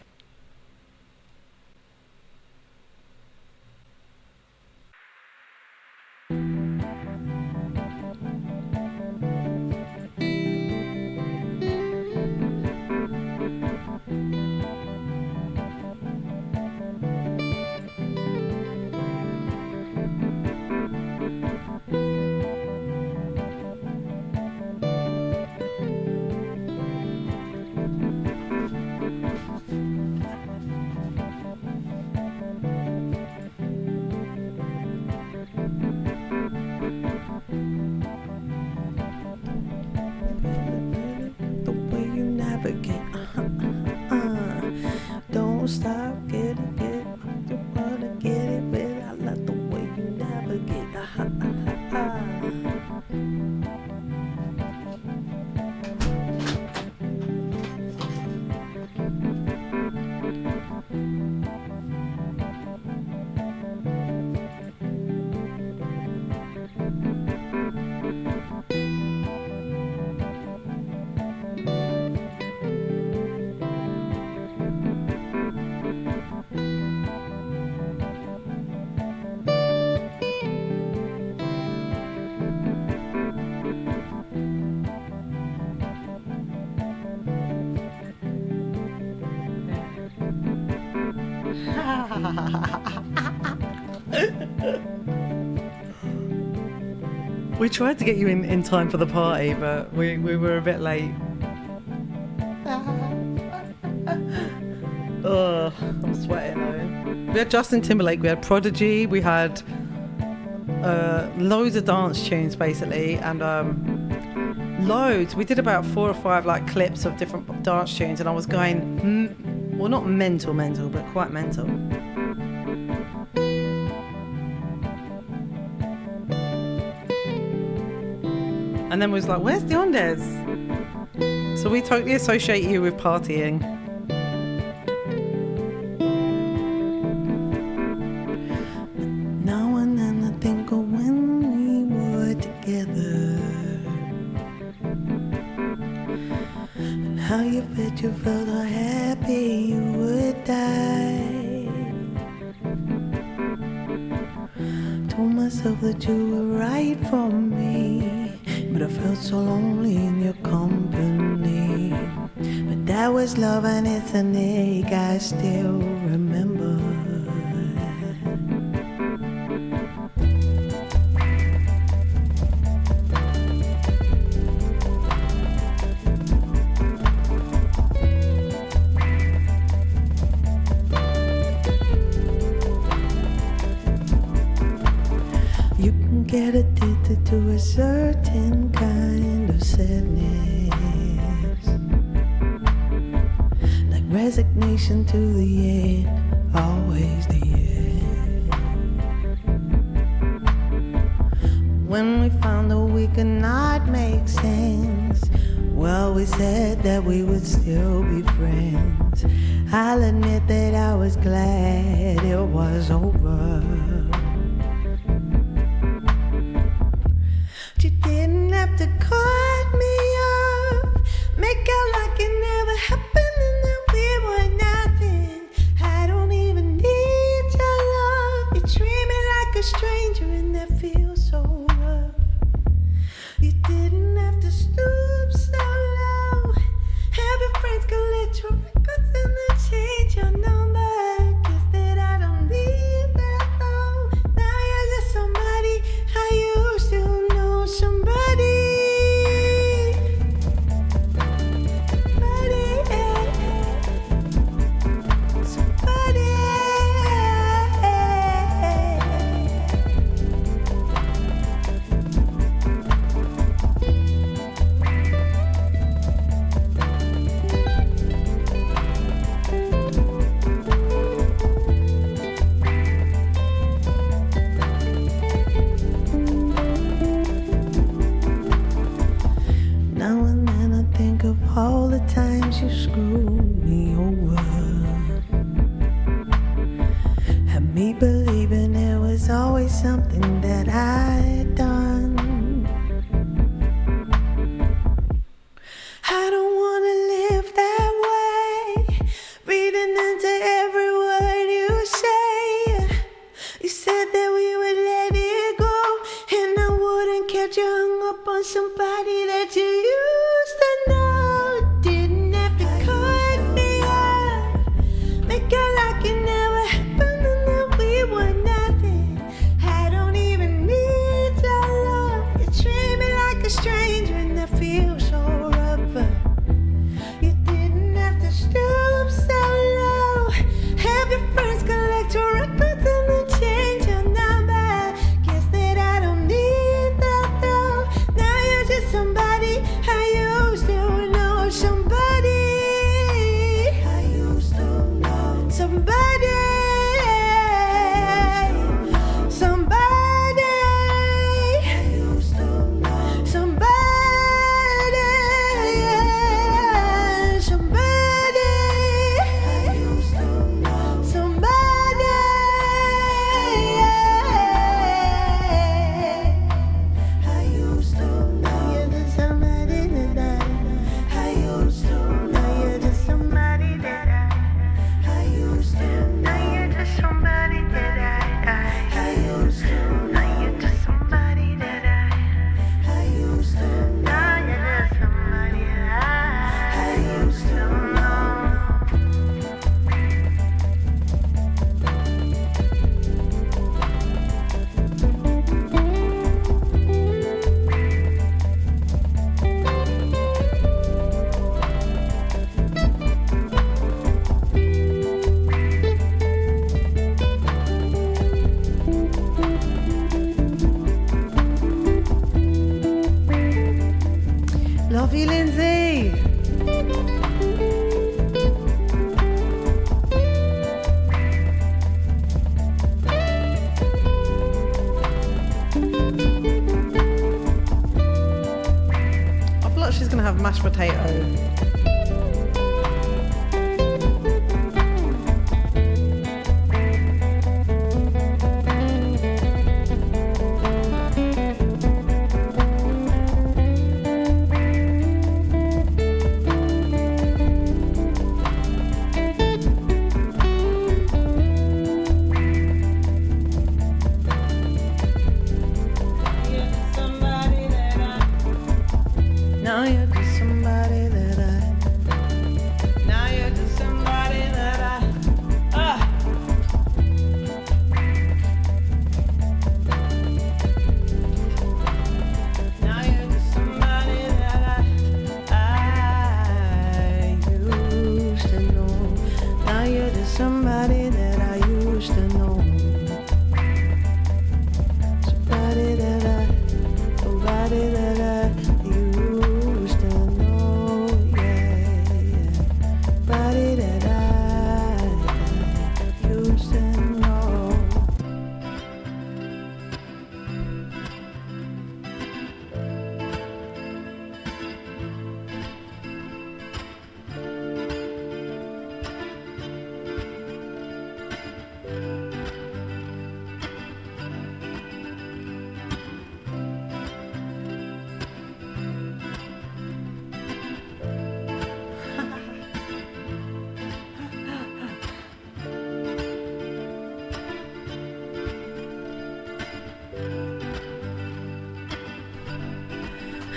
We tried to get you in time for the party, but we were a bit late. Oh, I'm sweating though. We had Justin Timberlake, we had Prodigy, we had loads of dance tunes basically, and loads. We did about 4 or 5 like clips of different dance tunes, and I was going, well, not mental, but quite mental. And then we was like, where's Diondes? So we totally associate you with partying. Now and then I think of when we were together, and how you bet you felt how happy you would die. Told myself that you were right for me, but I felt so lonely in your company. But that was love and it's an ache I still remember. You can get addicted to a certain kind of sadness, like resignation to the end, always the end. When we found that we could not make sense, well, we said that we would still be friends. I'll admit that I was glad it was over. You didn't have to cut me off, make out like it never happened and that we were nothing. I don't even need your love. You treat me like a stranger and that feels so rough. You didn't have to stoop so low, have your friends collect your records and then change your number. Guess that I don't need that though. Now you're just somebody I used to know. Somebody, now and then I think of all the times you screwed me over, had me believing there was always something that I'd done. I don't wanna live that way, reading into every word you say. You said that we would let it go, and I wouldn't catch you hung up on somebody that you used to know. Didn't have to cut me off, make out like it never happened and that we were nothing. I don't even need your love. You treat me like a stranger and that feels so rough. You didn't have to stoop so low, have your friends collect your records and then change your number. Guess that I don't need that though. Now you're just somebody I gonna have mashed potato. Now you're just somebody that I. Now you're just somebody that I. Now you're just somebody that I used to know. Now you're just somebody that I used to know. Somebody that I used to know, yeah, yeah. Somebody that I used to know.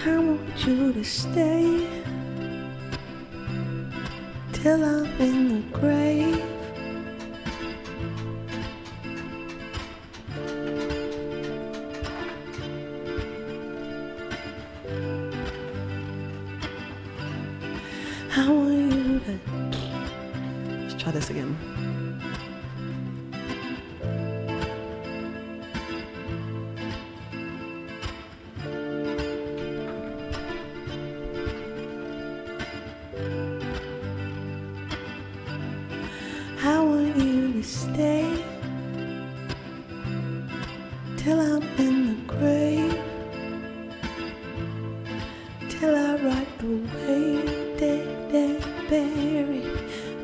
I want you to stay till I'm in the grave. I want you to. Let's try this again. I want you to stay till I'm in the grave, till I rot away, dead and buried,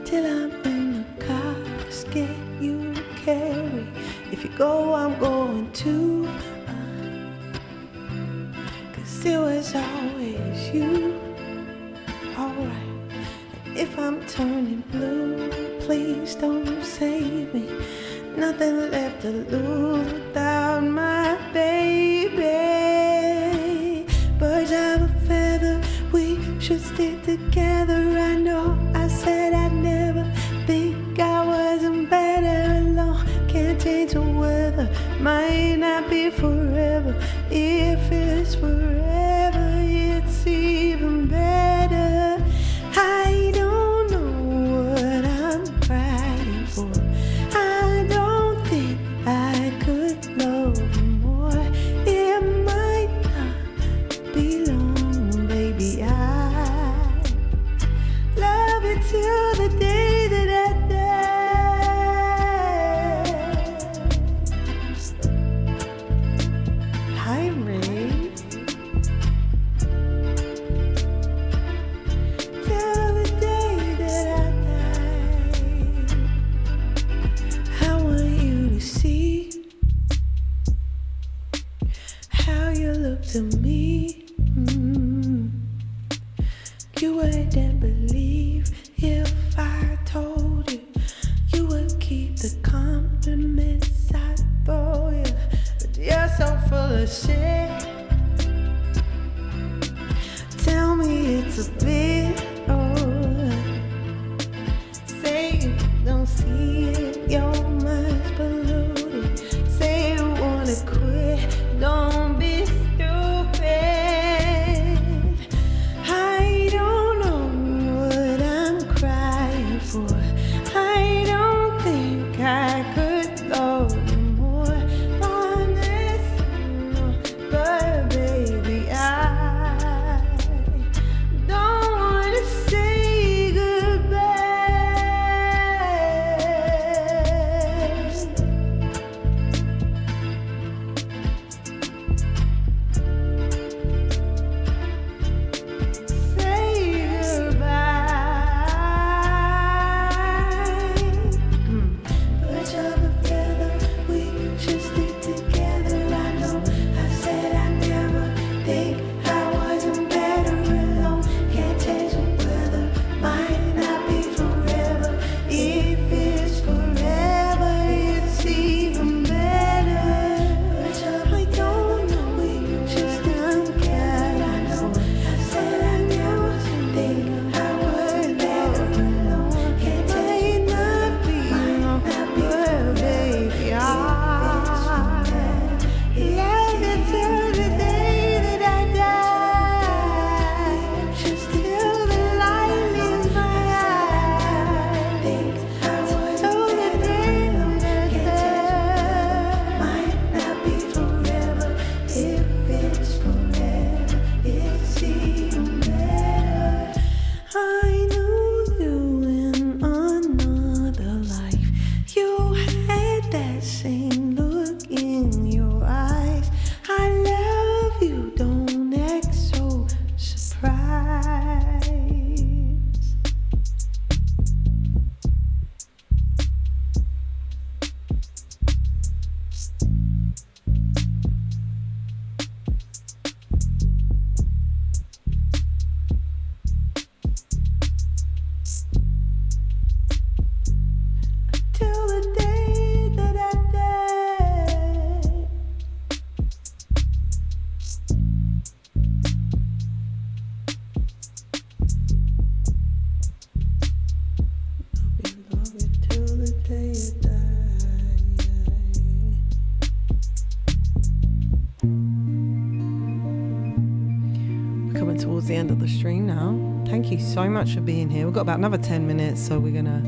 till I'm in the casket you carry. If you go, I'm going too, 'cause it was always you. Alright, and if I'm turning blue, please don't save me. Nothing left to lose without my baby. Birds of a feather, we should stick together. I know I said I'd never think I wasn't better alone. Can't change the weather, might not be forever. If it's forever, it's even better. I don't know what I'm crying for. I don't think I could love more. It might not be long, baby. I love you till the day that I die. Hi, Ray. Till the day that I die. I want you to see how you look to me. You wouldn't believe if I told you. You would keep the compliments I throw you. But you're so full of shit. Tell me it's a bit say you don't see it, your mind's polluted. Say you wanna quit, don't be stupid. I don't know what I'm crying for. I don't think I could love you more. Honest, but Love you till the day you die. We're coming towards the end of the stream now. Thank you so much for being here. We've got about another 10 minutes, so we're gonna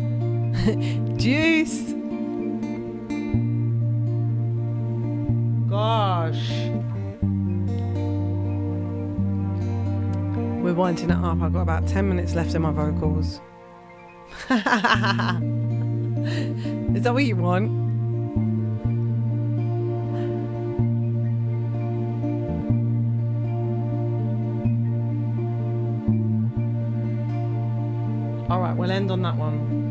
juice. Gosh. We're winding it up. I've got about 10 minutes left in my vocals. Is that what you want? All right, we'll end on that one.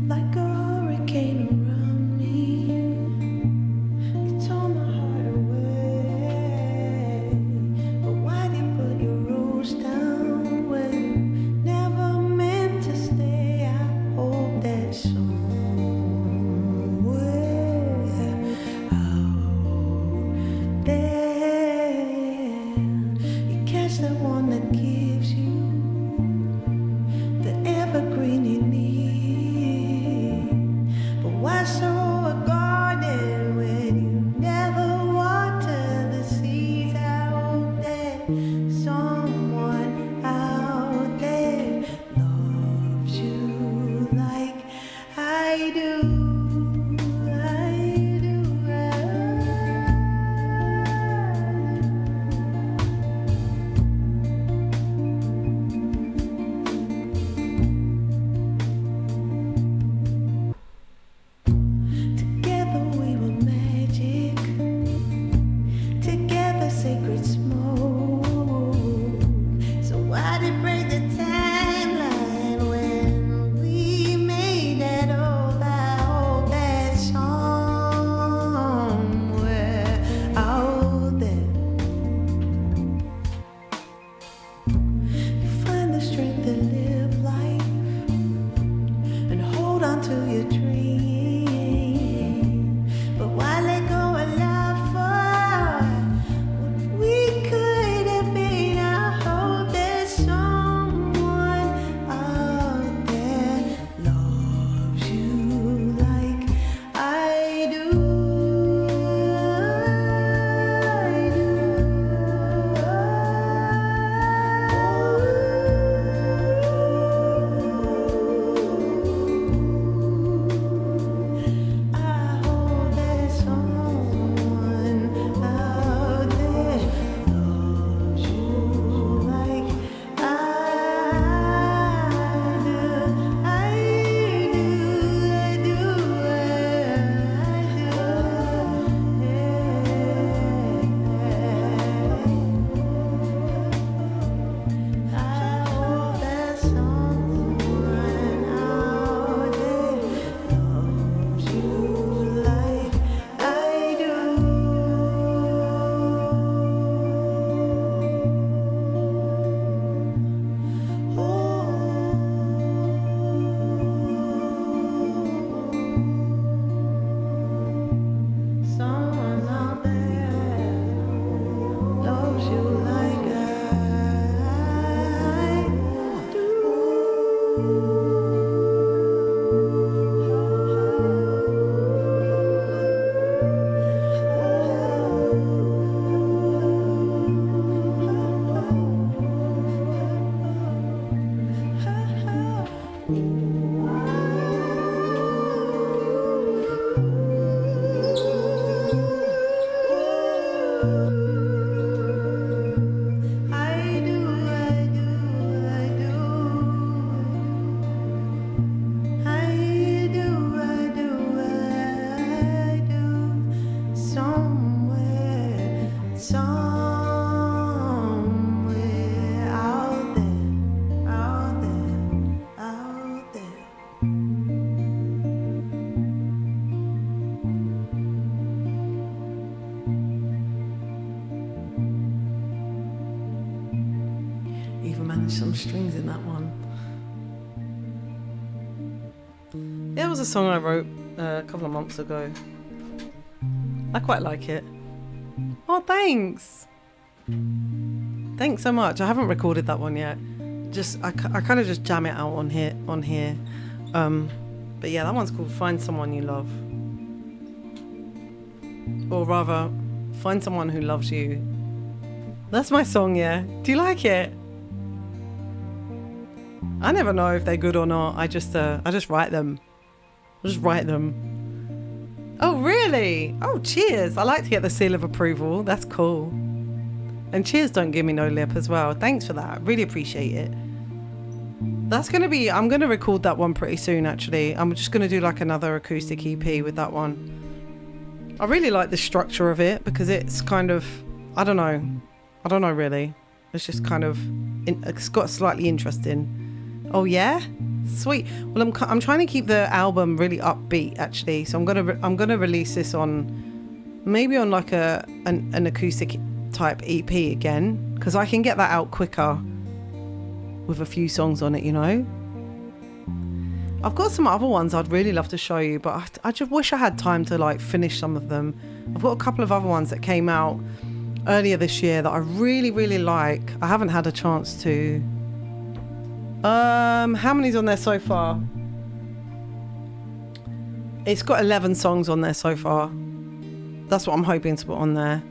Like a hurricane around me, you tore my heart away. But why did you put your rose down when you never meant to stay? I hope that somewhere out there you catch the one that gives you the evergreen you need. But why sow a garden when you never water the seeds? I hope that someone out there loves you like I do. Together we were magic, together sacred smoke. So why did break the timeline when we made that oath? I hope that somewhere out there you find the strength to live life and hold on to your dream. But why let go of love for what we could have been? I hope there's someone out there loves you like I do. I hope there's someone out there loves you like I do. I do. I hope there's someone out there loves you like I do. Someone out there loves you like I do. some strings in that one. Yeah, it was a song I wrote a couple of months ago. I quite like it. Oh, thanks. Thanks so much. I haven't recorded that one yet. I kind of just jam it out on here. But yeah, that one's called Find Someone You Love. Or rather, Find Someone Who Loves You. That's my song, yeah. Do you like it? I never know if they're good or not. I just write them. Oh, really? Oh, cheers. I like to get the seal of approval. That's cool. And cheers don't give me no lip as well. Thanks for that. Really appreciate it. I'm going to record that one pretty soon, actually. I'm just going to do like another acoustic EP with that one. I really like the structure of it because it's kind of, I don't know really. It's just kind of, it's got slightly interesting. Oh yeah? Sweet. Well, I'm trying to keep the album really upbeat, actually. So I'm gonna release this on, maybe on like an acoustic type EP again, because I can get that out quicker with a few songs on it, you know. I've got some other ones I'd really love to show you, but I just wish I had time to like finish some of them. I've got a couple of other ones that came out earlier this year that I really, really like. I haven't had a chance to. How many's on there so far? It's got 11 songs on there so far. That's what I'm hoping to put on there.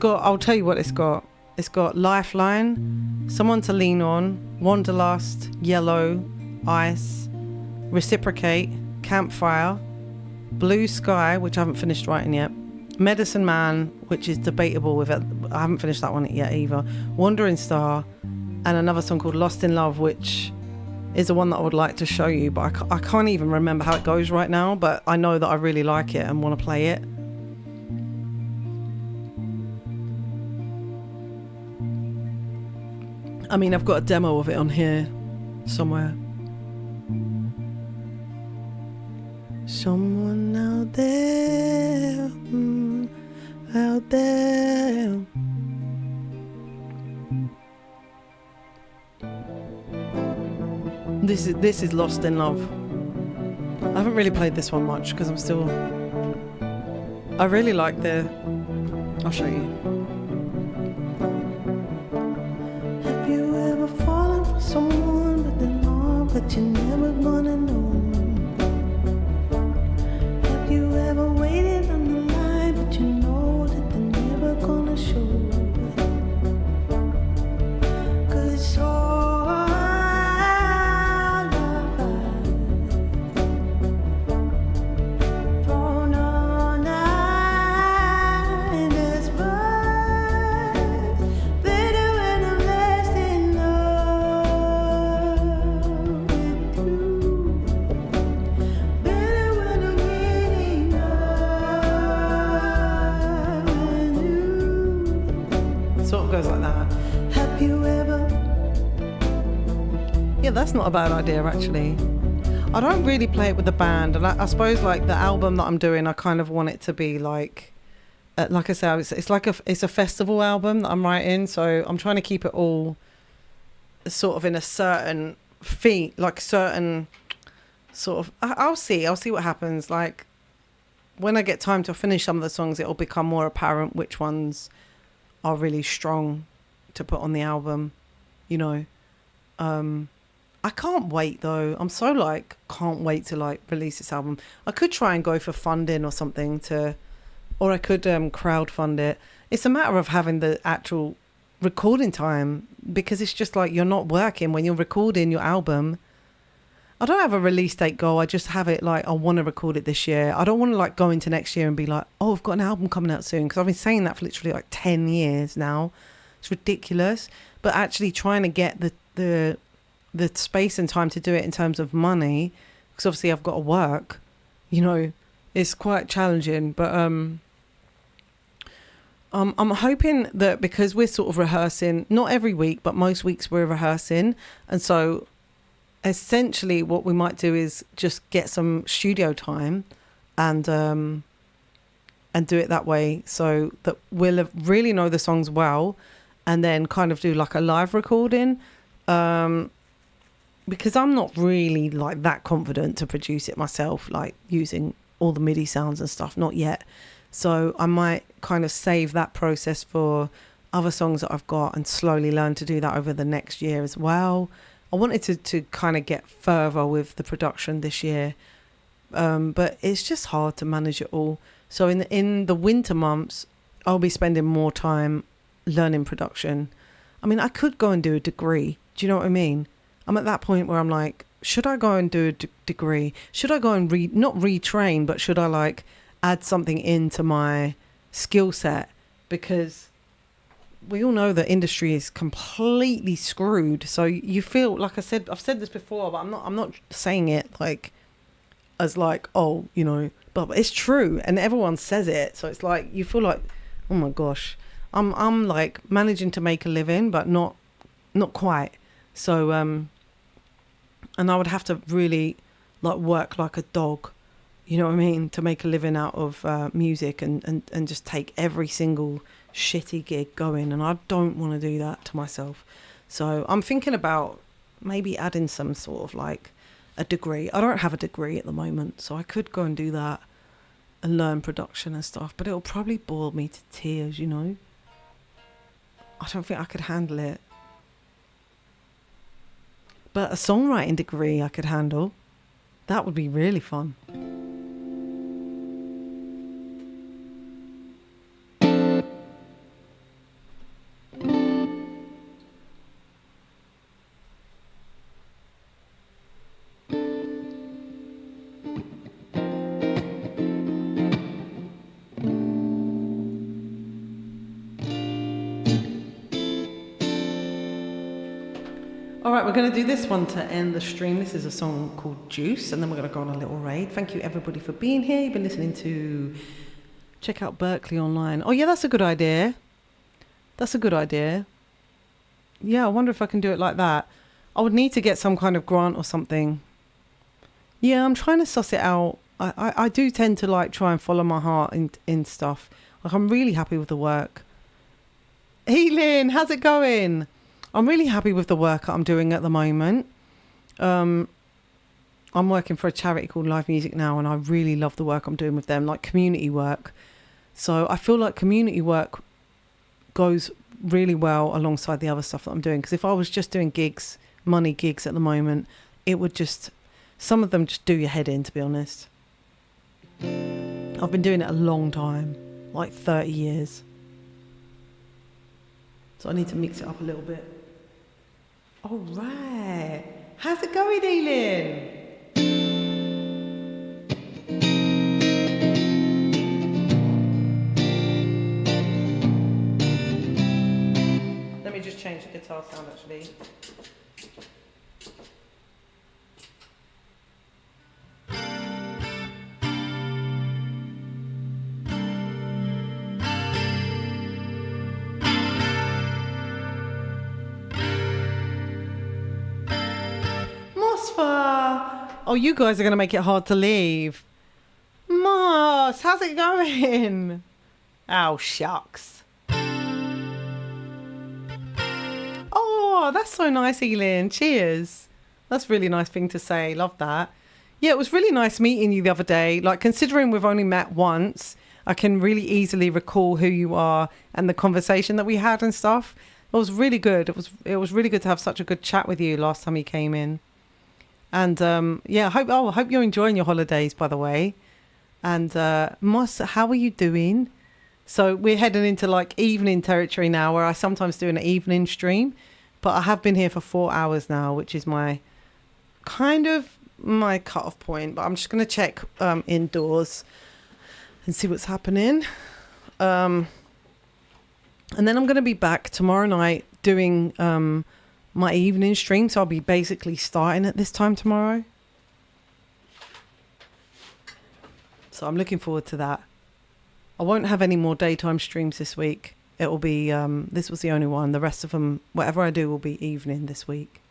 I'll tell you what it's got. It's got Lifeline, Someone to Lean On, Wanderlust, Yellow, Ice, Reciprocate, Campfire, Blue Sky, which I haven't finished writing yet, Medicine Man, which is debatable with it. I haven't finished that one yet either, Wandering Star, and another song called Lost in Love, which is the one that I would like to show you, but I can't even remember how it goes right now, but I know that I really like it and want to play it. I mean, I've got a demo of it on here somewhere. Someone out there, out there. This is Lost in Love. I haven't really played this one much because I really like I'll show you. Have you ever fallen for someone with an arm, but you're never gonna know? Have you ever waited on the line, but you know that they're never gonna show? 'Cause all our lives thrown on endless birds, better when I'm less in love with you, better when I'm getting love with you. Sort of goes like that. Have you ever? Yeah, that's not a bad idea actually. I don't really play it with the band, and I suppose like the album that I'm doing, I kind of want it to be like I say, it's like it's a festival album that I'm writing, so I'm trying to keep it all sort of in a certain certain sort of. I'll see what happens. Like when I get time to finish some of the songs, it'll become more apparent which ones are really strong to put on the album, you know. I can't wait though. I'm so can't wait to release this album. I could try and go for funding or something or I could crowdfund it. It's a matter of having the actual recording time, because it's just like you're not working when you're recording your album. I don't have a release date goal. I just have it I want to record it this year. I don't want to go into next year and be like, oh, I've got an album coming out soon, because I've been saying that for literally 10 years now. It's ridiculous. But actually trying to get the space and time to do it in terms of money, because obviously I've got to work, you know, it's quite challenging. But I'm hoping that, because we're sort of rehearsing, not every week, but most weeks we're rehearsing, and so essentially what we might do is just get some studio time and do it that way, so that we'll really know the songs well, and then kind of do like a live recording. Because I'm not really like that confident to produce it myself, like using all the MIDI sounds and stuff, not yet. So I might kind of save that process for other songs that I've got and slowly learn to do that over the next year as well. I wanted to kind of get further with the production this year, but it's just hard to manage it all. So in the winter months, I'll be spending more time learning production. I mean, I could go and do a degree. Do you know what I mean? I'm at that point where I'm like, should I go and do a degree? Should I go and not retrain, but should I like add something into my skill set? Because we all know that industry is completely screwed. So you feel, like I said, I've said this before, but I'm not saying it like as like, oh, you know, but it's true and everyone says it. So it's like you feel like, oh my gosh, I'm like managing to make a living, but not quite. So and I would have to really like work like a dog, you know what I mean, to make a living out of music and just take every single shitty gig going, and I don't want to do that to myself. So I'm thinking about maybe adding some sort of like a degree. I don't have a degree at the moment, so I could go and do that and learn production and stuff, but it'll probably bore me to tears, you know. I don't think I could handle it. But a songwriting degree I could handle. That would be really fun. All right, we're going to do this one to end the stream. This is a song called Juice, and then we're going to go on a little raid. Thank you, everybody, for being here. You've been listening to... Check out Berkeley online. Oh, yeah, that's a good idea. That's a good idea. Yeah, I wonder if I can do it like that. I would need to get some kind of grant or something. Yeah, I'm trying to suss it out. I do tend to, like, try and follow my heart in stuff. Like, I'm really happy with the work. Hey, Lynn, how's it going? I'm really happy with the work I'm doing at the moment. I'm working for a charity called Live Music Now, and I really love the work I'm doing with them, like community work. So I feel like community work goes really well alongside the other stuff that I'm doing. Because if I was just doing gigs, money gigs at the moment, it would just, some of them just do your head in, to be honest. I've been doing it a long time, like 30 years. So I need to mix it up a little bit. All right. How's it going, Elin? Let me just change the guitar sound, actually. Oh, you guys are going to make it hard to leave. Moss, how's it going? Oh, shucks. Oh, that's so nice, Elin. Cheers. That's a really nice thing to say. Love that. Yeah, it was really nice meeting you the other day. Like, considering we've only met once, I can really easily recall who you are and the conversation that we had and stuff. It was really good. It was really good to have such a good chat with you last time you came in. And yeah, I hope you're enjoying your holidays, by the way. And Moss, how are you doing? So we're heading into like evening territory now, where I sometimes do an evening stream, but I have been here for 4 hours now, which is my kind of my cut-off point. But I'm just going to check indoors and see what's happening. And then I'm going to be back tomorrow night doing my evening stream, so I'll be basically starting at this time tomorrow. So I'm looking forward to that. I won't have any more daytime streams this week. It will be, this was the only one. The rest of them, whatever I do, will be evening this week.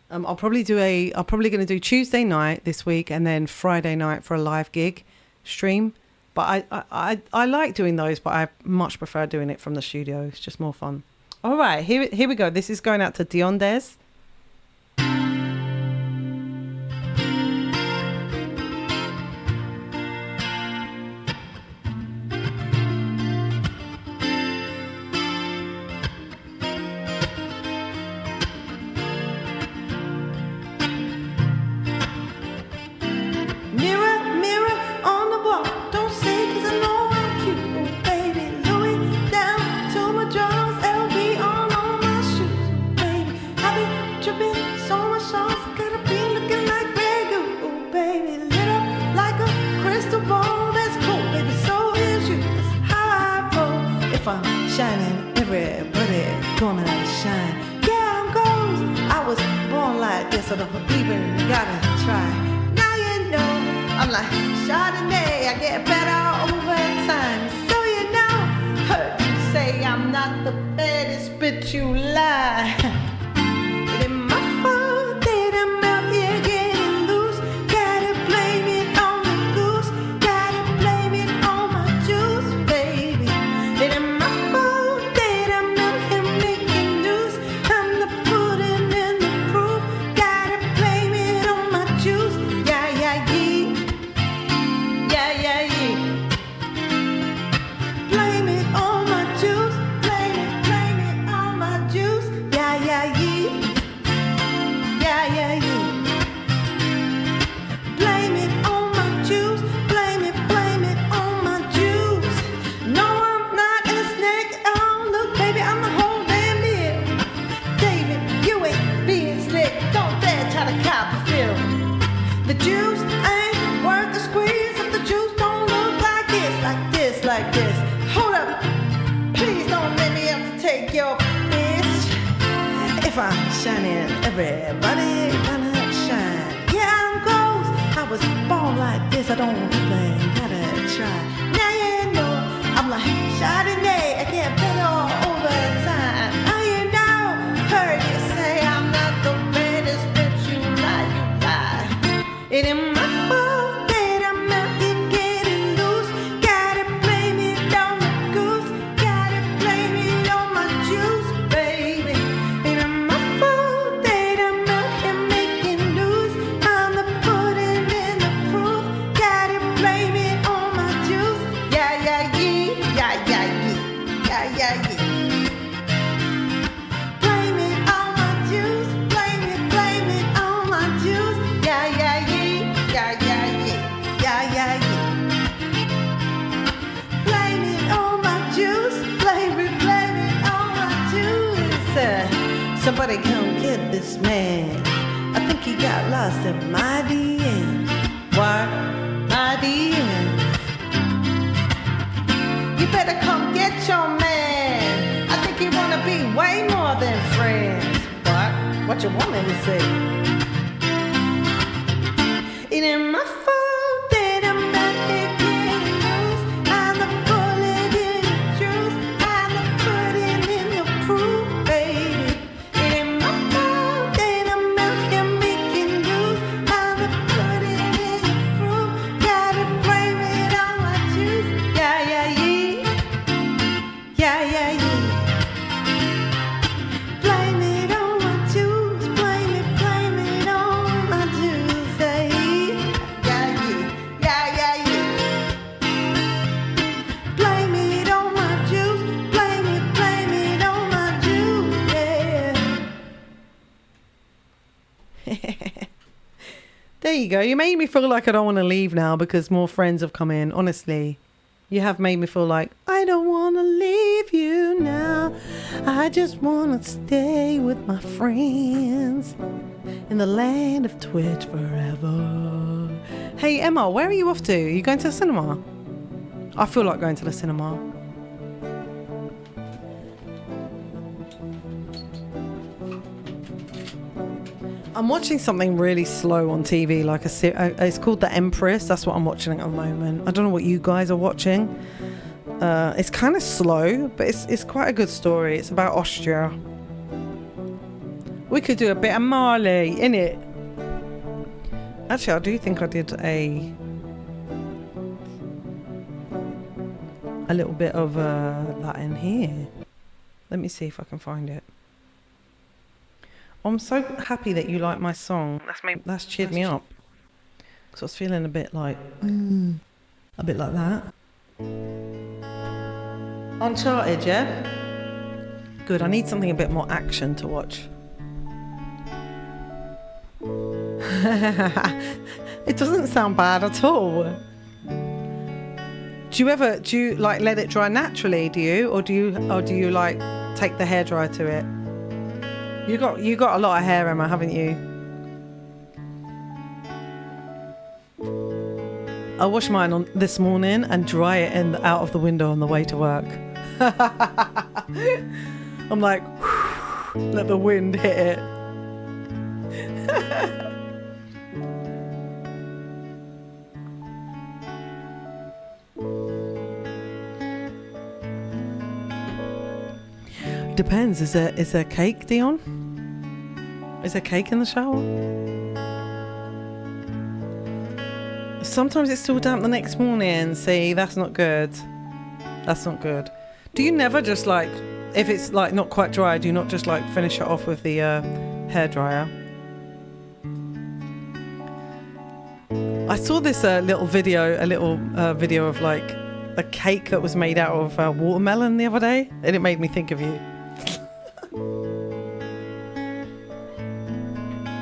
I'll probably going to do Tuesday night this week and then Friday night for a live gig stream. But I like doing those, but I much prefer doing it from the studio. It's just more fun. All right, here we go. This is going out to Dion Des. Mirror, mirror on the wall, don't say 'cause I know I'm cute. Oh baby, Louis down to my drawers, LV on all my shoes. Baby, I be tripping so much sauce, gotta be looking like Grey Goo. Oh baby, lit up like a crystal ball, that's cool. Baby, so is you, that's how I roll. If I'm shining, everybody gonna shine. Yeah, I'm gold. I was born like this, I don't even gotta try. Now you know I'm like Chardonnay, I get better over time. So you know, heard you say I'm not the baddest, but you lie. It ain't my fault that I'm out here getting loose. Gotta blame it on the goose, gotta blame it on my juice, baby. It ain't my fault that I'm out here making news. I'm the pudding and the proof, gotta blame it on my juice. Yeah, yeah, yeah. Yeah, yeah, yeah. Blame it on my juice. Blame it on my juice. Yeah, yeah, yeah. Yeah, yeah, yeah. Blame it on my juice. Blame it on my juice. No, I'm not a snake. Oh, look, baby, I'm the whole damn deal. David, you ain't being slick. Don't dare try to cop the feel. The juice ain't worth the squeeze if the juice don't look like this, like this, like this. Hold up, please don't let me have to take your bitch. If I'm shining, everybody gonna shine. Yeah, I'm gold. I was born like this, I don't even gotta try. Now you know I'm like Chardonnay, I get better all over time. Now you know, heard you say I'm not the baddest, but you lie, you lie. It ain't my fault that I'm out here getting loose. Gotta blame it on the goose, gotta blame it on my juice, baby. It ain't my fault that I'm out here making news. I'm the pudding and the proof, gotta blame it on my juice. Yeah, yeah, yeah, yeah, yeah, yeah, yeah, yeah, yeah. Blame it on my juice, blame it on my juice. Yeah, yeah, yeah, yeah, yeah, yeah, yeah, yeah, yeah. Blame it on my juice, blame it on my juice. Somebody come get this man. I think he got lost in my DMs. What? My DMs. You better come get your man. I think you wanna be way more than friends. What? What you want me to say? It ain't my fault that I'm out here getting loose. I'm the bullet in the juice. I'm the pudding in the proof, baby. It ain't my fault that I'm out here making news. I'm the pudding in the proof. Gotta blame it on my juice. Yeah, yeah, yeah. Yeah, yeah, yeah. Blame it on my juice. Blame it on my juice. Yeah, yeah, yeah, yeah, yeah. Blame it on my juice. Blame it on my juice. Yeah. There you go. You made me feel like I don't want to leave now because more friends have come in. Honestly, you have made me feel like I don't want to leave you now. I just want to stay with my friends in the land of Twitch forever. Hey, Emma, where are you off to? Are you going to the cinema? I feel like going to the cinema. I'm watching something really slow on TV, like it's called The Empress. That's what I'm watching at the moment. I don't know what you guys are watching. It's kind of slow, but it's quite a good story. It's about Austria. We could do a bit of Marley, innit? Actually, I do think I did a little bit of that in here. Let me see if I can find it. I'm so happy that you like my song. That's cheered me up. Because I was feeling a bit like that. Uncharted, yeah? Good, I need something a bit more action to watch. It doesn't sound bad at all. Do you like let it dry naturally, or do you like take the hairdryer to it? You got a lot of hair, Emma, haven't you? I washed mine this morning and dry it out of the window on the way to work. I'm like, let the wind hit it. Depends. Is there cake, Dion? Is there cake in the shower? Sometimes it's still damp the next morning. See, that's not good. That's not good. Do you never just like, if it's like not quite dry, do you not just like finish it off with the hairdryer? I saw this little video of like a cake that was made out of watermelon the other day, and it made me think of you.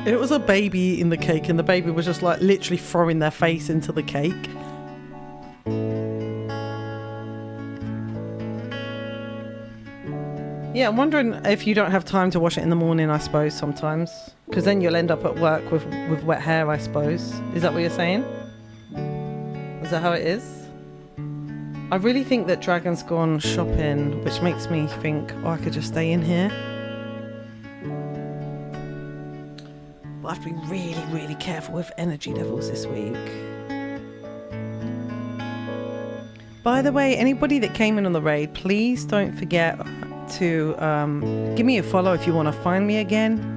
It was a baby eating the cake, and the baby was just like literally throwing their face into the cake. Yeah, I'm wondering if you don't have time to wash it in the morning, I suppose, sometimes. Because then you'll end up at work with wet hair, I suppose. Is that what you're saying? Is that how it is? I really think that Dragon's gone shopping, which makes me think, oh, I could just stay in here. But I have to be really, really careful with energy levels this week. By the way, anybody that came in on the raid, please don't forget to give me a follow if you want to find me again.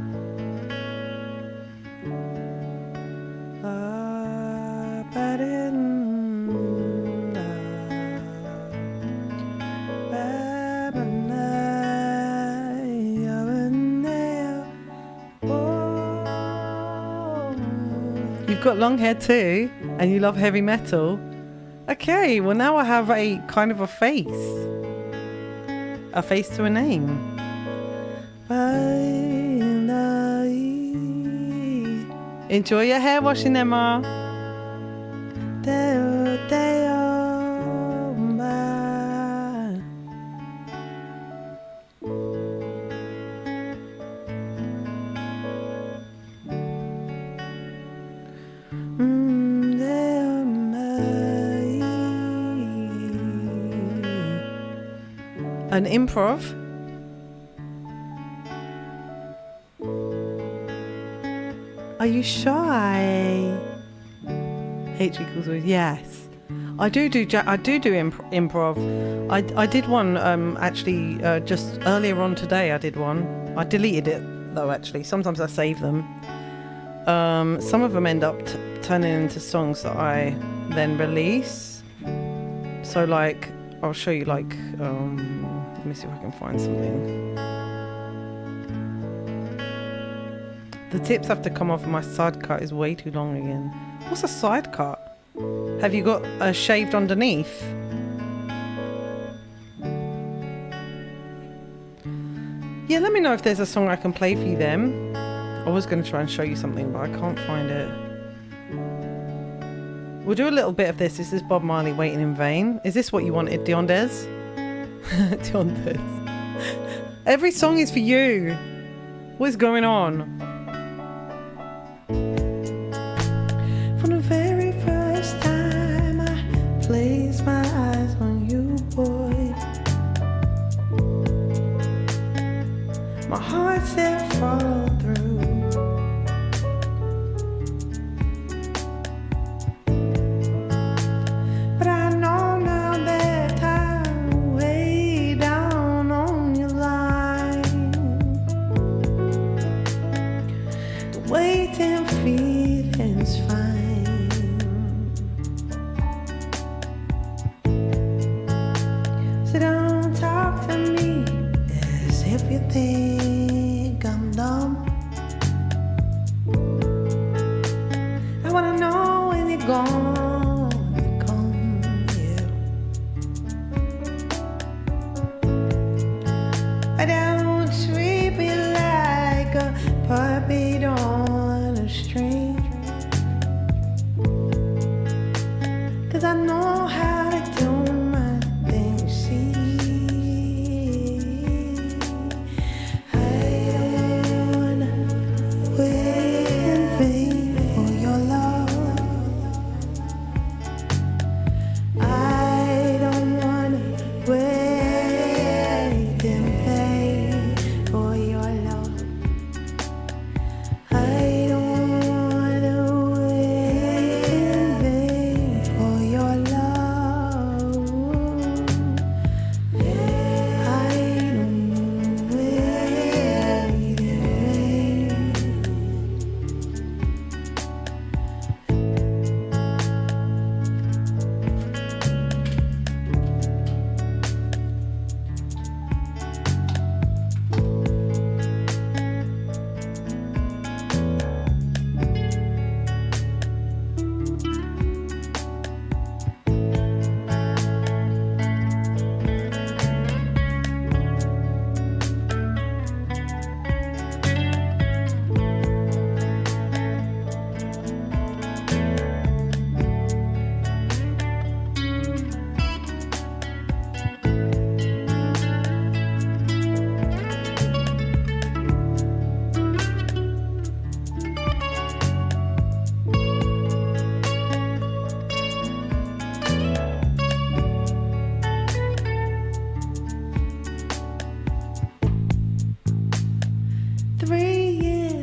You've got long hair too, and you love heavy metal. Okay, well now I have a kind of a face to a name. Enjoy your hair washing, Emma. An improv? Are you shy? H equals with yes. I do improv. I did one actually just earlier on today. I did one. I deleted it though. Actually, sometimes I save them. Some of them end up turning into songs that I then release. So like, I'll show you like. Let me see if I can find something. The tips have to come off. My side cut is way too long again. What's a side cut? Have you got shaved underneath? Yeah, let me know if there's a song I can play for you then. I was going to try and show you something, but I can't find it. We'll do a little bit of this. This is Bob Marley, Waiting in Vain. Is this what you wanted, Diondes? Diondes. Every song is for you. What is going on? From the very first time I placed my eyes on you, boy, my heart said follow through. But I know now that I'm way down on your line. The waiting feeling's fine. So don't talk to me wait in vain for your love. I don't wanna wait in vain for your love. I don't wanna wait in vain for your love. I don't wait in vain.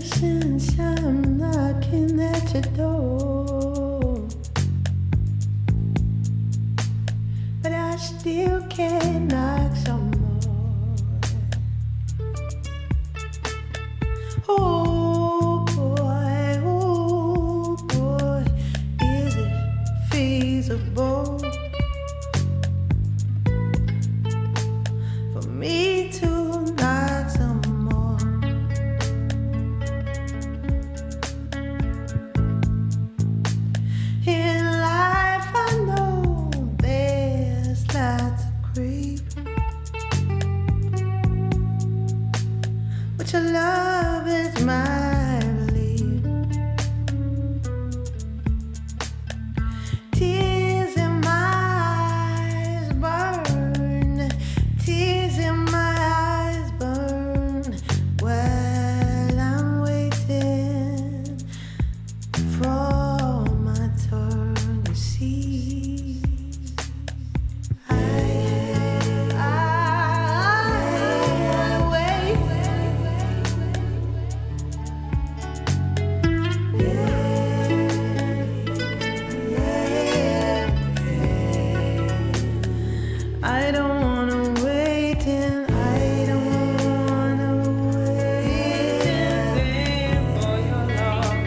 Since I'm knocking at your door, but I still can't knock some more. Oh boy, is it feasible for me to knock some more? In life I know there's lots of grief, but your love is my relief. Tears in my eyes burn, tears in my eyes burn, while I'm waiting for my turn to see. I wait. I don't wanna wait and I don't wanna wait for your love.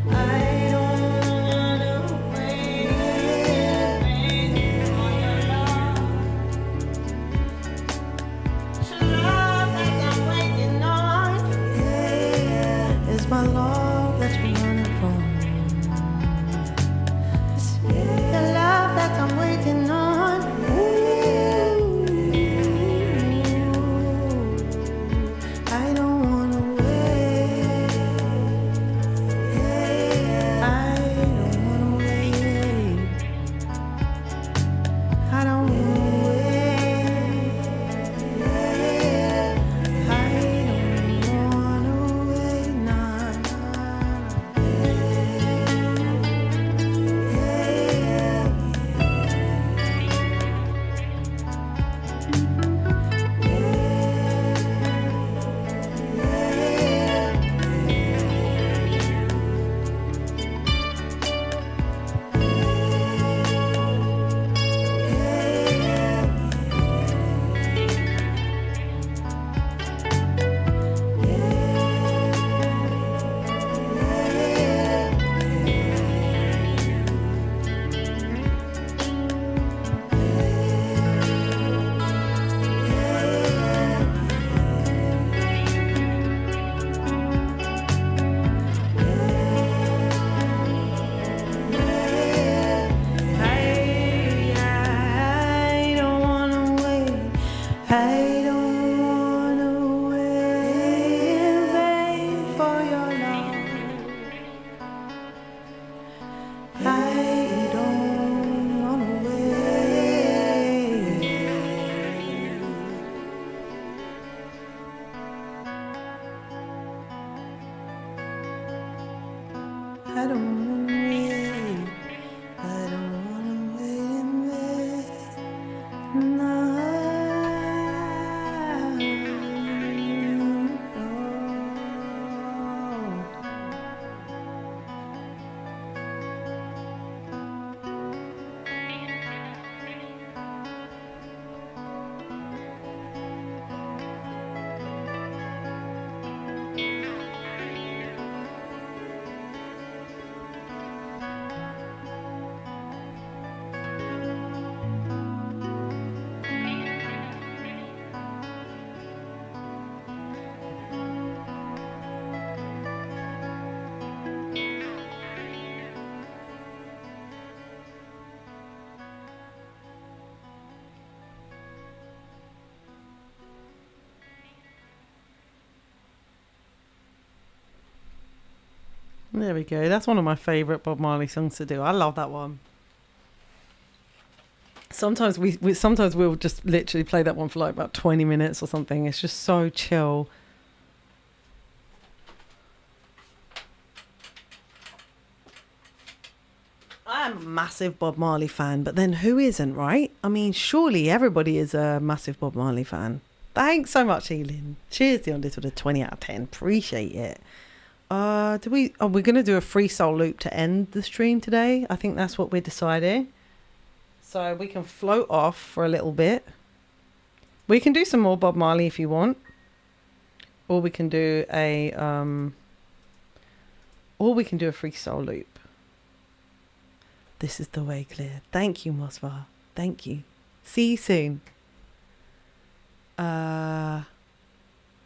I don't wanna wait for your love. So love that I'm waiting on, it's my love that you're running from. It's the love that I'm waiting on. I don't wanna wait. I don't wanna wait. I don't wanna wait. I don't wanna wait. Nah. I don't wanna wait. I don't wanna wait and wait. No. There we go. That's one of my favourite Bob Marley songs to do. I love that one. Sometimes sometimes we'll just literally play that one for like about 20 minutes or something. It's just so chill. I'm a massive Bob Marley fan, but then who isn't, right? I mean, surely everybody is a massive Bob Marley fan. Thanks so much, Elin. Cheers, Deondis, with a 20 out of 10. Appreciate it. We're going to do a free soul loop to end the stream today. I think that's what we're deciding. So we can float off for a little bit. We can do some more Bob Marley if you want. Or we can do a free soul loop. This is the way clear. Thank you, Mosvar. Thank you. See you soon.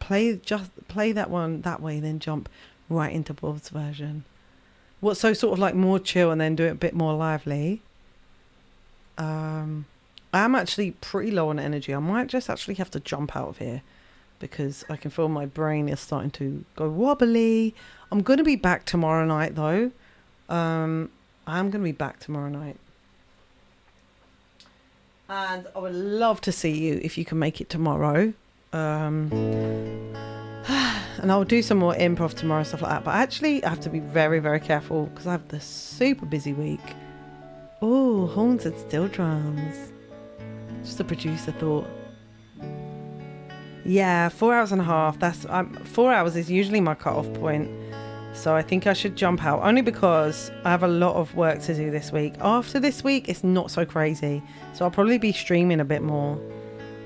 Play that one that way, then jump right into Bob's version. So sort of like more chill and then do it a bit more lively. I'm actually pretty low on energy. I might just actually have to jump out of here because I can feel my brain is starting to go wobbly. I'm going to be back tomorrow night though. I'm going to be back tomorrow night. And I would love to see you if you can make it tomorrow. And I'll do some more improv tomorrow, stuff like that. But actually, I have to be very, very careful because I have this super busy week. Oh, horns and steel drums. Just a producer thought. Yeah, 4 hours and a half. 4 hours is usually my cut-off point. So I think I should jump out only because I have a lot of work to do this week. After this week, it's not so crazy. So I'll probably be streaming a bit more.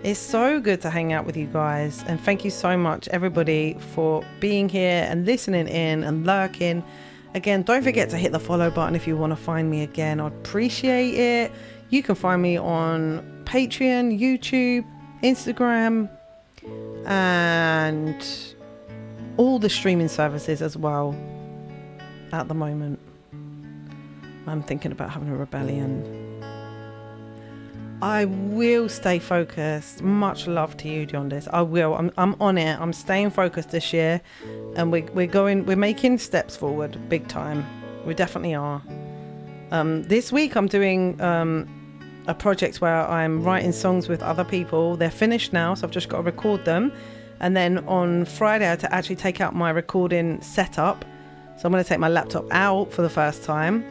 It's so good to hang out with you guys. And thank you so much, everybody, for being here and listening in and lurking. Again, don't forget to hit the follow button if you want to find me again. I'd appreciate it. You can find me on Patreon, YouTube, Instagram, and all the streaming services as well at the moment. I'm thinking about having a rebellion. I will stay focused. Much love to you, Deondis. I will. I'm on it. I'm staying focused this year, and we're making steps forward big time. We definitely are. This week I'm doing a project where I'm writing songs with other people. They're finished now, so I've just got to record them. And then on Friday I had to actually take out my recording setup. So I'm going to take my laptop out for the first time.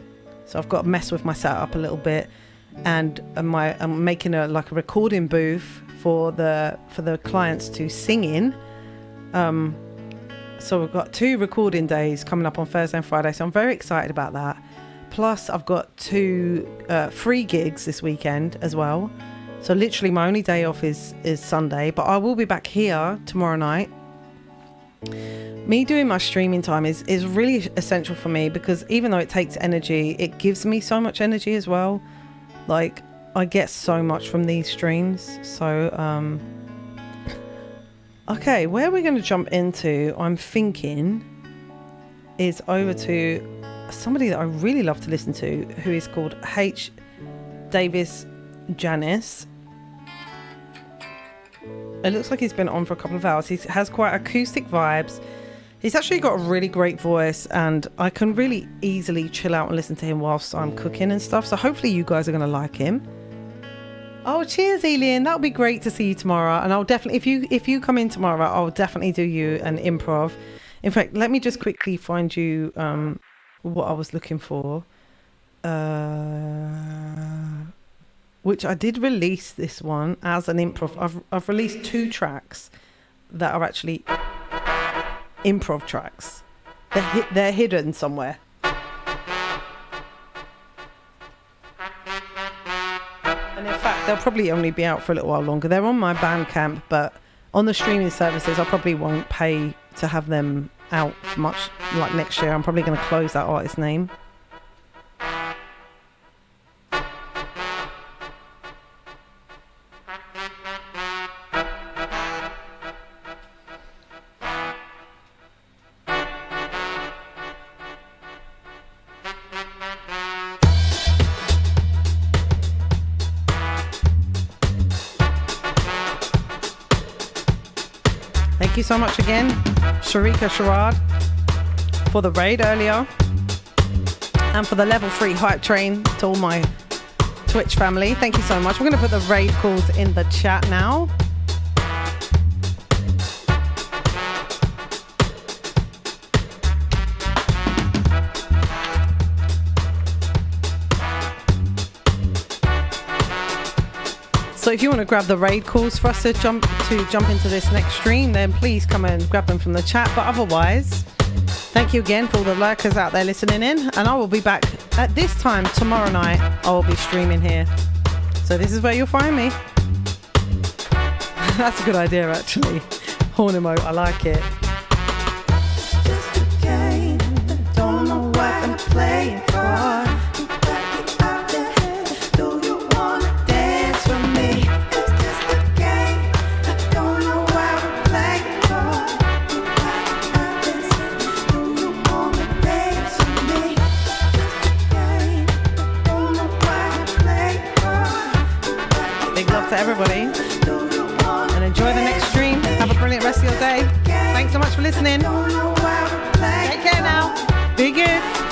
So I've got to mess with my setup a little bit. And I'm making a recording booth for the clients to sing in. So we've got 2 recording days coming up on Thursday and Friday. So I'm very excited about that. Plus I've got 2 free gigs this weekend as well. So literally my only day off is Sunday, but I will be back here tomorrow night. Me doing my streaming time is really essential for me because even though it takes energy, it gives me so much energy as well. Like, I get so much from these streams. So, okay, where we're going to jump into, I'm thinking, is over to somebody that I really love to listen to, who is called H. Davis Janis. It looks like he's been on for a couple of hours. He has quite acoustic vibes. He's actually got a really great voice, and I can really easily chill out and listen to him whilst I'm cooking and stuff. So hopefully you guys are going to like him. Oh, cheers, Elian. That'll be great to see you tomorrow. And I'll definitely, if you come in tomorrow, I'll definitely do you an improv. In fact, let me just quickly find you what I was looking for. Which I did release this one as an improv. I've released 2 tracks that are actually improv tracks. They're hidden somewhere. And in fact, they'll probably only be out for a little while longer. They're on my Bandcamp, but on the streaming services, I probably won't pay to have them out much like next year. I'm probably going to close that artist name. Thank you so much again, Sharika Sharad, for the raid earlier, and for the level 3 hype train to all my Twitch family. Thank you so much. We're going to put the raid calls in the chat now. So if you want to grab the raid calls for us to jump into this next stream, then please come and grab them from the chat. But otherwise, thank you again for all the lurkers out there listening in. And I will be back at this time tomorrow night. I will be streaming here. So this is where you'll find me. That's a good idea, actually. Horn emote, I like it. Just a game, don't know what I'm playing for. To everybody, and enjoy the next stream. Have a brilliant rest of your day. Thanks so much for listening. Take care now. Be good.